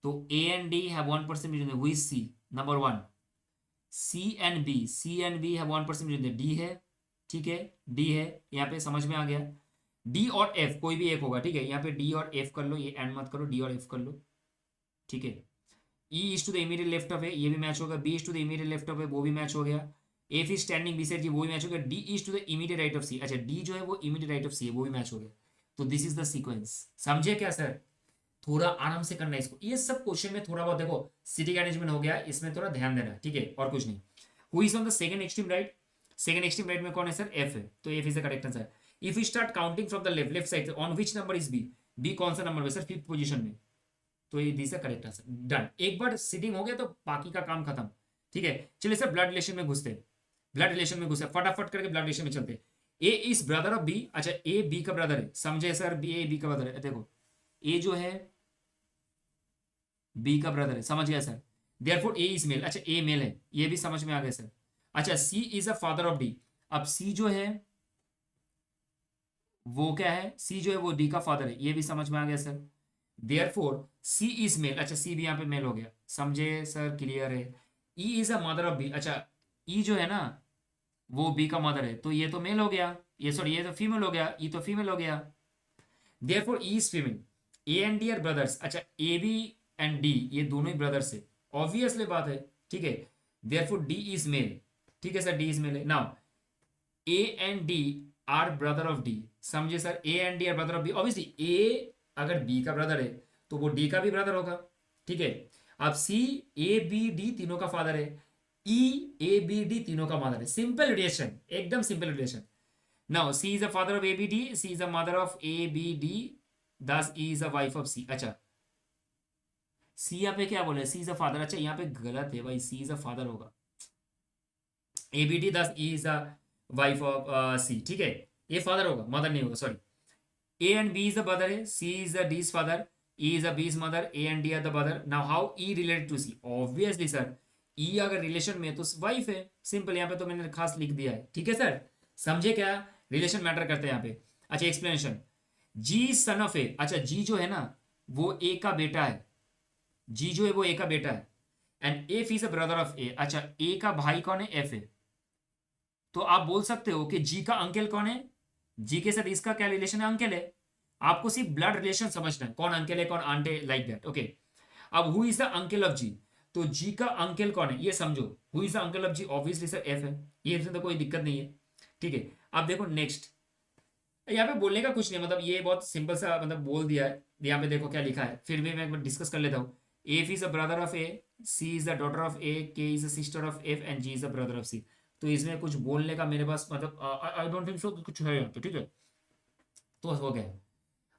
तो A and D have 1% between them, हुई C number one. C and B, C and B have 1% between them, D है, ठीक है डी है, यहाँ पे समझ में आ गया। डी और एफ कोई भी एक होगा, ठीक है। यहाँ पे डी और एफ कर लो, ये एंड मत करो, डी और एफ कर लो, ठीक है। E is to the immediate left of है, ये भी मैच होगा। B is to the immediate left of है, वो भी मैच हो गया। F is standing beside G, वो भी मैच हो गया। D is to the immediate right of C, अच्छा डी जो है वो इमीडिएट राइट ऑफ सी है, वो भी मैच हो गया। तो दिस इज द सीक्वेंस। समझे क्या सर? थोड़ा आराम से करना है इसको, ये सब क्वेश्चन में थोड़ा बहुत देखो सिटी मैनेजमेंट हो गया, इसमें थोड़ा ध्यान देना, ठीक है और कुछ नहीं। Who is on the second extreme right? Second extreme right में कौन है सर? एफ है, तो F is the correct answer. If you start counting from the left, left side on which number is B? B कौन सा number है sir? 5th position में, तो ये दिस करेक्ट आंसर। डन, एक बार सीटिंग हो गया तो बाकी का काम खत्म, ठीक है। चलिए सर ब्लड रिलेशन में घुसते, ब्लड रिलेशन में घुसे फटाफट करके, ब्लड रिलेशन में चलते। ए इज ब्रदर ऑफ बी, अच्छा ए बी का ब्रदर है, समझे सर? बी ए बी का ब्रदर है, देखो ए जो है बी का ब्रदर है, समझ गया sir. Therefore A is male, अच्छा ए मेल है, ये भी समझ में आ गया सर। अच्छा C is a father of D, अब सी जो है वो क्या है, सी जो है वो डी का फादर है, ये भी समझ में आ गया sir. Therefore C is male, अच्छा सी भी यहाँ पे मेल हो गया, समझे सर, क्लियर है। E is a mother of B, अच्छा ई जो है ना वो बी का मदर है, तो ये तो मेल हो गया, ये सॉरी ये तो फीमेल हो गया, ई तो फीमेल हो गया। Therefore E is female, A and D are brothers, अच्छा ए बी एंड डी ये दोनों ही ब्रदर्स है, ऑब्वियसली बात है, ठीक है। देयरफॉर डी इज मेल, ठीक है सर, डी इज मेल है। Now A and D are brother of D, समझे sir, A and D are brother of B, obviously A अगर बी का ब्रदर है तो वो डी का भी ब्रदर होगा, ठीक है। अब सी ए बी डी तीनों का फादर है, ई ए बी डी तीनों का मदर है, सिंपल रिलेशन, एकदम simple relation. Now C is the father of A B D, C is the mother of A B D, thus E is the wife of C. अच्छा C यहाँ पे क्या बोले, सी is the father, अच्छा यहाँ पे गलत है भाई, सी इज द फादर होगा, ए B D thus E is the wife of C, ठीक है, ये फादर होगा, मदर नहीं होगा, sorry. A and B is the brother है, C is the D's father, E is the B's mother, A and D are the brother. Now how E related to C, obviously sir E अगर relation में है तो wife है, simple, यहाँ पे तो मैंने खास लिख दिया है, ठीक है सर, समझे क्या रिलेशन मैटर करते हैं यहाँ पे। अच्छा explanation, ji son of A, अच्छा जी जो है ना वो ए का बेटा है, जी जो है वो ए का बेटा है, and F is a brother of A, अच्छा ए का भाई कौन है, एफ है, तो आप बोल सकते हो कि जी का अंकल कौन है, जी के साथ इसका क्या रिलेशन है, अंकल है, आपको सिर्फ ब्लड रिलेशन समझना है, कौन अंकल है कौन आंट है, लाइक दैट, ओके। अब who is the uncle of G, तो जी का अंकल कौन है ये समझो, who is the uncle of G, obviously sir F है, ये तो कोई दिक्कत नहीं है, ठीक है। अब देखो नेक्स्ट, यहाँ पे बोलने का कुछ नहीं, मतलब ये बहुत सिंपल सा मतलब बोल दिया है, यहाँ पे देखो क्या लिखा है, फिर भी मैं एक बार डिस्कस कर लेता हूँ। F is the brother of A, C is the daughter of A, K is the sister of F and G is the brother of C. तो इसमें कुछ बोलने का मेरे पास मतलब आई डोंट थिंक सो कुछ है यहाँ पे, ठीक है, तो हो गया।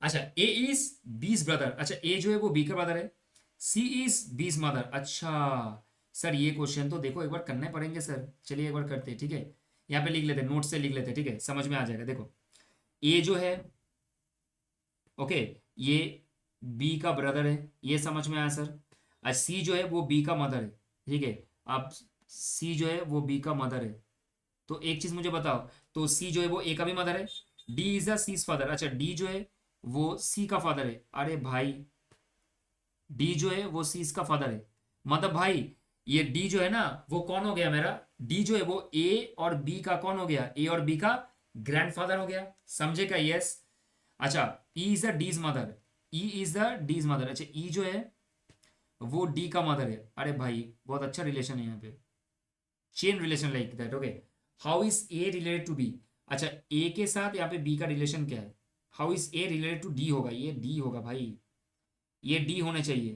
अच्छा ए इज बीज ब्रदर, अच्छा ए जो है वो बी का ब्रदर है, सी इज बीज मदर, अच्छा सर ये क्वेश्चन तो देखो एक बार करने पड़ेंगे सर, चलिए एक बार करते हैं, ठीक है, यहाँ पे लिख लेते हैं, नोट से लिख लेते हैं, ठीक है, समझ में आ जाएगा। देखो ए जो है, ओके, ये बी का ब्रदर है, ये समझ में आया सर। और सी जो है वो बी का मदर है, ठीक है, अब सी जो है वो बी का मदर है, तो एक चीज मुझे बताओ, तो सी जो है वो ए का भी मदर है, D is a C's father, अच्छा डी जो है वो सी का फादर है, अरे भाई डी जो है वो सी का फादर है, मतलब भाई ये डी जो है ना वो कौन हो गया मेरा, डी जो है वो ए और बी का कौन हो गया, ए और बी का ग्रैंडफादर हो गया, समझे क्या, यस। अच्छा E is the D's mother, E is the D's mother, अच्छा ई जो है वो डी का मदर है, अरे भाई बहुत अच्छा रिलेशन है यहाँ पे, chain relation like that, okay. How is A related to B, अच्छा ए के साथ यहाँ पे बी का रिलेशन क्या है, how is A related to D होगा, ये डी होगा भाई, ये डी होने चाहिए,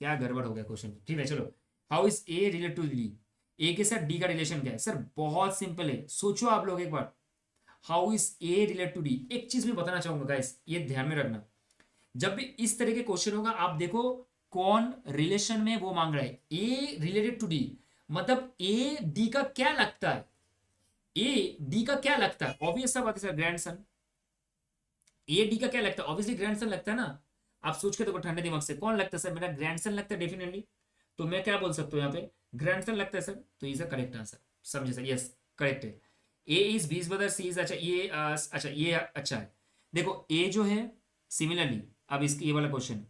क्या गड़बड़ हो गया क्वेश्चन, ठीक है चलो। How is A related to D, A के साथ डी का रिलेशन क्या है, सर बहुत सिंपल है, सोचो आप लोग एक बार, how is A related to D. एक चीज मैं बताना चाहूंगा गाइस, ये ध्यान में रखना, जब भी इस तरह के क्वेश्चन होगा आप देखो कौन रिलेशन में वो मांग रहा है, ए रिलेटेड टू डी, मतलब ए डी का क्या लगता है, ए डी का क्या लगता है, ऑब्वियस सा बात है सर, ग्रैंडसन, ए डी का क्या लगता है, ऑब्वियसली ग्रैंडसन लगता है ना, आप सोच के देखो ठंडे दिमाग से, कौन लगता है सर, मेरा ग्रैंडसन लगता है डेफिनेटली, तो मैं क्या बोल सकता हूँ यहाँ पे, ग्रैंडसन लगता है सर, तो इज अ करेक्ट आंसर, समझे सर, यस करेक्ट है। ए इज बीस ब्रदर, सी इज, अच्छा ये अच्छा ये अच्छा है, देखो ए जो है सिमिलरली, अब इसकी ये वाला क्वेश्चन,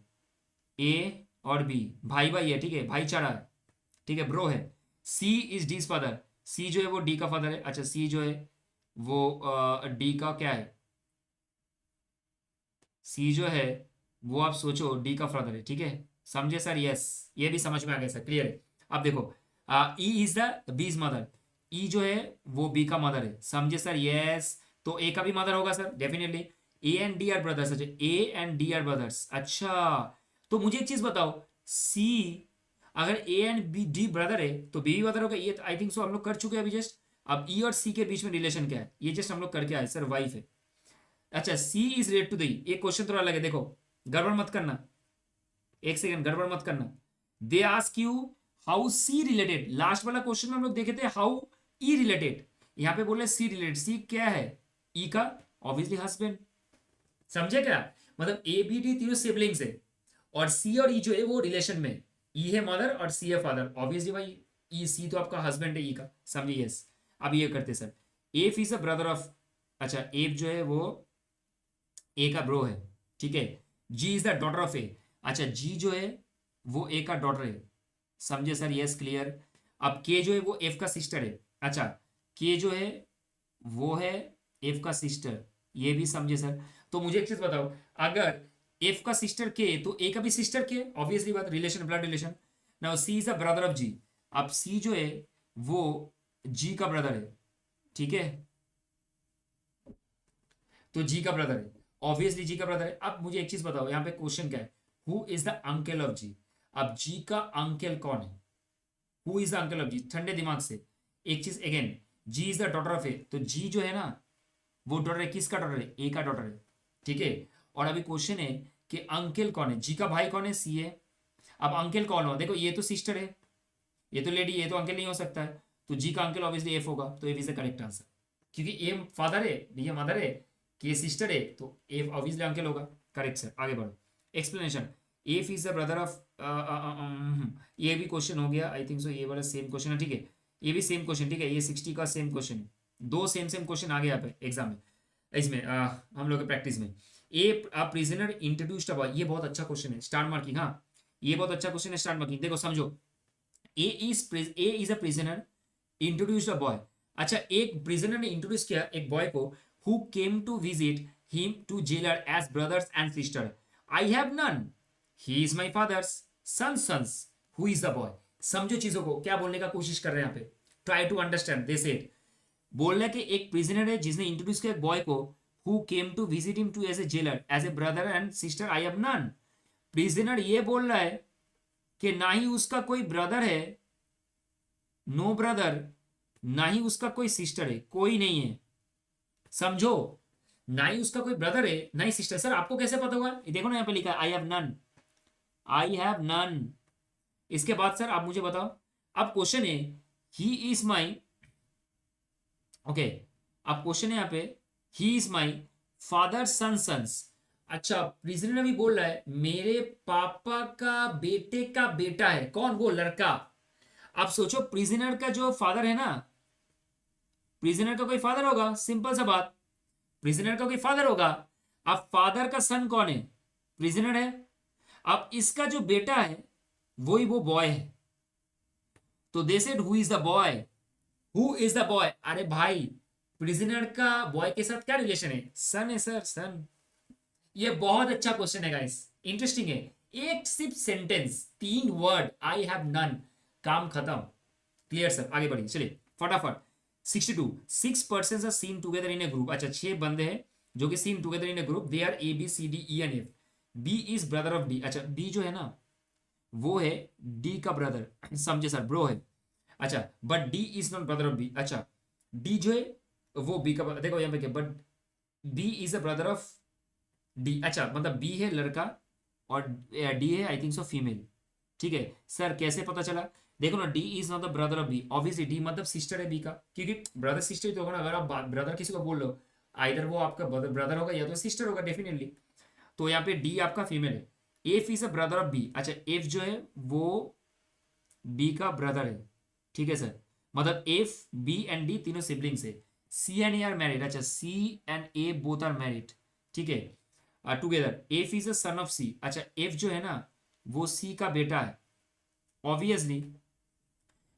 ए और बी भाई भाई है, ठीक है, भाईचारा है, ठीक है, ब्रो है। सी इज डीज फादर, सी जो है वो डी का फादर है, अच्छा सी जो है वो डी का क्या है, सी जो है वो आप सोचो डी का फादर है, ठीक है, समझे सर, यस ये भी समझ में आ गया सर, क्लियर है। अब देखो ई is the B's mother, E जो है वो बी का मदर है, समझे सर, यस, तो ए का भी मदर होगा sir definitely, A and D are brothers, अच्छा A and D are brothers, अच्छा तो मुझे एक चीज बताओ, सी अगर A and B D brother है तो बी भी ब्रदर होगा, ये आई थिंक सो हम लोग कर चुके हैं अभी जस्ट। अब ई और सी के बीच में रिलेशन क्या है, ये जस्ट हम लोग करके आए सर, वाइफ है। अच्छा C is related to the, एक क्वेश्चन थोड़ा अलग है, देखो गड़बड़ मत करना, एक सेकंड गड़बड़ मत करना, they ask you how C related, last वाला क्वेश्चन में हम लोग देखे थे हाउ ई रिलेटेड, यहाँ पे बोले सी रिलेटेड, सी क्या है, ई का ऑब्वियसली हस्बैंड, समझे क्या, मतलब ए बी डी तीनों सिबलिंग्स है, और सी और ई जो है वो रिलेशन में, ई है मदर और सी है फादर, ऑब्वियसली भाई ई सी तो आपका हस्बैंड है ई का, समझिए यस। अब ये करते sir, F is a brother of, अच्छा एफ जो है वो ए का ब्रो है, ठीक है। जी is the daughter of A, अच्छा जी जो है वो ए का डॉटर है, समझे सर, यस क्लियर। अब के जो है वो एफ का सिस्टर है, अच्छा के जो है वो है एफ का सिस्टर, ये भी समझे सर। तो मुझे एक चीज बताओ, अगर एफ का सिस्टर के तो ए का भी सिस्टर के, ऑब्वियसली बात, relation, blood relation. Now C is a brother of G, अब सी जो है वो जी का ब्रदर है, ठीक है, तो जी का ब्रदर है, ऑब्वियसली जी का ब्रदर है। अब मुझे एक चीज बताओ, यहाँ पे क्वेश्चन क्या है, who is the uncle of G. अब जी का अंकल कौन है, who is the uncle of G, ठंडे दिमाग से। एक चीज again, G is the daughter of A, तो जी जो है ना वो डॉटर है, किसका डॉटर है, ए का डॉटर है, ठीक है। और अभी क्वेश्चन है कि अंकल कौन है, जी का भाई कौन है, सी है। अब अंकल कौन हो, देखो ये तो सिस्टर है, ये तो लेडी, ये तो अंकल नहीं हो सकता है, तो जी का अंकल ऑब्वियसली एफ होगा, तो F is the correct answer, क्योंकि ए फादर है, ये मदर है, के सिस्टर है, तो एफ ऑब्वियसली अंकल होगा। करेक्ट सर, आगे बढ़ो। Explanation, F is the brother of, ये भी क्वेश्चन हो गया आई थिंक सो, ये वाला सेम क्वेश्चन है, ठीक है, ये भी सेम क्वेश्चन, ठीक है, ये 60 का सेम क्वेश्चन है, दो सेम सेम क्वेश्चन आ गया यहाँ पे एग्जाम में, इसमें हम लोग के प्रैक्टिस में। ए प्रिजनर इंट्रोड्यूस्ड अ, ये बहुत अच्छा क्वेश्चन है, स्टार मार्किंग, हाँ ये बहुत अच्छा क्वेश्चन है, स्टार मार्किंग, देखो समझो। A is a prisoner introduce a boy, अच्छा एक प्रिजनर ने इंट्रोड्यूस किया एक बॉय को, who came to visit him to jailer as brothers and sister, I have none, he is my father's sons, who is the boy. समझो चीजों को, क्या बोलने का कोशिश कर रहे हैं यहाँ पे, try to understand this it. बोल रहा है कि एक प्रिजनर है जिसने इंट्रोड्यूस किया एक बॉय को, who came to visit him to as a jailer as a brother and sister, I have none. Prisoner ये बोल रहा है कि ना ही उसका कोई ब्रदर है, नो ब्रदर, ना ही उसका कोई सिस्टर है, कोई नहीं है, समझो, ना ही उसका कोई ब्रदर है ना ही सिस्टर। सर आपको कैसे पता होगा, ये देखो ना यहाँ पे लिखा है I have none, I have none. इसके बाद सर आप मुझे बताओ, अब क्वेश्चन है ही इज माई, ओके, अब क्वेश्चन है यहाँ पे he is my father sons, अच्छा प्रिजनर भी बोल रहा है मेरे पापा का बेटे का बेटा है, कौन, वो लड़का। अब सोचो प्रिजनर का जो फादर है ना, प्रिजनर का कोई फादर होगा, सिंपल सा बात, प्रिजनर का कोई फादर होगा। अब फादर का सन कौन है, प्रिजनर है, अब इसका जो बेटा है वही वो बॉय है, तो दे said who is the boy, who is the boy, अरे भाई प्रिजनर का बॉय के साथ क्या रिलेशन है, सन है सर, सन। ये बहुत अच्छा क्वेश्चन है गाइस, इंटरेस्टिंग है, एक सिर्फ sentence, 3 word, I have none, काम खत्म, क्लियर सर, आगे बढ़िए चलिए फटाफट। 62, 6 persons are seen together in a group, अच्छा 6 बंदे हैं जो कि seen together in a group, they are A B C D E and F, B is brother of D, अच्छा बी जो है ना वो है डी का ब्रदर, समझे सर, ब्रो है, अच्छा but D is not brother of B, अच्छा डी जो है वो बी का देखो यहाँ पे क्या, but B is a brother of D, अच्छा मतलब बी है लड़का और डी है आई थिंक सो फीमेल, ठीक है सर, कैसे पता चला, देखो ना D is not the brother of B, obviously D मतलब सिस्टर है बी का, क्योंकि ब्रदर सिस्टर ही तो होगा ना, अगर आप ब्रदर किसी को बोल लो आइधर वो आपका ब्रदर होगा या तो सिस्टर होगा डेफिनेटली, तो यहाँ पे डी आपका फीमेल है। F is a brother of B, अच्छा एफ जो है वो बी का ब्रदर है, ठीक है सर, मतलब एफ बी एंड डी तीनों सिबलिंग्स है। C and A are married, अच्छा C and A both are married, ठीक है together, F is a son of C, अच्छा एफ जो है ना वो सी का बेटा है obviously,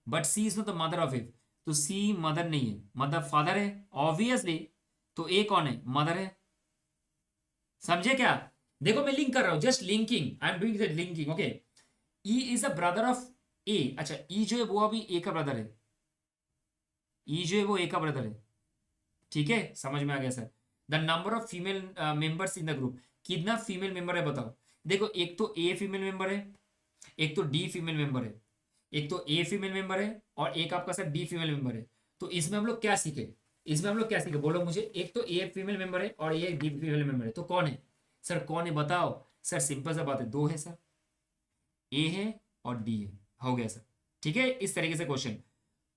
but C is not the mother of F, तो सी मदर नहीं है, मतलब फादर है ऑब्वियसली, तो ए कौन है, मदर है, समझे क्या, देखो मैं लिंक कर रहा हूं, just linking, I am doing the linking, okay. E is a brother of A, अच्छा ई जो है वो अभी ए का ब्रदर है, ई जो है वो ए का ब्रदर है, ठीक है, समझ में आ गया sir. The number of female members in the group, कितना फीमेल मेंबर है बताओ, देखो एक तो ए फीमेल मेंबर है, एक तो डी फीमेल मेंबर है, एक तो ए फीमेल मेंबर है और एक आपका सर डी फीमेल मेंबर है, तो इसमें हम लोग क्या सीखे, इसमें हम लोग क्या सीखे बोलो मुझे, एक तो ए फीमेल मेंबर है और ये डी फीमेल मेंबर है, तो कौन है सर, कौन है बताओ, सर सिंपल सा बात है, दो है सर, ए है और डी है, हो गया सर, ठीक है, इस तरीके से question.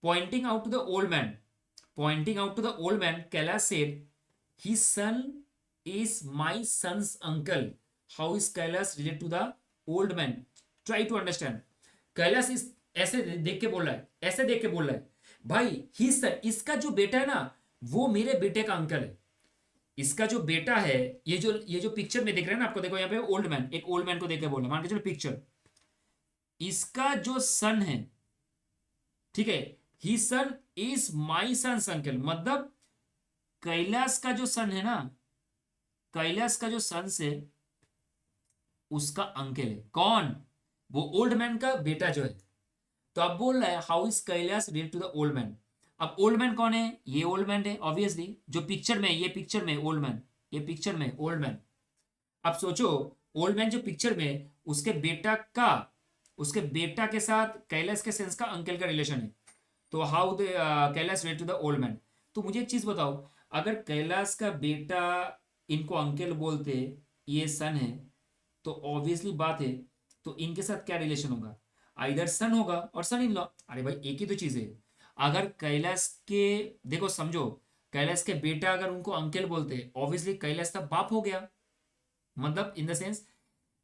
Pointing out to the old man, pointing out to the old man, Kailash said, his son is my son's uncle. How is Kailash related to the old man? Try to understand. Kailash इस ऐसे देख के बोल रहा है, ऐसे देख के बोल रहा है, भाई ही सन, इसका जो बेटा है ना वो मेरे बेटे का अंकल है। इसका जो बेटा है, ये जो पिक्चर में देख रहे हैं ना आपको, देखो यहाँ पे ओल्ड मैन, एक ओल्ड मैन को देख के बोल रहा है, मान के चलो पिक्चर, इसका जो सन है, ठीक है, ही सन इज माई सन्स अंकल, मतलब कैलाश का जो सन है ना, कैलाश का जो सन्स है उसका अंकल है कौन, वो ओल्ड मैन का बेटा जो है। तो अब बोल रहा है how is Kailash relate to the old man. अब ओल्ड मैन कौन है, ये ओल्ड मैन है ऑब्वियसली, जो पिक्चर में, ये पिक्चर में ओल्ड मैन, ये पिक्चर में ओल्ड मैन। अब सोचो, ओल्ड मैन जो पिक्चर में, उसके बेटा का, उसके बेटा के साथ कैलाश के सेंस का अंकल का रिलेशन है। तो how the Kailash relate to the old man. तो मुझे एक चीज बताओ, अगर कैलाश का बेटा इनको अंकल बोलते, ये सन है, तो ऑब्वियसली बात है, तो इनके साथ क्या रिलेशन होगा, आइदर सन होगा और सन इन लॉ। अरे भाई एक ही तो चीज है। अगर कैलाश के, देखो समझो, कैलाश के बेटा अगर उनको अंकल बोलते, ऑब्वियसली कैलाश का बाप हो गया, मतलब इन द सेंस,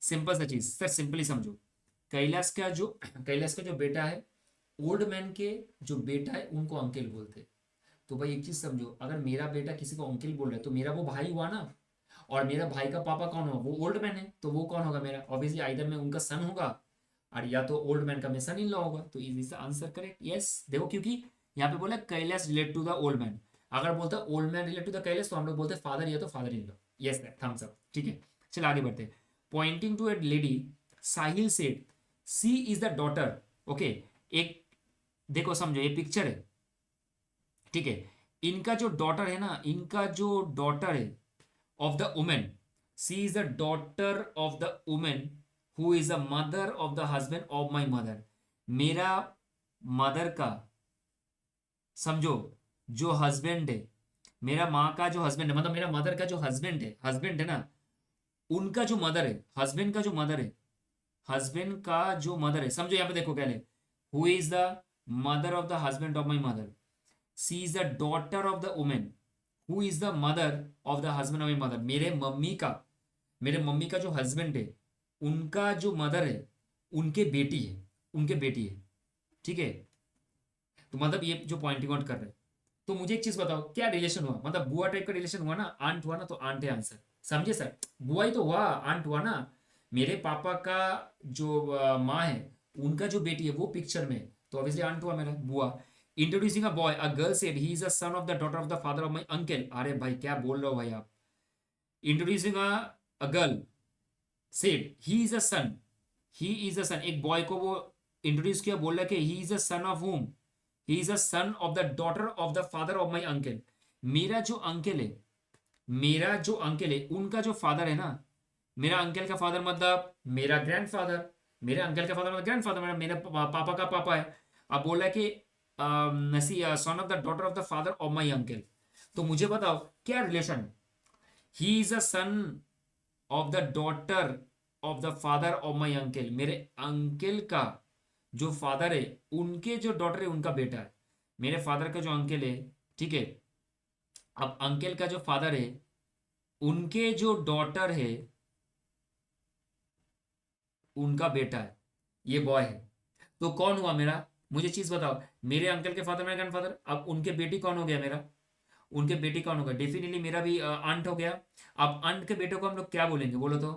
सिंपल सा चीज सर, सिंपली समझो, कैलाश का जो कैलाश का जो बेटा है, ओल्ड मैन के जो बेटा है उनको अंकल बोलते। तो भाई एक चीज समझो, अगर मेरा बेटा किसी को अंकल बोल रहा है तो मेरा वो भाई हुआ ना, और मेरा भाई का पापा कौन होगा, वो ओल्ड मैन है, तो वो कौन होगा मेरा, ऑब्वियसली आइदर में उनका सन होगा, और या तो ओल्ड मैन का मैं सन इन लॉ होगा। तो is this answer correct, yes. देखो क्योंकि यहाँ पे बोला Kailash relate to the old man, अगर बोलता old man relate to the Kailash तो हम लोग बोलते फादर या तो father in law. Yes thumbs up, ठीक है। चल आगे बढ़ते। Pointing to a lady, Sahil said she is the daughter, okay. एक देखो समझो, ये पिक्चर है, ठीक है, इनका जो डॉटर है ना, इनका जो डॉटर है of the woman, she is the daughter of the woman who is the mother of the husband of my mother। मेरा मदर का, समझो, जो हस्बैंड है, मेरा माँ का जो हस्बैंड है, मतलब मेरा मदर का जो हस्बैंड है ना, उनका जो मदर है, हस्बैंड का जो मदर है, हस्बैंड का जो मदर है, समझो यहाँ पे देखो क्या है, who is the mother of the husband of my mother, she is the daughter of the women who is the mother of the husband of my mother. मेरे मम्मी का जो हस्बैंड है, उनका जो मदर है, उनके बेटी है, उनके बेटी है, ठीक है। तो मतलब ये जो पॉइंटिंग आउट कर रहे हैं। तो मुझे एक चीज बताओ, क्या रिलेशन हुआ, मतलब बुआ टाइप का रिलेशन हुआ ना, आंट हुआ ना, तो आंट है आंसर, समझे सर, बुआ ही तो हुआ, आंट हुआ ना। मेरे पापा का जो माँ है, उनका जो बेटी है वो पिक्चर में, तो ऑब्वियसली आंट हुआ मेरा, बुआ। Introducing a boy, a girl said he is a son of the daughter of the father of my uncle. अरे भाई क्या बोल रहे हो भाई आप। Introducing a girl said he is a son, he is a son, एक boy को वो इंट्रोड्यूस किया, बोल रहा कि he is a son of whom, he is a son of the daughter of the father of my uncle. मेरा जो uncle है, मेरा जो अंकल है, उनका जो फादर है ना, मेरा अंकल का फादर मतलब मेरा ग्रैंडफादर, मेरे अंकल का फादर मतलब ग्रैंडफादर, मेरा मेरे पापा का पापा है। अब बोल रहा है कि नसी son of the daughter of the father of my uncle. तो मुझे बताओ क्या relation, he is a son of the daughter of the father of my uncle, मेरे अंकल का जो फादर है, उनके जो डॉटर है उनका बेटा है, मेरे फादर का जो अंकल है, ठीक है। अब अंकल का जो फादर है, उनके जो डॉटर है, उनका बेटा है, ये बॉय है। तो कौन हुआ मेरा, मुझे चीज बताओ, मेरे अंकल के फादर, मेरा ग्रैंडफादर, अब उनके बेटी कौन हो गया मेरा, उनके बेटी कौन होगा, डेफिनेटली मेरा भी आंट हो गया। अब आंट के बेटे को हम लोग क्या बोलेंगे, बोलो तो,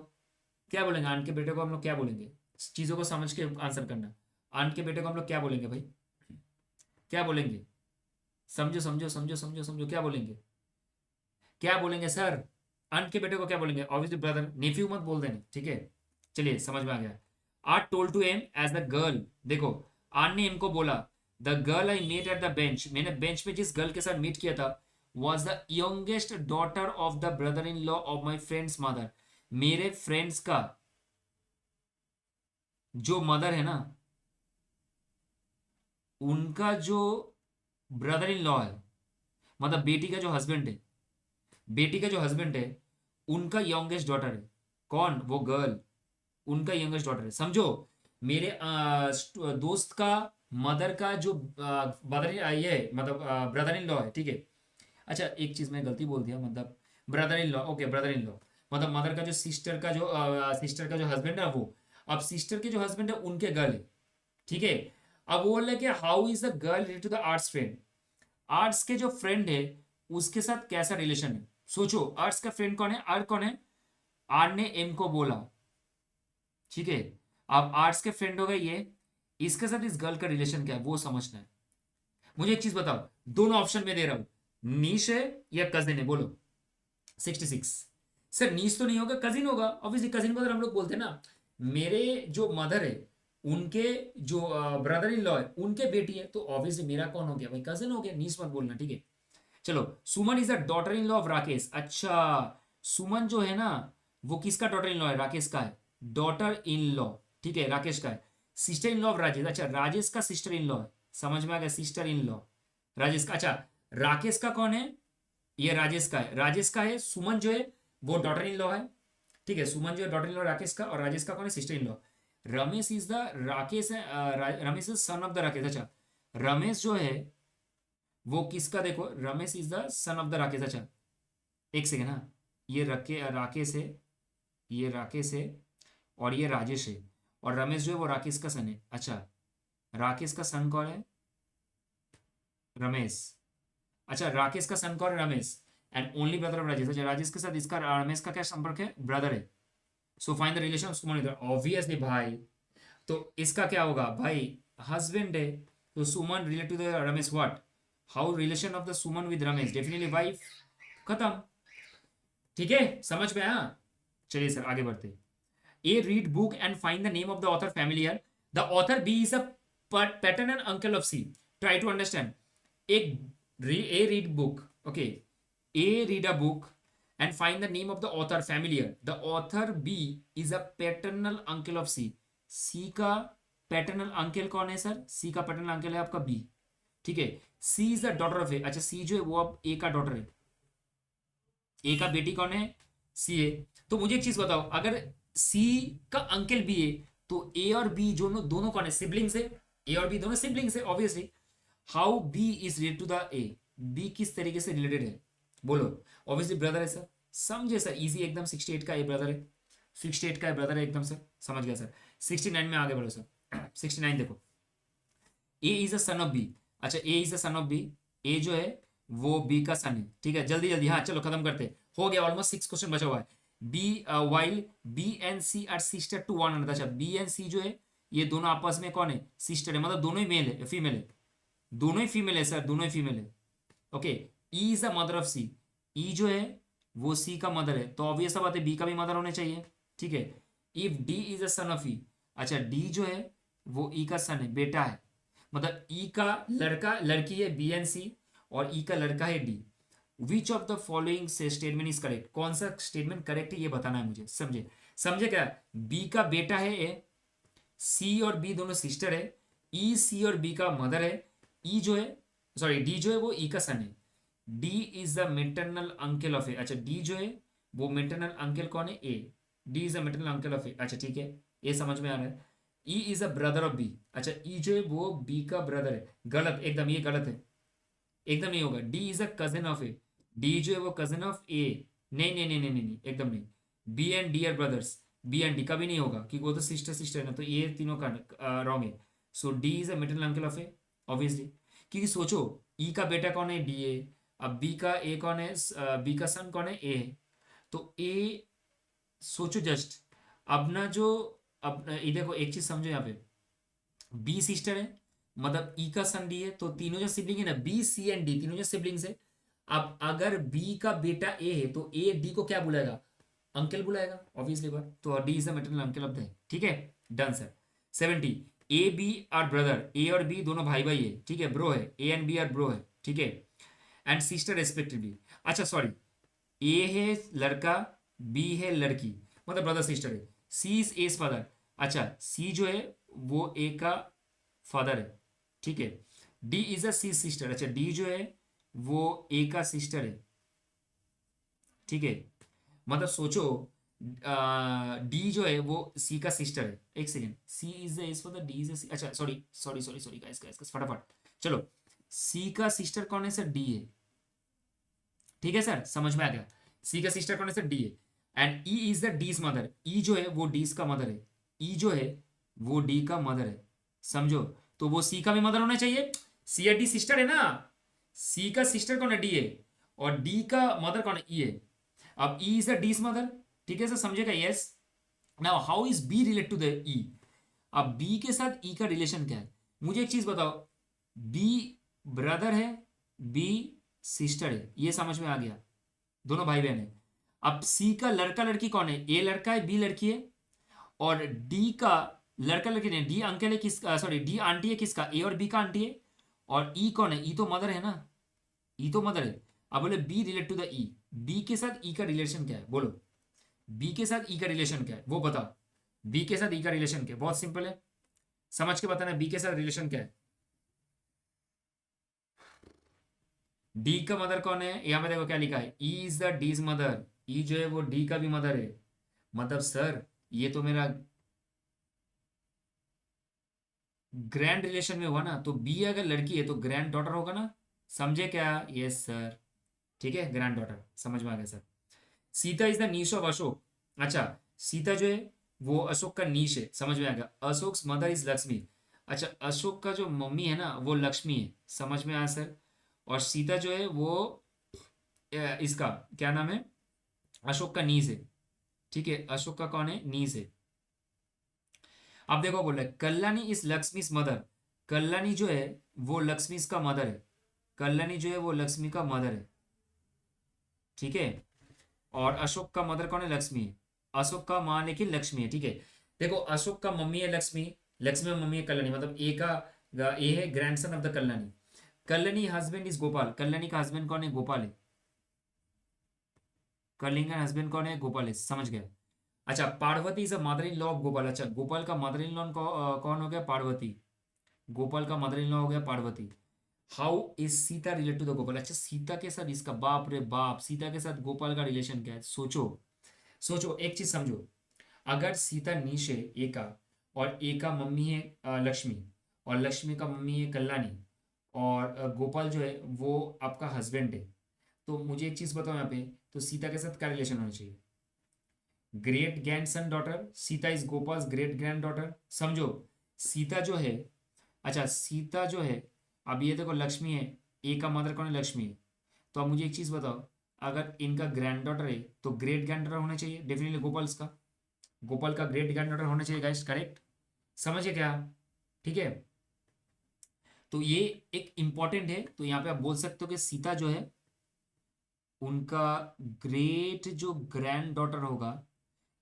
क्या बोलेंगे आंट के बेटे को हम लोग, क्या बोलेंगे, चीजों को समझ के आंसर करना। आंट के बेटे को हम लोग क्या बोलेंगे भाई, क्या बोलेंगे, समझो समझो समझो समझो समझो, क्या बोलेंगे, क्या बोलेंगे सर, आंट के बेटे को क्या बोलेंगे, ऑब्वियसली ब्रदर, नेफ्यू मत बोल देना, ठीक है। चलिए समझ में आ गया। Art told to M as the girl, देखो आर्ट ने इनको बोला, the girl I met at the bench, मैंने बेंच पे जिस गर्ल के साथ मीट किया था, was the youngest daughter of the brother in law of my friends mother, मेरे फ्रेंड्स का जो मदर है ना, उनका जो ब्रदर इन लॉ है, मतलब बेटी का जो हस्बैंड है, बेटी का जो हस्बैंड है, उनका यंगेस्ट डॉटर है, कौन, वो गर्ल, उनका यंगेस्ट डॉटर है, समझो। मेरे दोस्त का मदर का जो ब्रदर, ये मतलब ब्रदर इन लॉ है, ठीक है। अच्छा एक चीज मैं गलती बोल दिया, मतलब brother in law, okay brother in law, मतलब मदर का जो सिस्टर का जो हस्बैंड है वो, अब सिस्टर के जो हस्बैंड है उनके गर्ल है, ठीक है। अब वो बोल रहे कि how is the girl related to the Art's friend, Art's के जो फ्रेंड है उसके साथ कैसा रिलेशन है। सोचो आर्ट्स का फ्रेंड कौन है, आर कौन है, आर ने एम को बोला, ठीक है। अब आर्ट्स के फ्रेंड हो गए ये, इसके साथ इस गर्ल का रिलेशन क्या है वो समझना है। मुझे एक चीज बताओ, दोनों ऑप्शन में दे रहा हूं, नीश है या कजिन है, बोलो। 66। सर नीश तो नहीं होगा, कजिन होगा, ऑब्वियसली कजिन को अगर हम लोग बोलते हैं ना, मेरे जो मदर है उनके जो ब्रदर इन लॉ है उनके बेटी है, तो ऑब्वियसली मेरा कौन हो गया भाई, कजिन हो गया, नीश मत बोलना, ठीक है। चलो, Suman is the daughter in law of Rakesh. अच्छा, सुमन जो है ना वो किसका डॉटर इन लॉ है, राकेश का है, डॉटर इन लॉ, ठीक है, राकेश का है। Sister in law of Rajesh, अच्छा राजेश का सिस्टर इन लॉ है, समझ में आ गया, सिस्टर इन लॉ राजेश का। अच्छा, राकेश का कौन है, ये राजेश का है, राजेश का है, सुमन जो है वो डॉटर इन लॉ है, ठीक है, सुमन जो है डॉटर इन लॉ राकेश का, और राजेश का कौन है, sister in law. Ramesh is the Rakesh है, Ramesh is son of the Rakesh. अच्छा, रमेश जो है वो किसका, देखो Ramesh is the son of the Rakesh. अच्छा एक सेकेंड, हाँ, ये राकेश है, ये राकेश है, और ये राजेश है, और रमेश जो है वो राकेश का सन है। अच्छा, राकेश का सन कौन है, रमेश। अच्छा, राकेश का सन कौन है, Ramesh, and only brother of Rajesh. अच्छा, राजेश के साथ इसका रमेश का क्या संपर्क है, ब्रदर है। So find the relation of Suman, obviously भाई, तो इसका क्या होगा भाई, हस्बैंड है, तो Suman relate to the Ramesh what, how relation of the Suman with Ramesh, definitely wife, खत्म, ठीक है, समझ में आया। चलिए सर आगे बढ़ते। A read book and find the name of the author familiar, the author B is a paternal uncle of C, try to understand. एक A read book, okay, A read a book and find the name of the author familiar, the author B is a paternal uncle of C, C का paternal uncle कौन है sir, सी का paternal uncle है आपका B, ठीक है। C is the daughter of A, अच्छा C जो है वो अब ए का डॉटर है, ए का बेटी कौन है, सी है। तो मुझे एक चीज बताओ, अगर सी का अंकल बी है तो ए और बी दोनों दोनों कौन है, सिबलिंग्स है, ए और बी दोनों सिबलिंग्स है obviously. How B is related to the A, B किस तरीके से रिलेटेड है, बोलो। ऑब्वियसली ब्रदर है सर, समझे सर, इजी एकदम, 68 का ए ब्रदर है, 68 का ब्रदर है एकदम सर, समझ गया सर। 69 में आगे बढ़ो सर। 69 देखो, A is a son of B, अच्छा A is a son of B, A जो है वो बी का सन है, ठीक है, जल्दी जल्दी, हाँ चलो खत्म करते हैं। हो गया, ऑलमोस्ट 6 क्वेश्चन बचा हुआ है। B while B and C are sister to one another, अच्छा बी एंड सी जो है ये दोनों आपस में कौन है, सिस्टर है, मतलब दोनों ही मेल है, फीमेल है, दोनों ही फीमेल है सर, दोनों ही फीमेल है, okay. E is the mother of C, E जो है वो सी का मदर है, तो ऑब्वियस बात है बी का भी मदर होने चाहिए, ठीक है। If D is a son of E, अच्छा डी जो है वो ई का सन है, बेटा है, मतलब ई का लड़का लड़की है बी एंड सी, और ई का लड़का है D. Which of the following से स्टेटमेंट इज करेक्ट, कौन सा स्टेटमेंट करेक्ट है ये बताना है मुझे, समझे, समझे क्या, बी का बेटा है ए, सी और बी दोनों सिस्टर है, ई सी और बी का मदर है, ई जो है, सॉरी डी जो है वो ई का सन है, D is the maternal uncle of A, अच्छा डी जो है वो मेटरनल अंकल कौन है, A, D is the maternal uncle of A, अच्छा ठीक है, ये समझ में आ रहा है। E is a brother of B, अच्छा ई जो है वो बी का ब्रदर है, गलत एकदम, ये गलत है, एकदम नहीं होगा। D is a cousin of A, D जो है वो कजिन ऑफ ए, नहीं नहीं नहीं नहीं नहीं नहीं, एकदम नहीं। B and D are brothers, B and D का भी नहीं होगा क्योंकि वो तो सिस्टर सिस्टर है ना, तो ये तीनों का रॉन्ग है। So D is a middle uncle of A, obviously, क्योंकि सोचो ई का बेटा कौन है, डी ए, अब बी का ए कौन है, बी का सन कौन है, ए है, तो ए, सोचो जस्ट, अब ना जो, अब ये देखो एक चीज समझो यहाँ पे, बी सिस्टर है, मतलब ई का सन डी है, तो तीनों जो सिबलिंग है ना, बी सी एंड डी तीनों जो सिबलिंग्स है। अब अगर बी का बेटा ए है तो ए डी को क्या बुलाएगा, अंकल बुलाएगा, ऑब्वियसली बात, तो D is the maternal uncle of the, ठीक है, done sir. 70, A B are brother, A और बी दोनों भाई भाई है, ठीक है, ब्रो है, A and B are bro है, ठीक है, एंड सिस्टर रेस्पेक्टिवली। अच्छा सॉरी, ए है लड़का, बी है लड़की, मतलब ब्रदर सिस्टर है, सी इज एस फादर, अच्छा सी जो है वो ए का फादर है, ठीक है। D is a C sister, अच्छा डी जो है वो ए का सिस्टर है, ठीक है, मतलब सोचो डी जो है वो सी का सिस्टर है, एक second, C is S for the D is C, अच्छा sorry sorry sorry sorry guys guys फटाफट, चलो, सी का सिस्टर कौन है सर, डी है, ठीक है सर, समझ में आ गया, सी का सिस्टर कौन है सर, डी है, and E is the D's mother, E जो है वो डीज का मदर है, ई जो है वो डी का मदर है, समझो। तो वो सी का भी मदर होना चाहिए। सी और डी सिस्टर है ना, सी का सिस्टर कौन है, डी है, और डी का मदर कौन है, ई है। अब E is the D's mother, ठीक है सर, समझेगा, yes. Now how is B relate to the E. अब बी के साथ ई का रिलेशन क्या है, मुझे एक चीज बताओ। बी ब्रदर है, बी सिस्टर है, ये समझ में आ गया, दोनों भाई बहन है। अब सी का लड़का लड़की कौन है, ए लड़का है, बी लड़की है। और डी का लड़का लड़की नहीं, डी अंकल है किसका, सॉरी डी आंटी है किसका, ए और बी का आंटी है। और ई कौन है, ई तो मदर है ना, ई तो मदर है। अब बोले B relate to the E, B के साथ ई का रिलेशन क्या है, बोलो। बी के साथ ई का रिलेशन क्या है वो बताओ। बी के साथ ई का रिलेशन क्या है, बहुत सिंपल है, समझ के बताना बी के साथ रिलेशन क्या है। डी का मदर कौन है, यहां पे देखो क्या लिखा है, E is the D's mother. E जो है वो डी का भी मदर है। मतलब सर ये तो मेरा ग्रैंड रिलेशन में हुआ ना, तो बी अगर लड़की है तो ग्रैंड डॉटर होगा ना, समझे क्या, यस सर, ठीक है, ग्रैंड डॉटर, समझ में आ गया sir. Sita is the niche of Ashok. अच्छा, सीता जो है वो अशोक का नीश है, समझ में आ गया। Ashok mother is Lakshmi. अच्छा, अशोक का जो मम्मी है ना वो लक्ष्मी है, समझ में आया सर। और सीता जो है वो इसका क्या नाम है, अशोक का नीस है, ठीक है, अशोक का कौन है, नीस है। अब देखो बोल रहे कल्याणी इज लक्ष्मी मदर। कल्याणी जो है वो लक्ष्मी का मदर है, कल्याणी जो है वो लक्ष्मी का मदर है, ठीक है। और अशोक का मदर कौन है, लक्ष्मी है। अशोक का माँ लेकिन लक्ष्मी है, ठीक है। देखो अशोक का मम्मी है लक्ष्मी, लक्ष्मी में मम्मी है कल्याणी, मतलब ए का ए है grandson of the Kalyani. Kalyani husband is Gopal, Kalyani का हस्बैंड कौन है, गोपाल है। कल्याणी का हस्बैंड कौन है, गोपाल है, समझ गया। अच्छा, Parvati is a mother in law of Gopal. अच्छा, गोपाल का मदर इन लॉ कौन हो गया, पार्वती। गोपाल का मदर इन लॉ हो गया Parvati. How is Sita relate to the Gopal. अच्छा, सीता के साथ इसका, बाप रे बाप, सीता के साथ गोपाल का रिलेशन क्या है, सोचो। सोचो एक चीज समझो, अगर सीता नीच है ए का, और ए का मम्मी है लक्ष्मी, और लक्ष्मी का मम्मी है कल्याणी, और गोपाल जो है वो आपका हस्बैंड है, तो मुझे एक चीज बताओ यहाँ पे, तो सीता के साथ क्या रिलेशन होना चाहिए, great grand son daughter. Sita is Gopal great grand daughter, समझो। सीता जो है, अच्छा सीता जो है, अब ये देखो लक्ष्मी है, ए का मदर कौन है, लक्ष्मी है। तो अब मुझे एक चीज बताओ, अगर इनका ग्रैंड डॉटर है तो ग्रेट ग्रैंड डॉटर होना चाहिए डेफिनेटली गोपाल्स का, गोपाल का ग्रेट ग्रैंड डॉटर होना चाहिए गाइस, करेक्ट, समझे क्या, ठीक है। तो ये एक इंपॉर्टेंट है, तो यहाँ पे आप बोल सकते हो कि सीता जो है उनका ग्रेट जो ग्रैंड डॉटर होगा,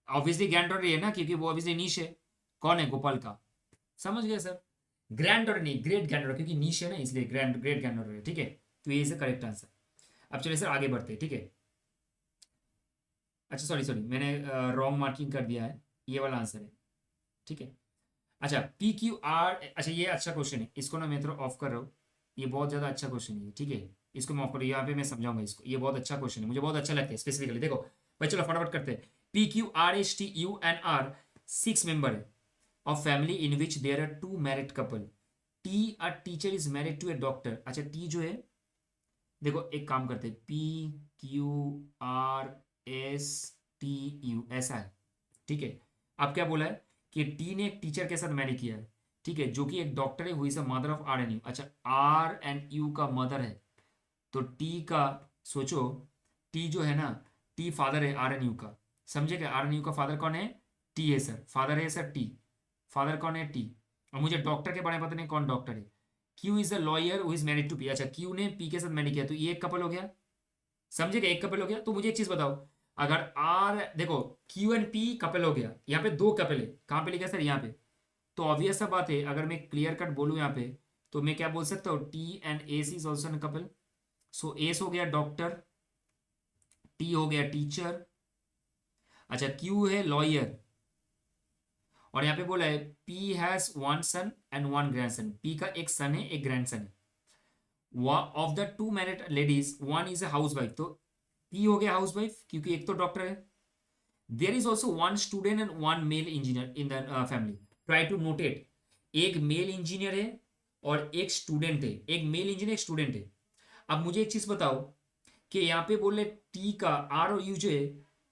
ऑब्वियसली ग्रैंड डॉटर है ना, क्योंकि वो ऑब्वियसली नीश है, कौन है, गोपाल का, समझ गए सर। ग्रैंड डॉटर नहीं, ग्रेट ग्रैंड डॉटर, क्योंकि नीश है ना इसलिए ग्रैंड ग्रेट ग्रैंड डॉटर है, ठीक है। तो ये इज करेक्ट आंसर। अब चलिए सर आगे बढ़ते हैं, ठीक है। अच्छा सॉरी सॉरी, मैंने रॉन्ग मार्किंग कर दिया है, ये वाला आंसर है, ठीक है। अच्छा पी क्यू आर, अच्छा ये अच्छा क्वेश्चन है, इसको ना मैं थोड़ा ऑफ कर रहा हूँ, ये बहुत ज़्यादा अच्छा क्वेश्चन है, ठीक है। इसको मैं ऑफ करूँ, यहाँ पे मैं समझाऊंगा इसको, ये बहुत अच्छा क्वेश्चन है, मुझे बहुत अच्छा लगता है स्पेसिफिकली, देखो भाई चलो फटाफट करते हैं। P Q R S T U N R 6 member है of family in which there are 2 married couple. T a teacher is married to a doctor. अच्छा टी जो है, देखो एक काम करते हैं, P Q R S T U ऐसा है, ठीक है। अब क्या बोला है कि टी ने एक टीचर के साथ मैरी किया है, ठीक है, जो कि एक डॉक्टर है, who is a mother of R and U. अच्छा आर एंड यू का मदर है, तो टी का, सोचो, टी जो है ना, टी फादर है आर एन यू का, समझे क्या, आर एन यू का फादर कौन है, टी है सर, फादर है सर टी, फादर कौन है, टी। और मुझे डॉक्टर के बारे में पता नहीं कौन डॉक्टर है। Q is a lawyer who is married to P. अच्छा क्यू ने पी के साथ मैरी किया, तो ये एक कपल हो गया, समझे क्या, एक कपल हो गया। तो मुझे एक चीज बताओ, अगर आर देखो क्यू एंड पी कपल हो गया, यहाँ पे 2 कपल है, कहाँ पे लिखा है सर, यहाँ पे। तो ऑब्वियस सा बात है, अगर मैं क्लियर कट बोलूँ यहाँ पे, तो मैं क्या बोल सकता हूँ, T and S is also an couple. So S हो गया डॉक्टर, टी हो गया टीचर, अच्छा क्यू है लॉयर, और यहाँ पे बोला है P has 1 son and 1 grandson, P का एक सन है एक ग्रैंडसन है। Of the 2 married ladies 1 is a housewife, तो पी हो गया हाउस वाइफ क्योंकि एक तो डॉक्टर है। There is also 1 student and 1 male engineer in the family, try to notate, एक मेल इंजीनियर है और एक स्टूडेंट है, एक मेल इंजीनियर एक स्टूडेंट है। अब मुझे एक चीज बताओ कि यहाँ पे बोले टी का आर और यू जो है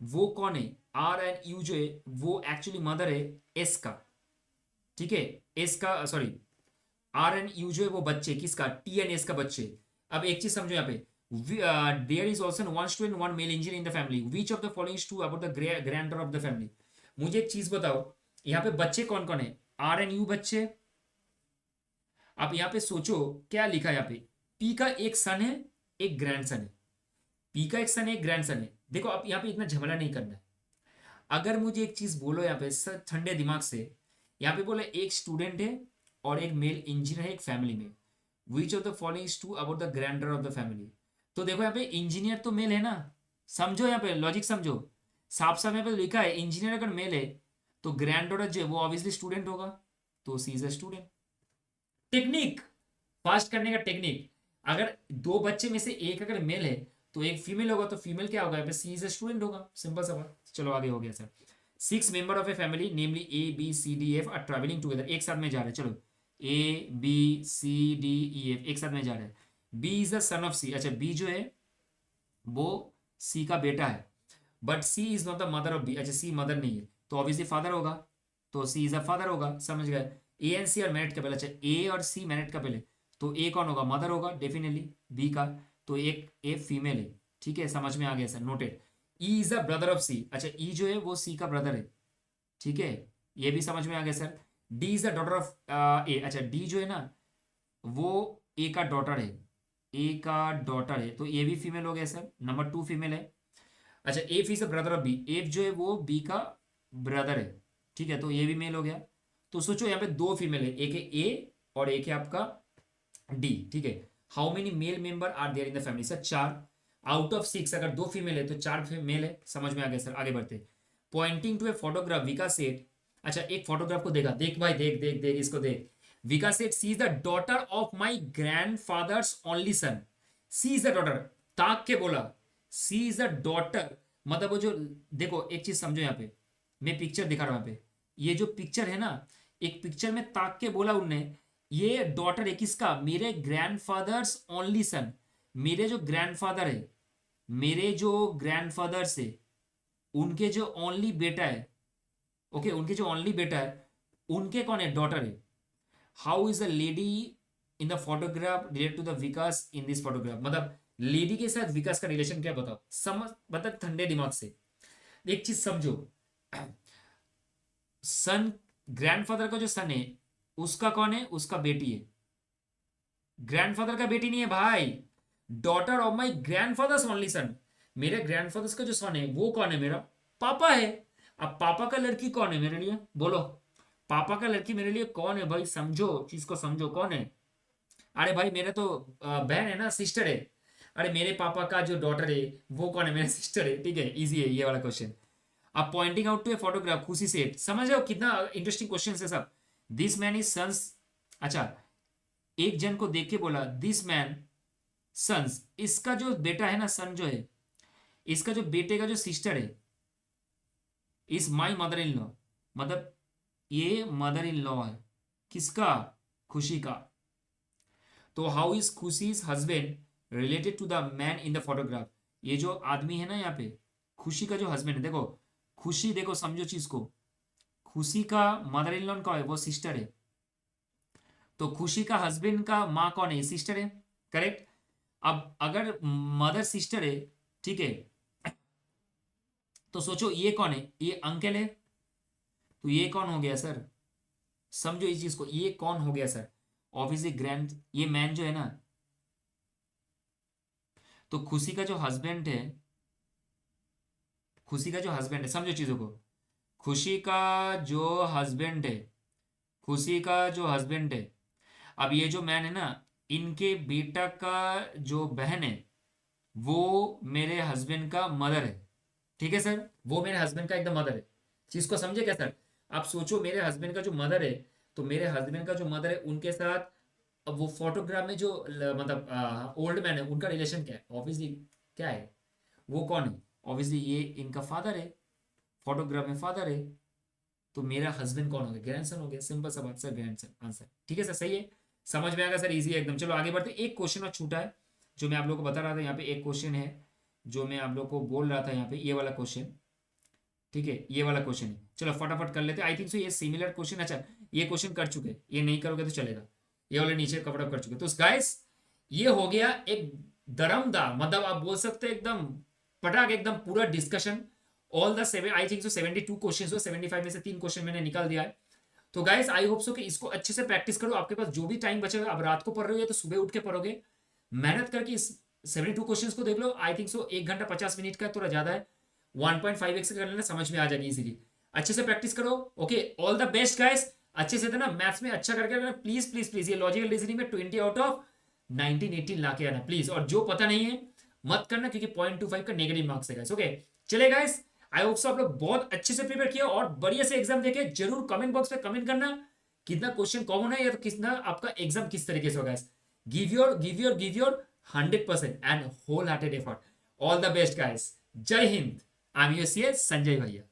वो कौन है, आर एंड यू जो है वो एक्चुअली मदर है एस का, ठीक है, एस का सॉरी आर एन यू जो है वो बच्चे किसका, टी एन एस का बच्चे। अब एक चीज समझो यहाँ पे, there is also one student one male engineer in the family, which of the following is true about the grander of the family. मुझे एक चीज बताओ, यहाँ पे बच्चे कौन कौन है, आर एन यू बच्चे। आप यहाँ पे सोचो क्या लिखा है यहाँ पे, पी का एक सन है, एक ग्रैंड सन है, पी का एक सन है, एक ग्रैंड सन है। देखो आप यहाँ पे इतना झमेला नहीं करना है। अगर मुझे एक चीज बोलो यहाँ पे ठंडे दिमाग से, यहाँ पे बोले एक स्टूडेंट है और एक मेल इंजीनियर है एक फैमिली में, which of the following is true about the grander of the family. तो देखो यहाँ पे इंजीनियर तो मेल है ना, समझो यहाँ पे लॉजिक समझो, साफ साफ यहाँ पे लिखा है इंजीनियर अगर मेल है तो ग्रैंड डॉटर जो है वो ऑब्वियसली स्टूडेंट होगा, तो C is a student. Technique, fast करने का टेक्निक, अगर दो बच्चे में से एक अगर मेल है तो एक फीमेल होगा, तो फीमेल क्या होगा यहाँ पे, सी इज अ स्टूडेंट होगा, सिंपल सा बात। चलो आगे हो गया sir. 6 member of a family namely A B C D F are travelling together, एक साथ में जा रहे हैं, चलो A B C D E F एक साथ में जा रहे हैं। B is the son of C, अच्छा बी जो है वो सी का बेटा है, but C is not the mother of B, अच्छा सी मदर नहीं है तो ऑब्वियसली फादर होगा, तो सी इज अ फादर होगा, समझ गए। ए एंड सी और मैरिड का पहले, अच्छा ए और सी मैरिड का पहले, तो ए कौन होगा, मदर होगा डेफिनेटली बी का, तो एक ए फीमेल है, ठीक है समझ में आ गया sir, noted. E is the brother of C, अच्छा ई जो है वो सी का ब्रदर है, ठीक है ये भी समझ में आ गया sir. D is the daughter of A, अच्छा डी जो है ना वो ए का डॉटर है, ए का डॉटर है तो ये भी फीमेल हो गया सर, नंबर 2 फीमेल है। अच्छा F is the brother of B, F जो है वो बी का ब्रदर है, ठीक है तो ये भी मेल हो गया। तो सोचो यहाँ पे 2 फीमेल है, एक है ए और एक है आपका डी, ठीक है। How many male member are there in the family, sir 4 out of 6, अगर 2 फीमेल है तो 4 मेल है, समझ में आ गया सर, आगे बढ़ते। पॉइंटिंग टू ए फोटोग्राफ विकास सेठ, अच्छा एक फोटोग्राफ को देखा, देख भाई देख देख देख इसको देख, Vikas Seth C is the daughter of my grandfather's only son, C is the daughter, ताक के बोला सी इज द डॉटर, मतलब वो जो, देखो एक चीज समझो यहाँ पे, मैं पिक्चर दिखा रहा हूँ यहाँ पे, ये जो पिक्चर है ना, एक पिक्चर में ताक के बोला उनने, ये डॉटर है किसका, मेरे ग्रैंडफादर्स ओनली सन, मेरे जो ग्रैंडफादर है, मेरे जो ग्रैंडफादर से उनके जो ओनली बेटा है, ओके उनके जो ओनली बेटा है उनके कौन है, डॉटर है। How is the lady in the photograph relate to the Vikas in this photograph, मतलब लेडी के साथ विकास का रिलेशन क्या, बताओ समझ, मतलब ठंडे दिमाग से एक चीज समझो, सन ग्रैंडफादर का जो सन है उसका कौन है, उसका बेटी है, ग्रैंडफादर का बेटी नहीं है भाई, daughter of my grandfathers only son, मेरे ग्रैंडफादर्स का जो सन है वो कौन है, मेरा पापा है। अब पापा का लड़की कौन है मेरे लिए, बोलो पापा का लड़की मेरे लिए कौन है भाई, समझो चीज को समझो कौन है। अरे भाई मेरे तो बहन है ना, सिस्टर है। अरे मेरे पापा का जो डॉटर है वो कौन है, मेरा सिस्टर है, ठीक है इजी है ये वाला क्वेश्चन। अब pointing out to a photograph, Khushi से समझ रहे हो कितना इंटरेस्टिंग क्वेश्चन है सब। दिस मैन इज सन्स, अच्छा एक जन को देख के बोला दिस मैन सन्स, इसका जो बेटा है ना, सन जो है, इसका जो बेटे का जो सिस्टर है, is my mother in law, मतलब ये मदर इन लॉ है किसका, खुशी का। तो how is Khushi's husband related to the man in the photograph, ये जो आदमी है ना यहाँ पे, खुशी का जो हस्बैंड है, देखो खुशी, देखो समझो चीज को, खुशी का मदर इन लॉ का है वो सिस्टर है, तो खुशी का हस्बैंड का माँ कौन है, सिस्टर है, करेक्ट। अब अगर मदर सिस्टर है, ठीक है, तो सोचो ये कौन है, ये अंकल है, तो ये कौन हो गया सर, समझो इस चीज को, ये कौन हो गया सर, ऑब्वियसली ग्रैंड, ये मैन जो है ना, तो खुशी का जो हस्बैंड है, खुशी का जो हस्बैंड है, समझो चीजों को, खुशी का जो हस्बैंड है, खुशी का जो हस्बैंड है, अब ये जो मैन है ना, इनके बेटा का जो बहन है वो मेरे हस्बैंड का मदर है, ठीक है सर, वो मेरे हस्बैंड का एकदम मदर है। चीज को समझे क्या सर, आप सोचो मेरे हस्बैंड का जो मदर है, तो मेरे हस्बैंड का जो मदर है उनके साथ, अब वो फोटोग्राफ में जो मतलब ओल्ड मैन है उनका रिलेशन क्या है, ऑब्वियसली क्या है, वो कौन है, ऑब्वियसली ये इनका फादर है, फोटोग्राफ में फादर है, तो मेरा हस्बैंड कौन हो गया, ग्रैंडसन हो गया, सिंपल सा बात सर, ग्रैंडसन आंसर, ठीक है सर, सही है, समझ में आ गया सर, इजी है एकदम। चलो आगे बढ़ते, एक क्वेश्चन और छूटा है जो मैं आप लोग को बता रहा था, यहाँ पे एक क्वेश्चन है जो मैं आप लोग को बोल रहा था, यहाँ पे ये वाला क्वेश्चन, ठीक है, ये वाला क्वेश्चन है। चलो फटाफट कर लेते हैं। आई थिंक सो ये सिमिलर क्वेश्चन, अच्छा ये क्वेश्चन कर चुके, ये नहीं करोगे तो चलेगा, ये वाले नीचे कवर अप कर चुके। तो गाइस ये हो गया एक दरमदार, मतलब आप बोल सकते हैं एकदम पटाक एकदम पूरा discussion. All the seven I think so 72 question हो, 75 में से 3 क्वेश्चन मैंने निकाल दिया है। तो गाइस आई होप सो कि इसको अच्छे से प्रैक्टिस करो। आपके पास जो भी टाइम बचेगा, आप रात को पढ़ रहे हो या तो सुबह उठ के पढ़ोगे, मेहनत करके इस 72 क्वेश्चंस को देख लो। आई थिंक सो 1 घंटा 50 मिनट का थोड़ा ज्यादा है, 1.5x कर लेना, समझ में आ जाएगी इजीली। अच्छे से प्रैक्टिस करो। Okay, all the best guys. अच्छे से ना मैथ्स में अच्छा करके प्लीज प्लीज प्लीज, ये लॉजिकल रीजनिंग में 20 आउट ऑफ 19 18 ला के आना प्लीज। और जो पता नहीं है मत करना, क्योंकि 0.25 का नेगेटिव मार्क्स है गाइस। ओके चले गाइस, आई होप सो आप लोग बहुत अच्छे से प्रिपेयर किया और बढ़िया से एग्जाम देखे। जरूर कमेंट बॉक्स में कमेंट करना कितना क्वेश्चन कॉमन है या तो कितना आपका एग्जाम किस तरीके से होगा। Give your 100% and wholehearted effort. All the best guys. Jai Hind. I am your CA Sanjay भैया।